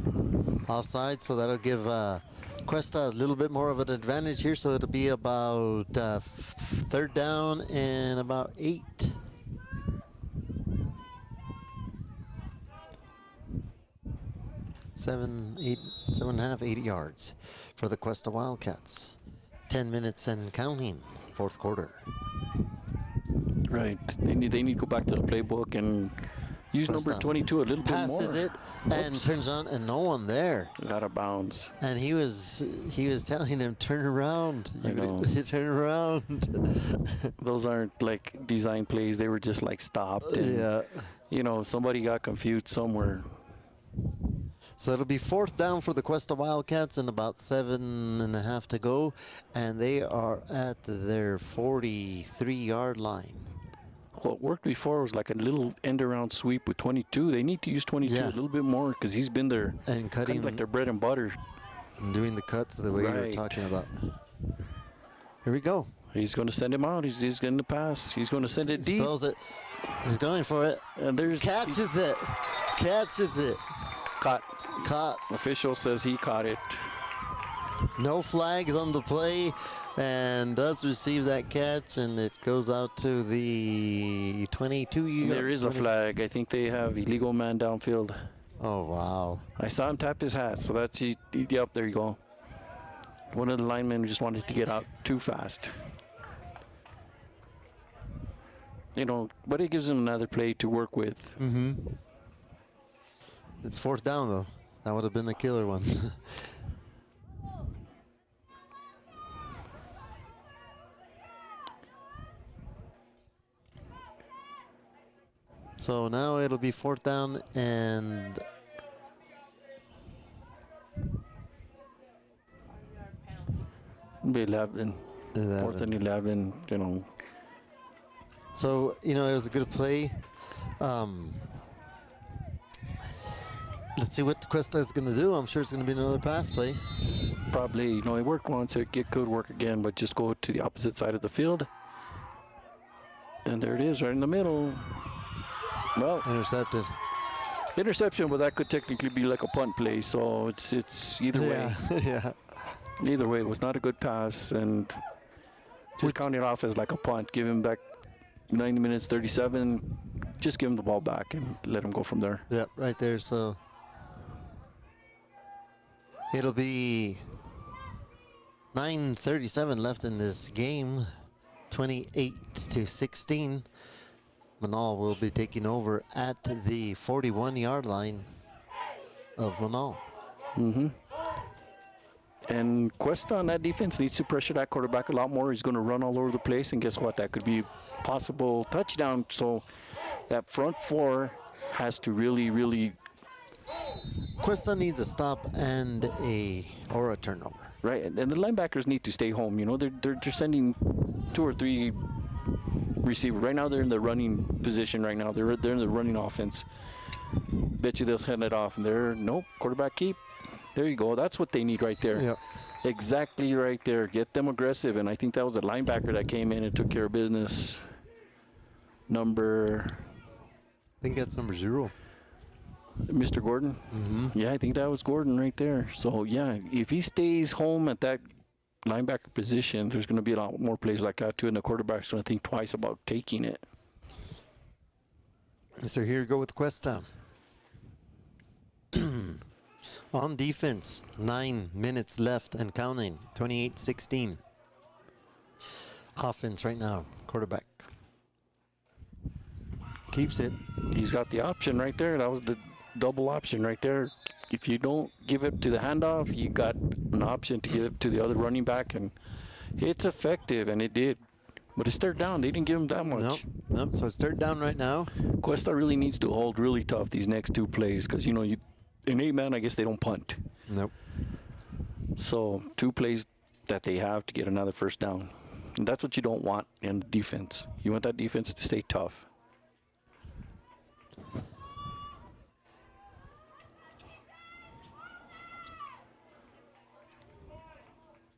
Offside, so that'll give Questa a little bit more of an advantage here. So it'll be about 3rd down and about 8. Seven and a half, 8 yards for the Questa Wildcats. 10 minutes and counting, 4th quarter. Right. They need to go back to the playbook and use Questa number 22 a little bit more. Passes it and turns on, and no one there. Out of bounds. And he was telling him, turn around. I know. Turn around. Those aren't like design plays. They were just like stopped. And, somebody got confused somewhere. So it'll be 4th down for the Questa Wildcats and about 7.5 to go. And they are at their 43-yard line. What worked before was like a little end-around sweep with 22. They need to use 22 a little bit more because he's been there and cutting kind of like their bread and butter. And doing the cuts the way you were talking about. Here we go. He's going to send him out. He's going to pass. He's going to send it deep. Throws it He's going for it. And there's Catches it. Catches it. caught. Caught. Official says he caught it. No flags on the play, and does receive that catch, and it goes out to the 22-yard. There is a flag. I think they have illegal man downfield. Oh, wow. I saw him tap his hat, so that's yep, there you go. One of the linemen just wanted to get out too fast. You know, but it gives him another play to work with. Mm-hmm. It's fourth down, though. That would have been the killer one. So now it'll be fourth down and Be 11. 11. Fourth and 11, you know. So, you know, it was a good play. Let's see what Questa is going to do. I'm sure it's going to be another pass play. Probably, you know, it worked once, it could work again, but just go to the opposite side of the field. And there it is, right in the middle. Well, Intercepted. interception, but that could technically be like a punt play, so it's either way. Yeah. Either way, it was not a good pass, and just count it off as like a punt. Give him back 90 minutes, 37. Just give him the ball back and let him go from there. Yeah, right there. So it'll be 9:37 left in this game. 28-16. Menaul will be taking over at the 41-yard line of Menaul. Mm-hmm. And Questa on that defense needs to pressure that quarterback a lot more. He's going to run all over the place, and guess what? That could be a possible touchdown. So that front four has to really Questa needs a stop and a turnover. right. And the linebackers need to stay home. You know, they're sending 2 or 3 receivers right now. They're in the running position right now. They're in the running offense. Bet you they'll hand it off, and they're nope. Quarterback keep. There you go. That's what they need right there. Yep. Exactly right there. Get them aggressive, and I think that was a linebacker that came in and took care of business. I think that's number 0. Mr. Gordon. Mm-hmm. Yeah, I think that was Gordon right there. So yeah, if he stays home at that linebacker position, there's going to be a lot more plays like that too, and the quarterback's going to think twice about taking it. So here we go with Questa. On defense, 9 minutes left and counting. 28-16. Offense right now, quarterback. Keeps it. He's got the option right there. That was the double option right there. If you don't give it to the handoff, you got an option to give it to the other running back, and it's effective, and it did. But it's third down. They didn't give him that much. Nope. So it's third down right now. Questa really needs to hold really tough these next 2 plays because, you know, in 8-man, I guess they don't punt. Nope. So 2 plays that they have to get another first down. And that's what you don't want in defense. You want that defense to stay tough.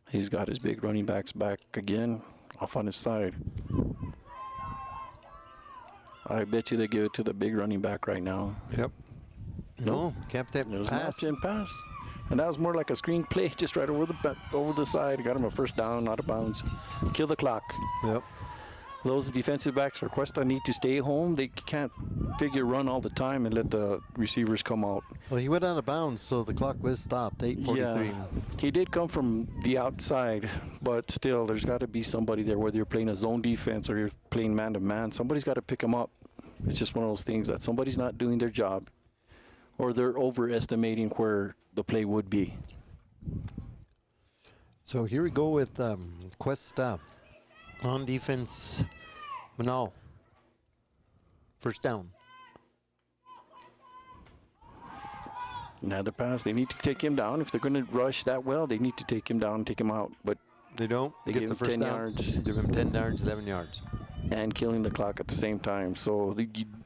He's got his big running backs back again, off on his side. I bet you they give it to the big running back right now. Yep. No, kept it. There's an Pass. option pass. And that was more like a screen play, just right over the side. Got him a first down, out of bounds. Kill the clock. Yep. Those defensive backs for Questa need to stay home. They can't figure run all the time and let the receivers come out. Well, he went out of bounds, so the clock was stopped. 8:43. Yeah, he did come from the outside, but still, there's got to be somebody there, whether you're playing a zone defense or you're playing man-to-man. Somebody's got to pick him up. It's just one of those things that somebody's not doing their job, or they're overestimating where the play would be. So here we go with Questa on defense. Menaul. First down. Another pass. They need to take him down. If they're going to rush that well, they need to take him down and take him out. But They don't. They Gets give the him first 10 down. yards. Give him 10 yards, 11 yards. and killing the clock at the same time. So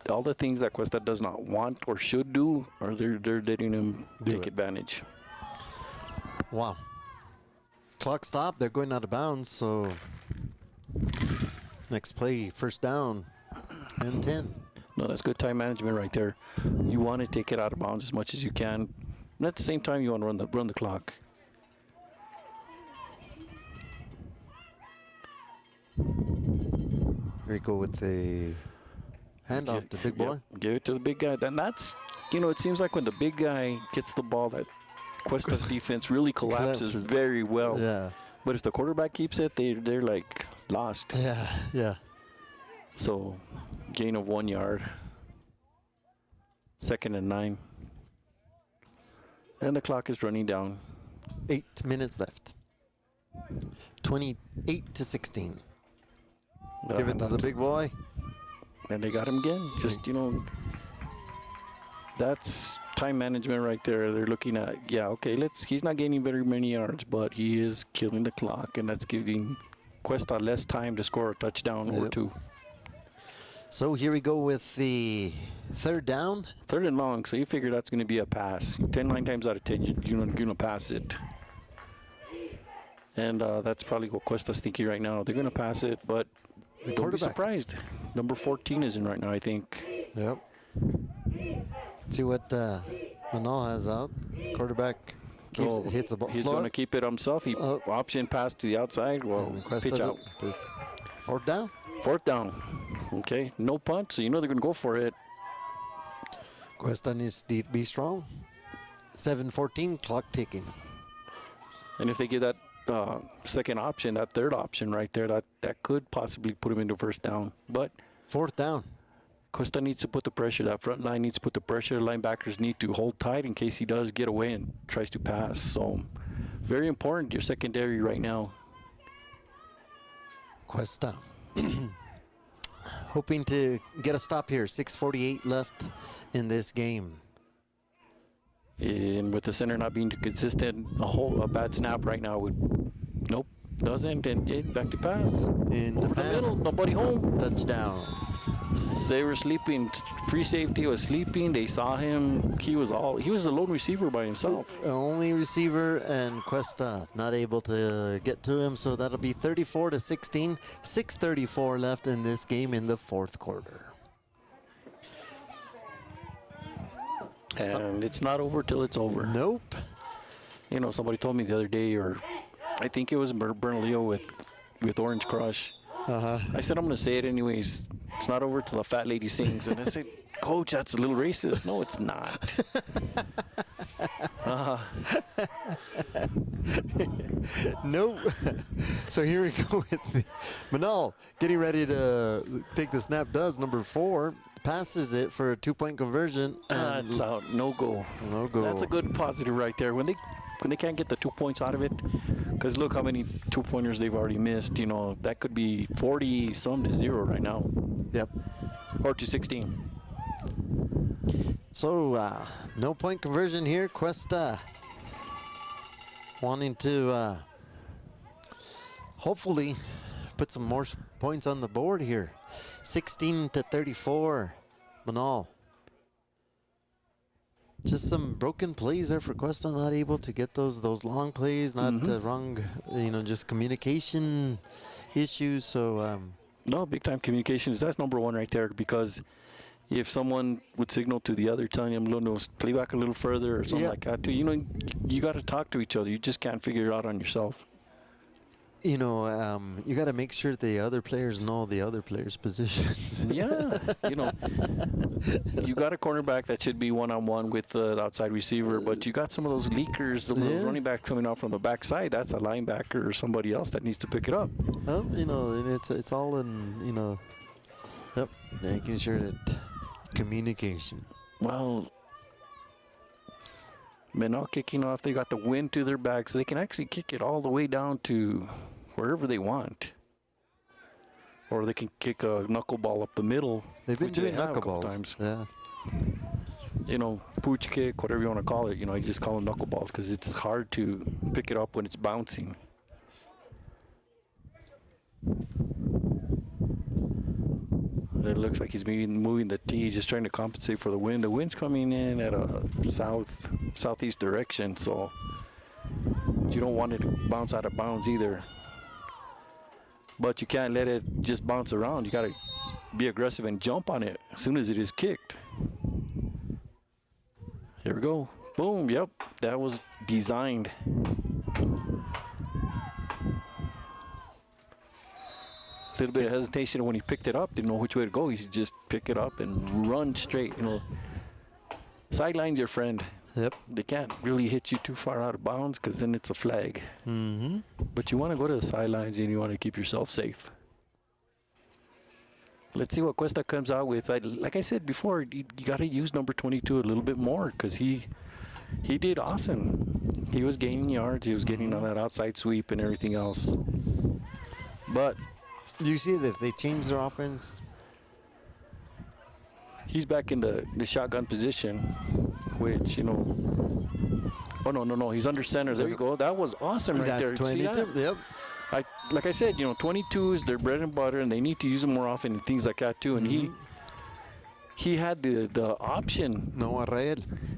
all the things that Questa does not want or should do, or they're letting him take advantage. Wow. Clock stopped. They're going out of bounds. So next play, first down. And 10. No, that's good time management right there. You want to take it out of bounds as much as you can. And at the same time, you want to run the clock. Here we go with the handoff to big boy. Yep, give it to the big guy. Then that's, it seems like when the big guy gets the ball, that Questa's defense really collapses very well. Yeah. But if the quarterback keeps it, they're like lost. Yeah. So, gain of 1 yard. 2nd and 9. And the clock is running down. 8 minutes left. 28-16. Give it to the big boy. And they got him again. Just, that's time management right there. They're looking at, he's not gaining very many yards, but he is killing the clock, and that's giving Questa less time to score a touchdown or two. So here we go with the 3rd down. 3rd and long, so you figure that's going to be a pass. 9 times out of 10, you're going to pass it. And that's probably what Questa's thinking right now. They're going to pass it, but don't be surprised. Number 14 is in right now, I think. Yep. Let's see what Menaul has out. Quarterback hits the ball. He's going to keep it himself. He option pass to the outside. Well, pitch out. 4th down. 4th down. Okay, no punt, so they're going to go for it. Questa needs to be strong. 7:14, clock ticking. And if they give that second option, that 3rd option right there, that could possibly put him into 1st down. But 4th down. Questa needs to put the pressure. That front line needs to put the pressure. Linebackers need to hold tight in case he does get away and tries to pass. So, very important, your secondary right now. Questa. Hoping to get a stop here. 6:48 left in this game. And with the center not being too consistent, a bad snap right now would, nope, doesn't, and back to pass. Into Over pass. the middle, nobody home. Touchdown. They were sleeping. Free safety was sleeping. They saw him. He was the lone receiver by himself. Only receiver, and Questa not able to get to him, so that'll be 34-16. 6:34 left in this game in the 4th quarter. And it's not over till it's over. Nope. Somebody told me the other day, or I think it was Bernalillo with Orange Crush. I said, I'm going to say it anyways. It's not over till the fat lady sings. And I said, Coach, that's a little racist. No, it's not. Nope. So here we go with Menaul getting ready to take the snap. Does number 4. Passes it for a 2-point conversion. It's out. No go. No go. That's a good positive right there. When they can't get the 2 points out of it, because look how many 2-pointers they've already missed. That could be 40-some to 0 right now. Yep. Or to 16. So no point conversion here. Questa wanting to hopefully put some more points on the board here. 16-34, Menaul. Just some broken plays there for Questa, not able to get those long plays, not wrong, just communication issues. So no, big time communications. That's number 1 right there, because if someone would signal to the other, telling them, no, play back a little further or something like that, too, you got to talk to each other. You just can't figure it out on yourself. You got to make sure the other players know the other players' positions. Yeah, you got a cornerback that should be one-on-one with the outside receiver, but you got some of those leakers, some of those running backs coming out from the backside. That's a linebacker or somebody else that needs to pick it up. It's all in, making sure that communication. Well, Menaul kicking off. They got the wind to their back, so they can actually kick it all the way down to wherever they want. Or they can kick a knuckleball up the middle. They've been doing knuckleballs. Times. Yeah. Pooch kick, whatever you want to call it. You just call them knuckleballs because it's hard to pick it up when it's bouncing. It looks like he's moving the tee, just trying to compensate for the wind. The wind's coming in at a southeast direction, so you don't want it to bounce out of bounds either. But you can't let it just bounce around. You got to be aggressive and jump on it as soon as it is kicked. Here we go. Boom. Yep. That was designed. A little bit of hesitation when he picked it up. Didn't know which way to go. He should just pick it up and run straight. You know, sideline's your friend. Yep. They can't really hit you too far out of bounds because then it's a flag. Mm-hmm. But you want to go to the sidelines and you want to keep yourself safe. Let's see what Questa comes out with. Like I said before, you got to use number 22 a little bit more because he did awesome. He was gaining yards. He was getting on that outside sweep and everything else. But Do you see that if they change their offense? he's back in the shotgun position, which, you know. Oh, no. He's under center. There you go. That was awesome right there. That's See 22. that? Yep. Like I said, you know, 22 is their bread and butter, and they need to use them more often and things like that too. And he had the option. Noah Rael.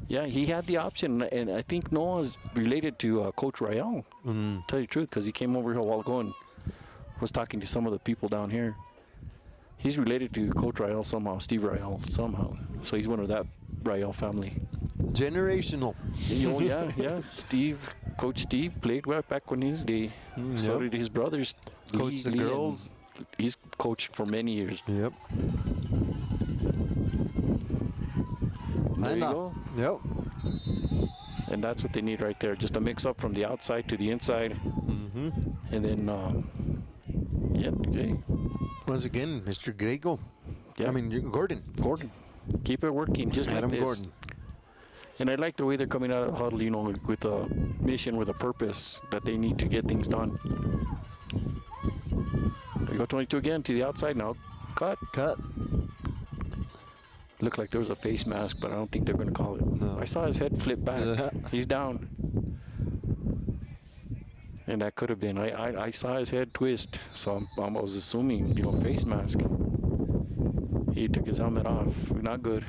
Yeah, he had the option, and I think Noah's related to Coach Rael. Tell you the truth, because he came over here a while ago and was talking to some of the people down here. He's related to Coach Rael somehow, Steve Rael somehow. So he's one of that Rael family. Generational. Yeah. Coach Steve played well back when his day. So did his brothers. Coached the girls. He's coached for many years. Yep. There you go. Yep. And that's what they need right there. Just a mix-up from the outside to the inside. And then, okay. Once again, Mr. Grego. Yeah. I mean, Gordon. Keep it working just Adam like this. Gordon. And I like the way they're coming out of the huddle, you know, with a mission, with a purpose that they need to get things done. There you go, 22 again to the outside now. Cut. Looked like there was a face mask, but I don't think they're going to call it. No. I saw his head flip back. He's down. And that could have been. I saw his head twist, so I was assuming, you know, face mask. He took his helmet off. Not good.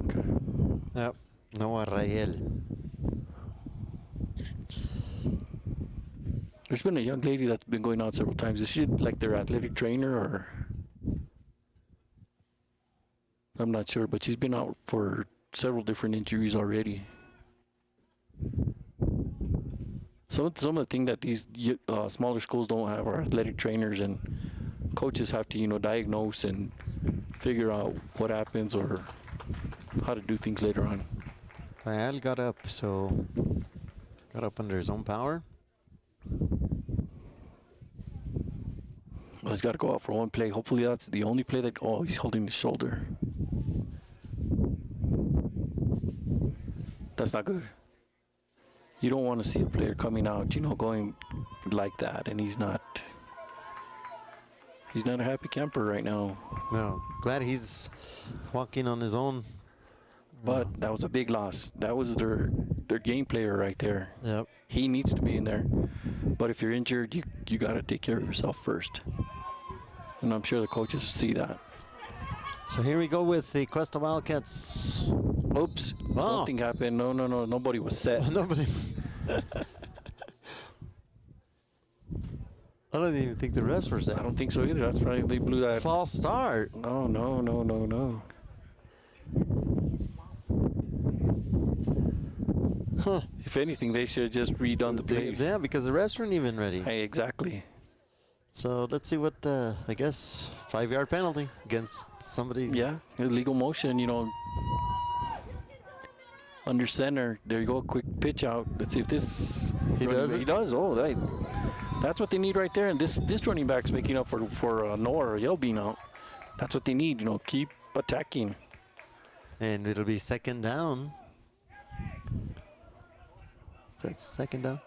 Okay. Yep. Noah Rael. There's been a young lady that's been going out several times. Is she like their athletic trainer, or? I'm not sure, but she's been out for several different injuries already. Some of the things that these smaller schools don't have are athletic trainers, and coaches have to, you know, diagnose and figure out what happens or how to do things later on. Rael got up under his own power. Well, he's got to go out for one play. Hopefully that's the only play that... Oh, he's holding his shoulder. That's not good. You don't want to see a player coming out, you know, going like that, and he's not a happy camper right now. No, glad he's walking on his own. But that was a big loss. That was their game player right there. Yep. He needs to be in there. But if you're injured, you got to take care of yourself first. And I'm sure the coaches see that. So here we go with the Questa Wildcats. Oops. Oh. Something happened. No. Nobody was set. Nobody. I don't even think the refs were set. I don't think so either. That's probably they blew that. False start. Oh, no. Huh. If anything, they should have just redone the play. Yeah, because the refs weren't even ready. Hey, exactly. So let's see what, I guess, 5-yard penalty against somebody. Yeah, illegal motion, you know. Under center. There you go. Quick pitch out. Let's see if this... He does it? He does. Oh, that's what they need right there. And this running back's making up for Noah or Yell being out. That's what they need, you know. Keep attacking. And it'll be second down. Is that second down?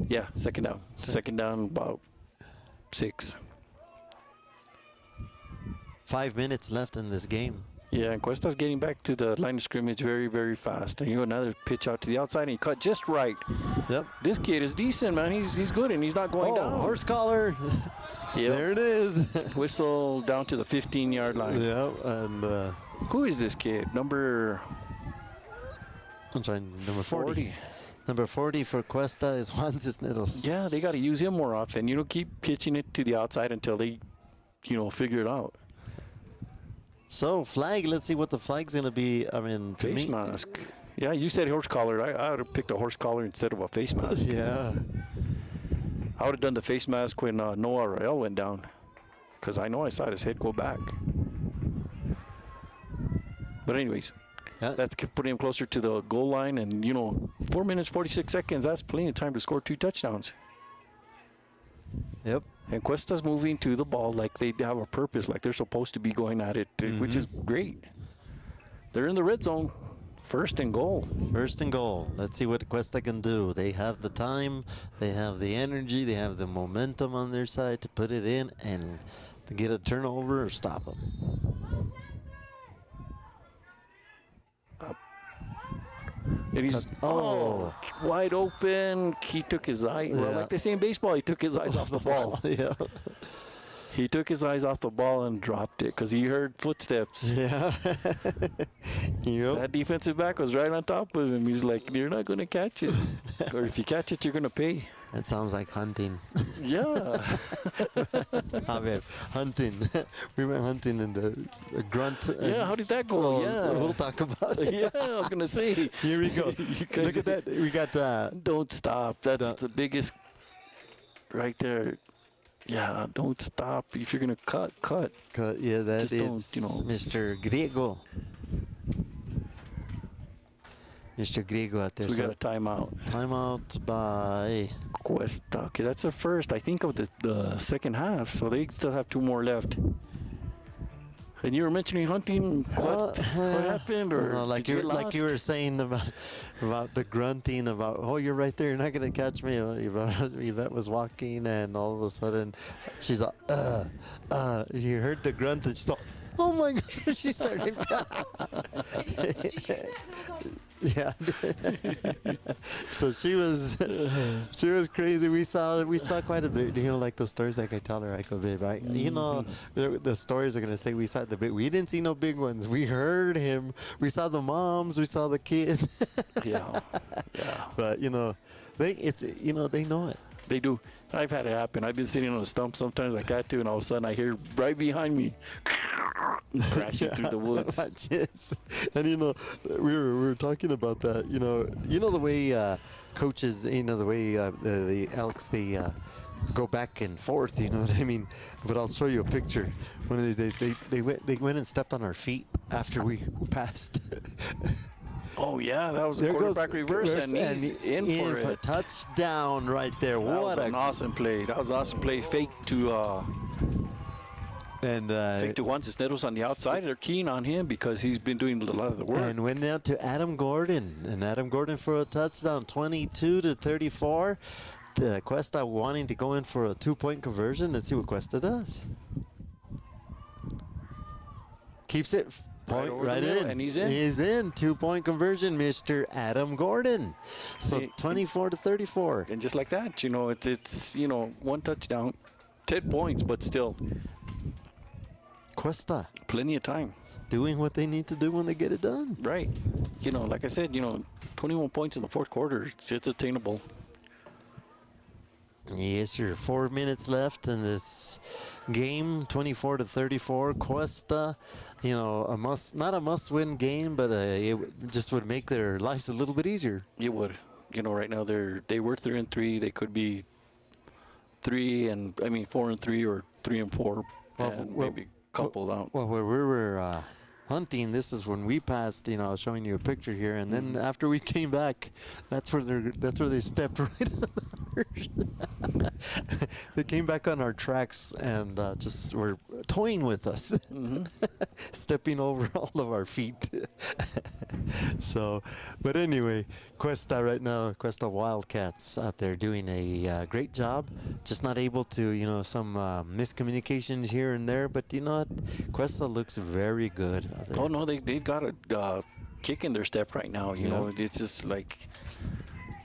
Yeah, second down. Second down, about 6. 5 minutes left in this game. Yeah, and Questa's getting back to the line of scrimmage very, very fast. And you go another pitch out to the outside, and he cut just right. Yep. This kid is decent, man. He's good, and he's not going down. Horse collar. Yep. There it is. Whistle down to the 15-yard line. Yep, and Who is this kid? Number I'm trying. Number 40. Number 40 for Questa is Juan Cisneros. Yeah, they got to use him more often. Keep pitching it to the outside until they, figure it out. So, flag, let's see what the flag's going to be. I mean, to Face me, mask. Yeah, you said horse collar. I would have picked a horse collar instead of a face mask. Yeah. I would have done the face mask when Noah Rael went down, because I know I saw his head go back. But anyways, Yeah. that's putting him closer to the goal line, and 4 minutes 46 seconds. That's plenty of time to score 2 touchdowns. Yep. And Cuesta's moving to the ball like they have a purpose, like they're supposed to be going at it, which is great. They're in the red zone. First and goal. First and goal. Let's see what Questa can do. They have the time, they have the energy, they have the momentum on their side to put it in and to get a turnover or stop them. And he's wide open. He took his eye. Well, like they say in baseball, he took his eyes off the ball. Yeah. He took his eyes off the ball and dropped it because he heard footsteps. Yeah. Yep. That defensive back was right on top of him. He's like, you're not going to catch it. Or if you catch it, you're going to pay. That sounds like hunting. Yeah. Javier, hunting. We went hunting in the grunt. Yeah, how did that go? Oh, Yeah. so we'll talk about it. Yeah, I was going to say. Here we go. Look at that. We got Don't stop. That's the biggest right there. Yeah, don't stop. If you're going to cut. yeah, that Just is don't, Mr. Griego. Mr. Griego out there. We got a timeout. Timeout by Cuesta. Okay, that's a first, I think, of the second half. So they still have 2 more left. And you were mentioning hunting. What happened? Or no, like did you were saying about the grunting, about you're right there, you're not gonna catch me. Yvette was walking, and all of a sudden, she's like, You heard the grunt, and she thought, oh my God, she started. Yeah. So she was crazy. We saw quite a bit. Like the stories like I tell her, I go, babe, the stories are gonna say we saw the big. We didn't see no big ones. We heard him. We saw the moms. We saw the kids. Yeah. But they know it. They do. I've had it happen. I've been sitting on a stump sometimes like that too, and all of a sudden I hear right behind me crashing through the woods. Yes. And we were talking about that. The way coaches, the way the Elks they go back and forth. You know what I mean? But I'll show you a picture. One of these days, they went and stepped on our feet after we passed. Oh yeah, that was a quarterback reverse, and he's in for a it. Touchdown right there. That was an awesome play. That was an awesome play. Fake to Juan Cisneros on the outside. They're keen on him because he's been doing a lot of the work. And went out to Adam Gordon. And Adam Gordon for a touchdown, 22-34. Questa wanting to go in for a 2-point conversion. Let's see what Questa does. Keeps it. Point right in. And he's in. He's in. 2-point conversion, Mr. Adam Gordon. So 24-34. And just like that, it's 1 touchdown, 10 points, but still Questa plenty of time. doing what they need to do when they get it done. Right. Like I said, 21 points in the 4th quarter, it's attainable. Yes, sir. 4 minutes left in this game, 24-34. Questa, not a must-win game, but it just would make their lives a little bit easier. It would. Right now they were 3-3. They could be 4-3 or 3-4, and maybe a couple out. Well, where we were hunting, this is when we passed. I was showing you a picture here, and then after we came back, that's where they stepped right on ours. They came back on our tracks and just were toying with us, stepping over all of our feet. So, but anyway, Questa right now, Questa Wildcats out there doing a great job. Just not able to, some miscommunications here and there, but Questa looks very good out there. Oh no, they've got a kick in their step right now. It's just like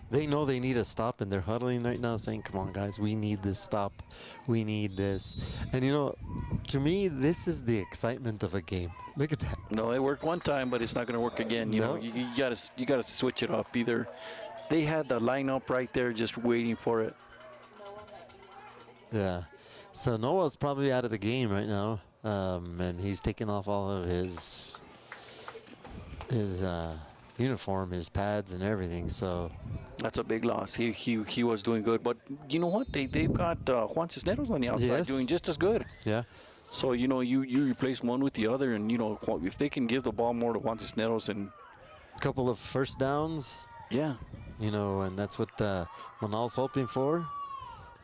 they know they need a stop, and they're huddling right now saying, come on, guys, we need this stop. We need this. And, to me, this is the excitement of a game. Look at that. No, it worked one time, but it's not going to work again. You gotta switch it up. Either They had the lineup right there just waiting for it. Yeah. So Noah's probably out of the game right now, and he's taking off all of his uniform, his pads, and everything. So That's a big loss. He was doing good, but you know what? They've got Juan Cisneros on the outside Yes. doing just as good. yeah, So you replace one with the other, and if they can give the ball more to Juan Cisneros, and a couple of first downs, yeah, and that's what Menaul's hoping for,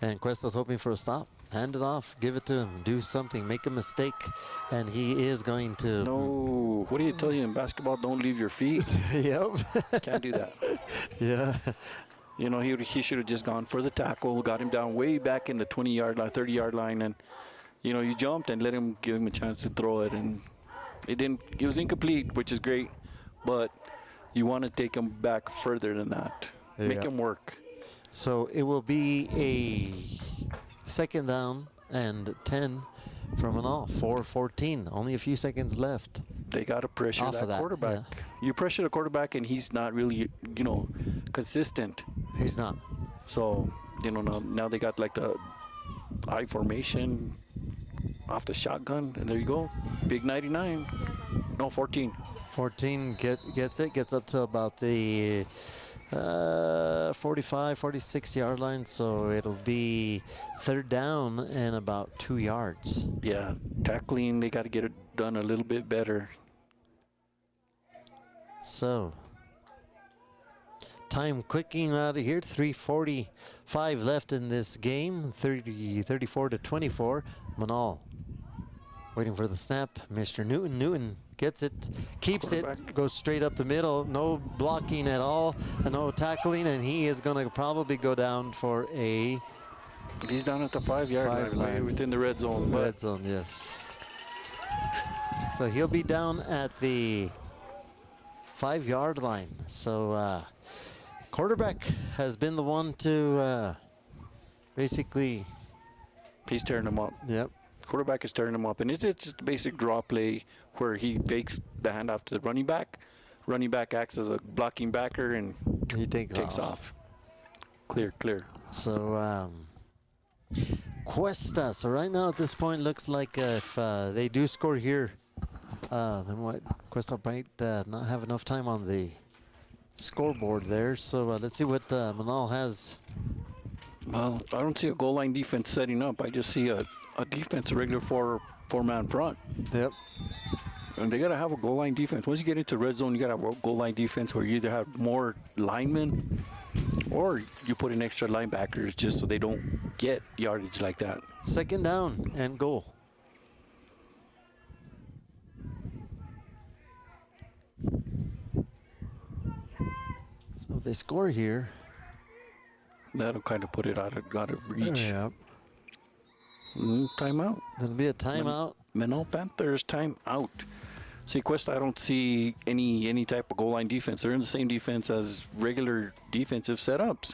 and Questa's hoping for a stop. Hand it off, give it to him, do something, make a mistake, and he is going to. no. What do you tell you in basketball? Don't leave your feet. Yep. Can't do that. Yeah. He should have just gone for the tackle, got him down way back in the 20-yard line, 30-yard line, and you jumped and give him a chance to throw it, and it was incomplete, which is great, but you want to take him back further than that. Make Yeah. him work. So it will be a second down and 10 from Menaul. 4:14. Only a few seconds left. They got to pressure Off of that that, quarterback. You pressure the quarterback, and he's not really, consistent. He's not. So, now they got like the I formation off the shotgun, and there you go. Big 99. No, 14. 14 gets up to about the 45, 46-yard line. So it'll be third down and about 2 yards. Yeah, tackling, they got to get it done a little bit better. So time quicking out of here. 3:45 left in this game. 34 to 24. Menaul waiting for the snap. Mr. Newton gets it, keeps it, Quarterback. goes straight up the middle. No blocking at all, and no tackling, and he is going to probably go down for a He's down at the 5-yard line, way within the red zone. But red zone. Yes. So he'll be down at the 5-yard line. So quarterback has been the one to basically. he's tearing them up. Yep. Quarterback is tearing them up. And it's just a basic draw play where he fakes the handoff to the running back. Running back acts as a blocking backer and He takes off. Clear. So Questa. So right now at this point looks like if they do score here, then what? Questa might not have enough time on the scoreboard there. So let's see what Menaul has. Well, I don't see a goal line defense setting up. I just see a defense, a regular four-man front. Yep. And they got to have a goal line defense. Once you get into red zone, you got to have a goal line defense where you either have more linemen or you put in extra linebackers just so they don't get yardage like that. Second down and goal. So if they score here. That'll kind of put it out of reach. Yep. Timeout. There'll be a timeout. Menaul Panthers timeout. See, Questa, I don't see any type of goal line defense. They're in the same defense as regular defensive setups.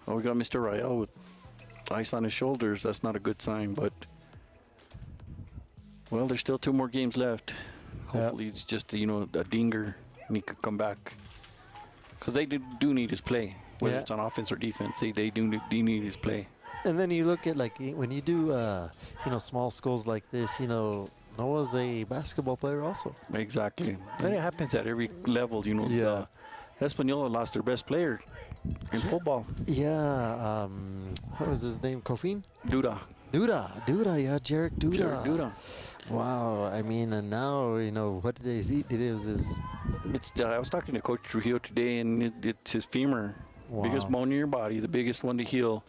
Oh, we got Mr. Rael with ice on his shoulders. That's not a good sign, but well, there's still 2 more games left. Hopefully, it's just a dinger and he could come back because they do need his play, whether it's on offense or defense. They do need his play. And then you look at when you do small schools like this, Noah's a basketball player also. Exactly. And it happens at every level, Yeah. Española lost their best player in football. Yeah. What was his name? Kofin? Duda. Yeah, Jarek Duda. Jared Duda. Wow. I mean, and now, what did they see? It was his. I was talking to Coach Trujillo today, and it's his femur. Wow. Biggest bone in your body, the biggest one to heal.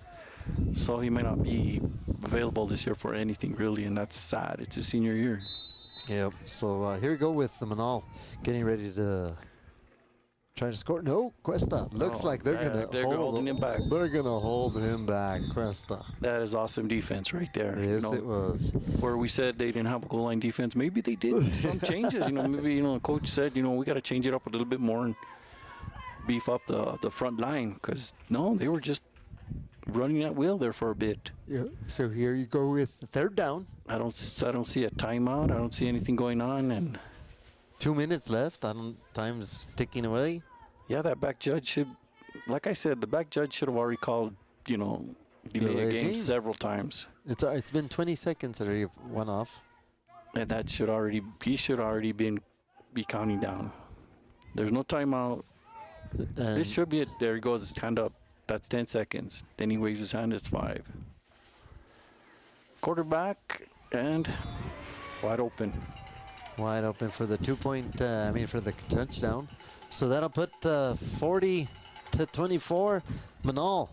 So he might not be available this year for anything, really, and that's sad. It's his senior year. Yep. So here we go with the Menaul getting ready to try to score. No, Questa. Looks like they're holding him back. They're going to hold him back, Questa. That is awesome defense right there. Yes, it was. Where we said they didn't have a goal line defense, maybe they did. Some changes, maybe, the coach said, we got to change it up a little bit more and beef up the front line because, no, they were just running at will there for a bit. Yeah. So here you go with the third down. I don't see a timeout. I don't see anything going on, and 2 minutes left. Time's ticking away. yeah, that back judge should like I said, the back judge should have already called, delay a game several times. It's been 20 seconds that he went off. And that he should already be counting down. There's no timeout. This should be it. There he goes, hand up. That's 10 seconds. Then he waves his hand, it's 5. Quarterback, and wide open. Wide open for the 2-point, for the touchdown. So that'll put 40-24. Menaul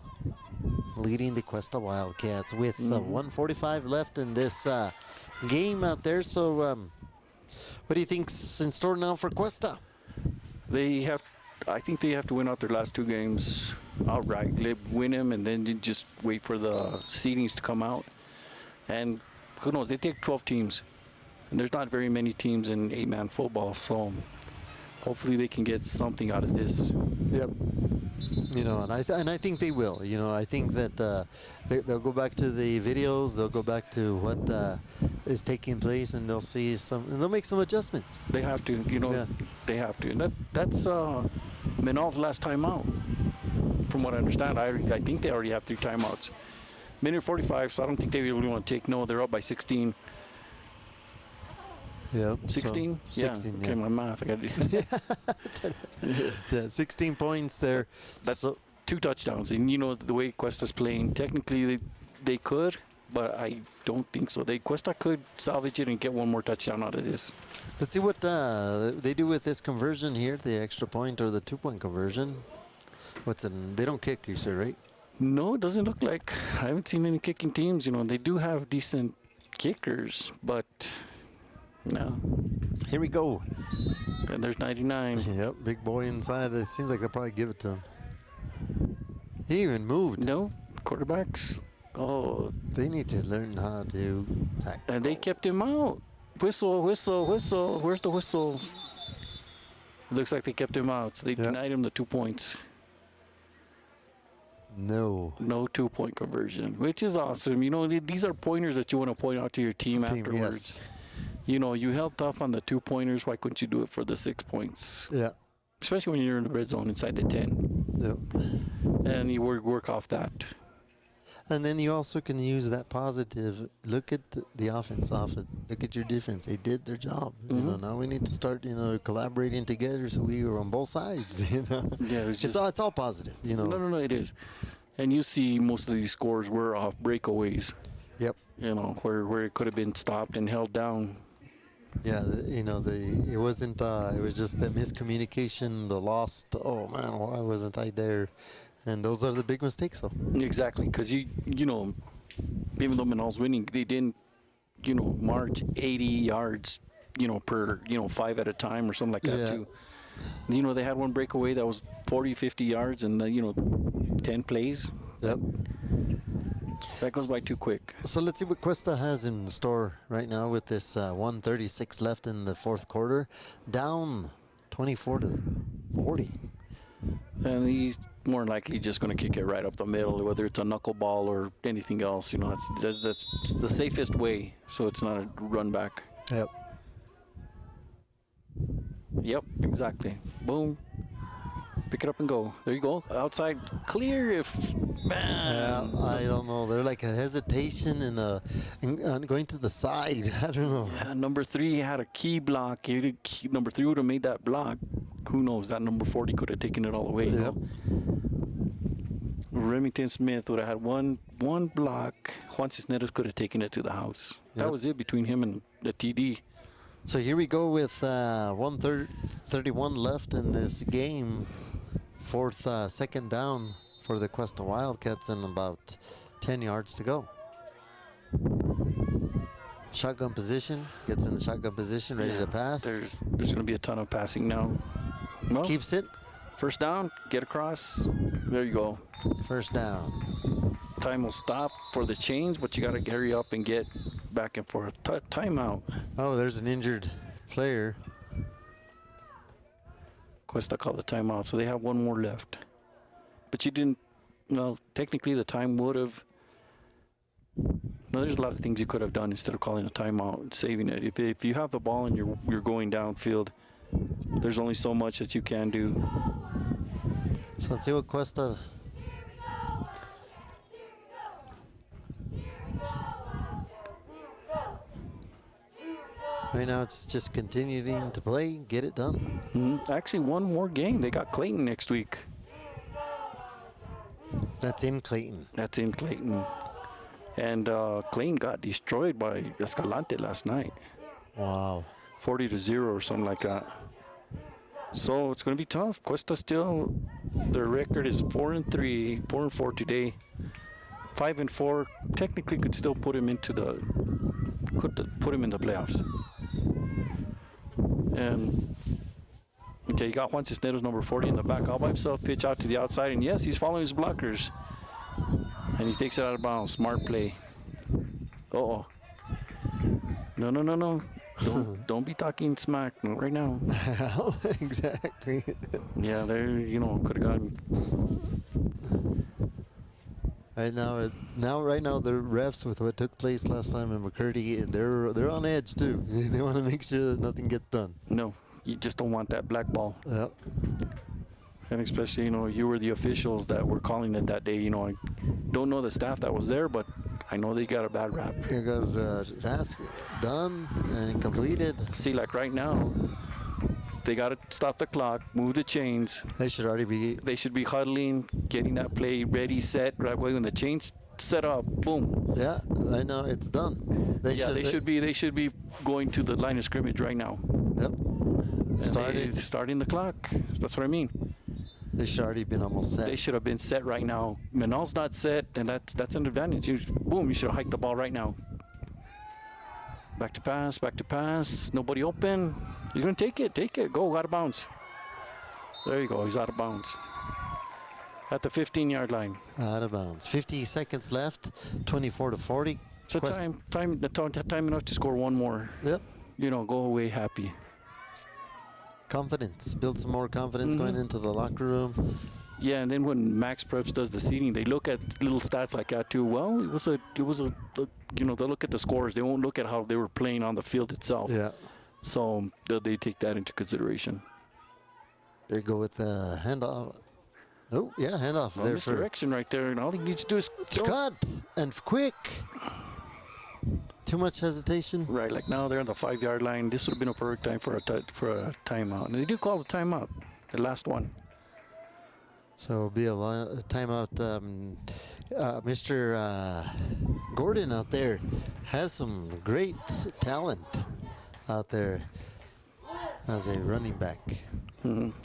leading the Questa Wildcats with 1:45 left in this game out there. So what do you think's in store now for Questa? I think they have to win out their last 2 games outright. They win them and then you just wait for the seedings to come out. And who knows, they take 12 teams. And there's not very many teams in 8-man football, so hopefully they can get something out of this. Yep. And I think they will. I think that they'll go back to the videos. They'll go back to what is taking place, and they'll see and they'll make some adjustments. They have to. They have to. And that's Menaul's last time out, from what I understand. I think they already have 3 timeouts. Minute 45, so I don't think they really want to take. No, they're up by 16. Yeah. 16? So 16, yeah. Okay, my math. I got to 16 points there. That's 2 touchdowns. And the way Questa's playing, technically they could, but I don't think so. Questa could salvage it and get 1 more touchdown out of this. Let's see what they do with this conversion here, the extra point or the 2-point conversion. They don't kick, you said, right? No, it doesn't look like. I haven't seen any kicking teams. They do have decent kickers, but no. Here we go. And there's 99. Yep, big boy inside. It seems like they'll probably give it to him. He even moved. No, quarterbacks. Oh. They need to learn how to tackle. And they kept him out. Whistle, whistle, whistle. Where's the whistle? It looks like they kept him out, so they denied him the 2 points. No 2-point conversion, which is awesome. These are pointers that you want to point out to your team afterwards. Yes. You held tough on the 2-pointers. Why couldn't you do it for the 6 points? Yeah. Especially when you're in the red zone inside the 10. Yep. And you work off that. And then you also can use that positive. Look at the offense. Look at your defense. They did their job. Now we need to start, collaborating together so we are on both sides. Yeah, it's all positive. No, it is. And you see most of these scores were off breakaways. Yep. Where it could have been stopped and held down. Yeah, it wasn't. It was just the miscommunication, the lost. Oh man, why wasn't I there? And those are the big mistakes, though. Exactly, because even though Menaul's winning, they didn't, march 80 yards, per 5 at a time or something like that too. They had 1 breakaway that was 40, 50 yards, and 10 plays. Yep. That goes by too quick. So let's see what Questa has in store right now with this 1:36 left in the 4th quarter, down 24-40. And he's more likely just going to kick it right up the middle, whether it's a knuckleball or anything else. That's the safest way, so it's not a run back. Yep, exactly. Boom. Pick it up and go. There you go. Outside clear. Man. Yeah, I don't know. They're like a hesitation and going to the side. I don't know. Yeah, number 3 had a key block. Number 3 would have made that block. Who knows? That number 40 could have taken it all away. Yep. Remington Smith would have had one block. Juan Cisneros could have taken it to the house. Yep. That was it between him and the TD. So here we go with 1:31 left in this game. 4th, 2nd down for the Questa Wildcats and about 10 yards to go. Shotgun position, gets in the shotgun position, ready to pass. There's going to be a ton of passing now. Well, keeps it. First down, get across. There you go. First down. Time will stop for the chains, but you got to hurry up and get back and forth. Timeout. Oh, there's an injured player. Questa called the timeout, so they have 1 more left. But you didn't, technically the time would have, there's a lot of things you could have done instead of calling a timeout and saving it. If you have the ball and you're going downfield, there's only so much that you can do. So let's see what Questa. Right now it's just continuing to play, get it done. Actually, one more game. They got Clayton next week. That's in Clayton. That's in Clayton. And Clayton got destroyed by Escalante last night. Wow. 40-0 or something like that. So it's going to be tough. Questa still, their record is 4-3, 4-4 today. 5-4 technically could still put him into put him in the playoffs. And okay, you got Juan Cisneros, number 40, in the back all by himself, pitch out to the outside, and yes, he's following his blockers. And he takes it out of bounds. Smart play. Uh-oh. No. Don't be talking smack right now. Exactly. Yeah, there, could have gone. Right now, the refs with what took place last time in McCurdy, they're on edge too. They want to make sure that nothing gets done. No, you just don't want that black ball. Yep. And especially, you were the officials that were calling it that day. I don't know the staff that was there, but I know they got a bad rap. Here goes pass done and completed. See, like right now, they got to stop the clock, move the chains. They should already be. They should be huddling, getting that play ready, set, right away when the chains set up. Boom. Yeah, I know it's done. They should be going to the line of scrimmage right now. Yep. Starting the clock. That's what I mean. They should already been almost set. They should have been set right now. Menaul's not set, and that's an advantage. You should have hiked the ball right now. Back to pass. Nobody open. He's going to take it. Go, out of bounds. There you go. He's out of bounds. At the 15-yard line. Out of bounds. 50 seconds left. 24-40. So time enough to score one more. Yep. Go away happy. Confidence. Build some more confidence going into the locker room. Yeah, and then when Max Preps does the seating, they look at little stats like that too. Well, it was a they'll look at the scores. They won't look at how they were playing on the field itself. Yeah. So they take that into consideration. There you go with the handoff. Oh, yeah, handoff. Well, misdirection right there, and all he needs to do is cut and quick. Too much hesitation. Right, like now they're on the 5-yard line. This would have been a perfect time for a timeout. And they do call the timeout, the last one. So it'll be a timeout. Mr. Gordon out there has some great talent out there as a running back.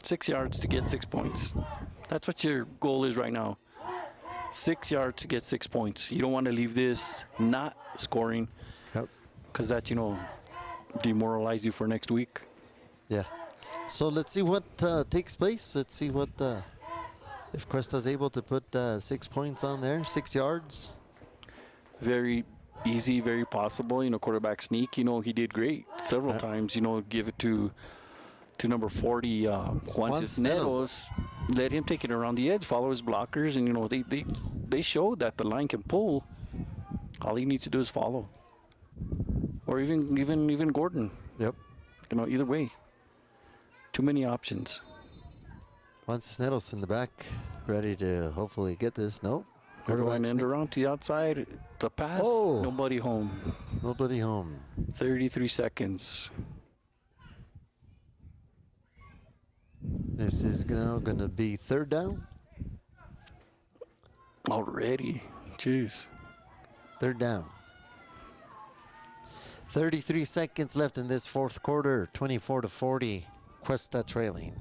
6 yards to get 6 points. That's what your goal is right now. 6 yards to get 6 points. You don't want to leave this not scoring. Yep. Because that, demoralize you for next week. Yeah. So let's see what takes place. Let's see what if Questa's able to put 6 points on there, 6 yards. Very easy, very possible. Quarterback sneak. He did great several times. Give it to number 40, Juan Cisneros. Let him take it around the edge, follow his blockers, and they showed that the line can pull. All he needs to do is follow. Or even Gordon. Yep. Either way. Too many options. Juan Cisneros in the back, ready to hopefully get this. Nope. They're going end around to the outside. The pass. Oh. Nobody home. Nobody home. 33 seconds. This is now going to be 3rd down. Already. Jeez. 3rd down. 33 seconds left in this 4th quarter. 24-40. Questa trailing.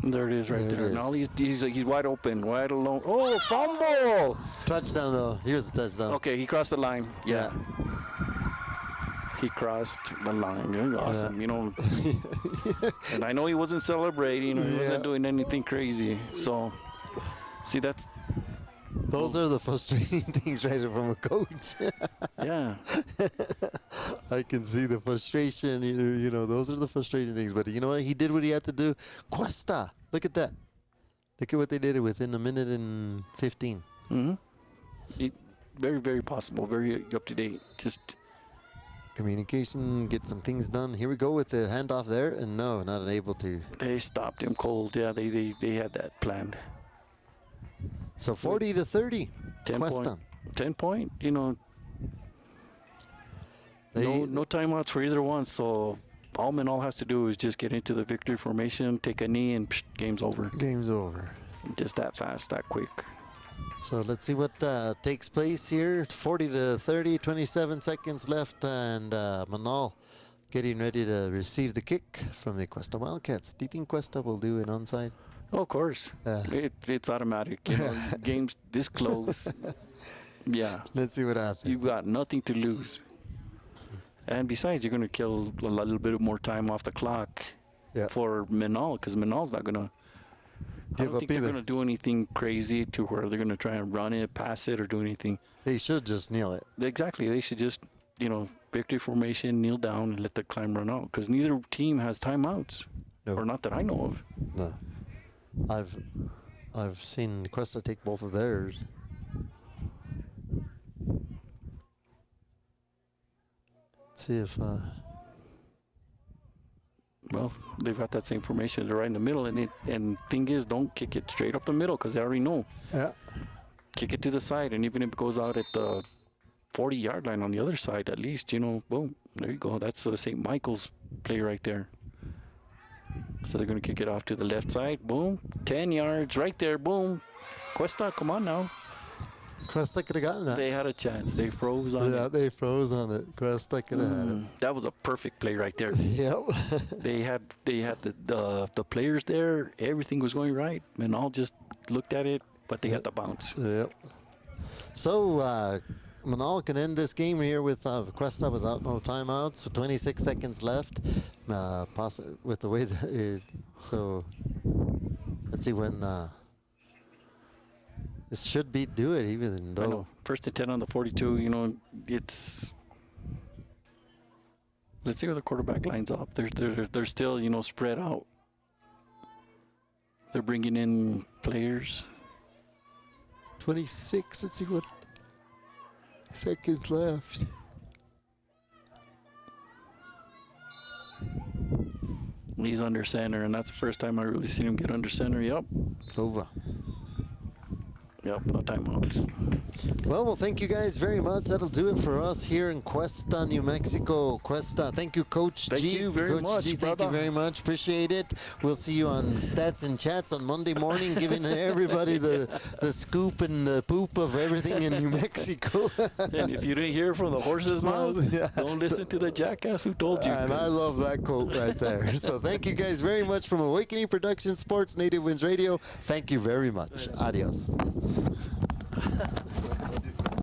There it is right there. Now he's wide open, wide alone. Oh, fumble! Touchdown, though. Here's the touchdown. Okay, he crossed the line. Yeah. He crossed the line. Awesome, And I know he wasn't celebrating. He wasn't doing anything crazy. So, see, that's... Those are the frustrating things right from a coach. Yeah. I can see the frustration. Those are the frustrating things. But you know what? He did what he had to do. Questa. Look at that. Look at what they did within a minute and 15. Very, very possible. Very up to date. Just communication, get some things done. Here we go with the handoff there, and no, not able to. They stopped him cold. Yeah, they had that planned. So 40-30. 10 Questa. point. 10 point. You know, They- no timeouts for either one. So all Menaul has to do is just get into the victory formation, take a knee, and game's over. Game's over. Just that fast, that quick. So let's see what takes place here. 40-30, 27 seconds left, and Menaul getting ready to receive the kick from the Questa Wildcats. Do you think Questa will do an onside? Oh, of course. It's automatic. You know, games this close. Yeah. Let's see what happens. You've got nothing to lose. And besides, you're going to kill a little bit more time off the clock for Menaul, because Menaul's not going to. I don't think they're going to do anything crazy to where they're going to try and run it, pass it, or do anything. They should just kneel it. Exactly. They should just, victory formation, kneel down, and let the climb run out. Because neither team has timeouts. No. Or not that I know of. No. I've seen Questa take both of theirs. Let's see if Well, they've got that same formation. They're right in the middle, and thing is, don't kick it straight up the middle, because they already know. yeah. Kick it to the side, and even if it goes out at the 40-yard line on the other side, at least, boom, there you go. That's St. Michael's play right there. So they're going to kick it off to the left side. Boom, 10 yards right there. Boom. Questa, come on now. Questa could have gotten that. They had a chance. They froze on Yeah, it. they froze on it. Questa could have had it. That was a perfect play right there. Yep. They had the players there. Everything was going right. Menaul just looked at it, but they had the bounce. Yep. So Menaul can end this game here with Questa without no timeouts. 26 seconds left. With the way that so let's see when this should be do it, even though. I know. First and 10 on the 42. It's. Let's see where the quarterback lines up. They're still spread out. They're bringing in players. 26. Let's see what seconds left. He's under center, and that's the first time I really seen him get under center. Yep. It's over. Yep, no timeouts. Well, thank you guys very much. That'll do it for us here in Questa, New Mexico. Questa, thank you, Coach G. Thank you very much, G, brother. thank you very much. Appreciate it. We'll see you on Stats and Chats on Monday morning, giving everybody the scoop and the poop of everything in New Mexico. And if you didn't hear from the horse's mouth, don't listen to the jackass who told you. And I love that quote right there. So thank you guys very much from Awakening Production Sports, Native Winds Radio. Thank you very much. Adios.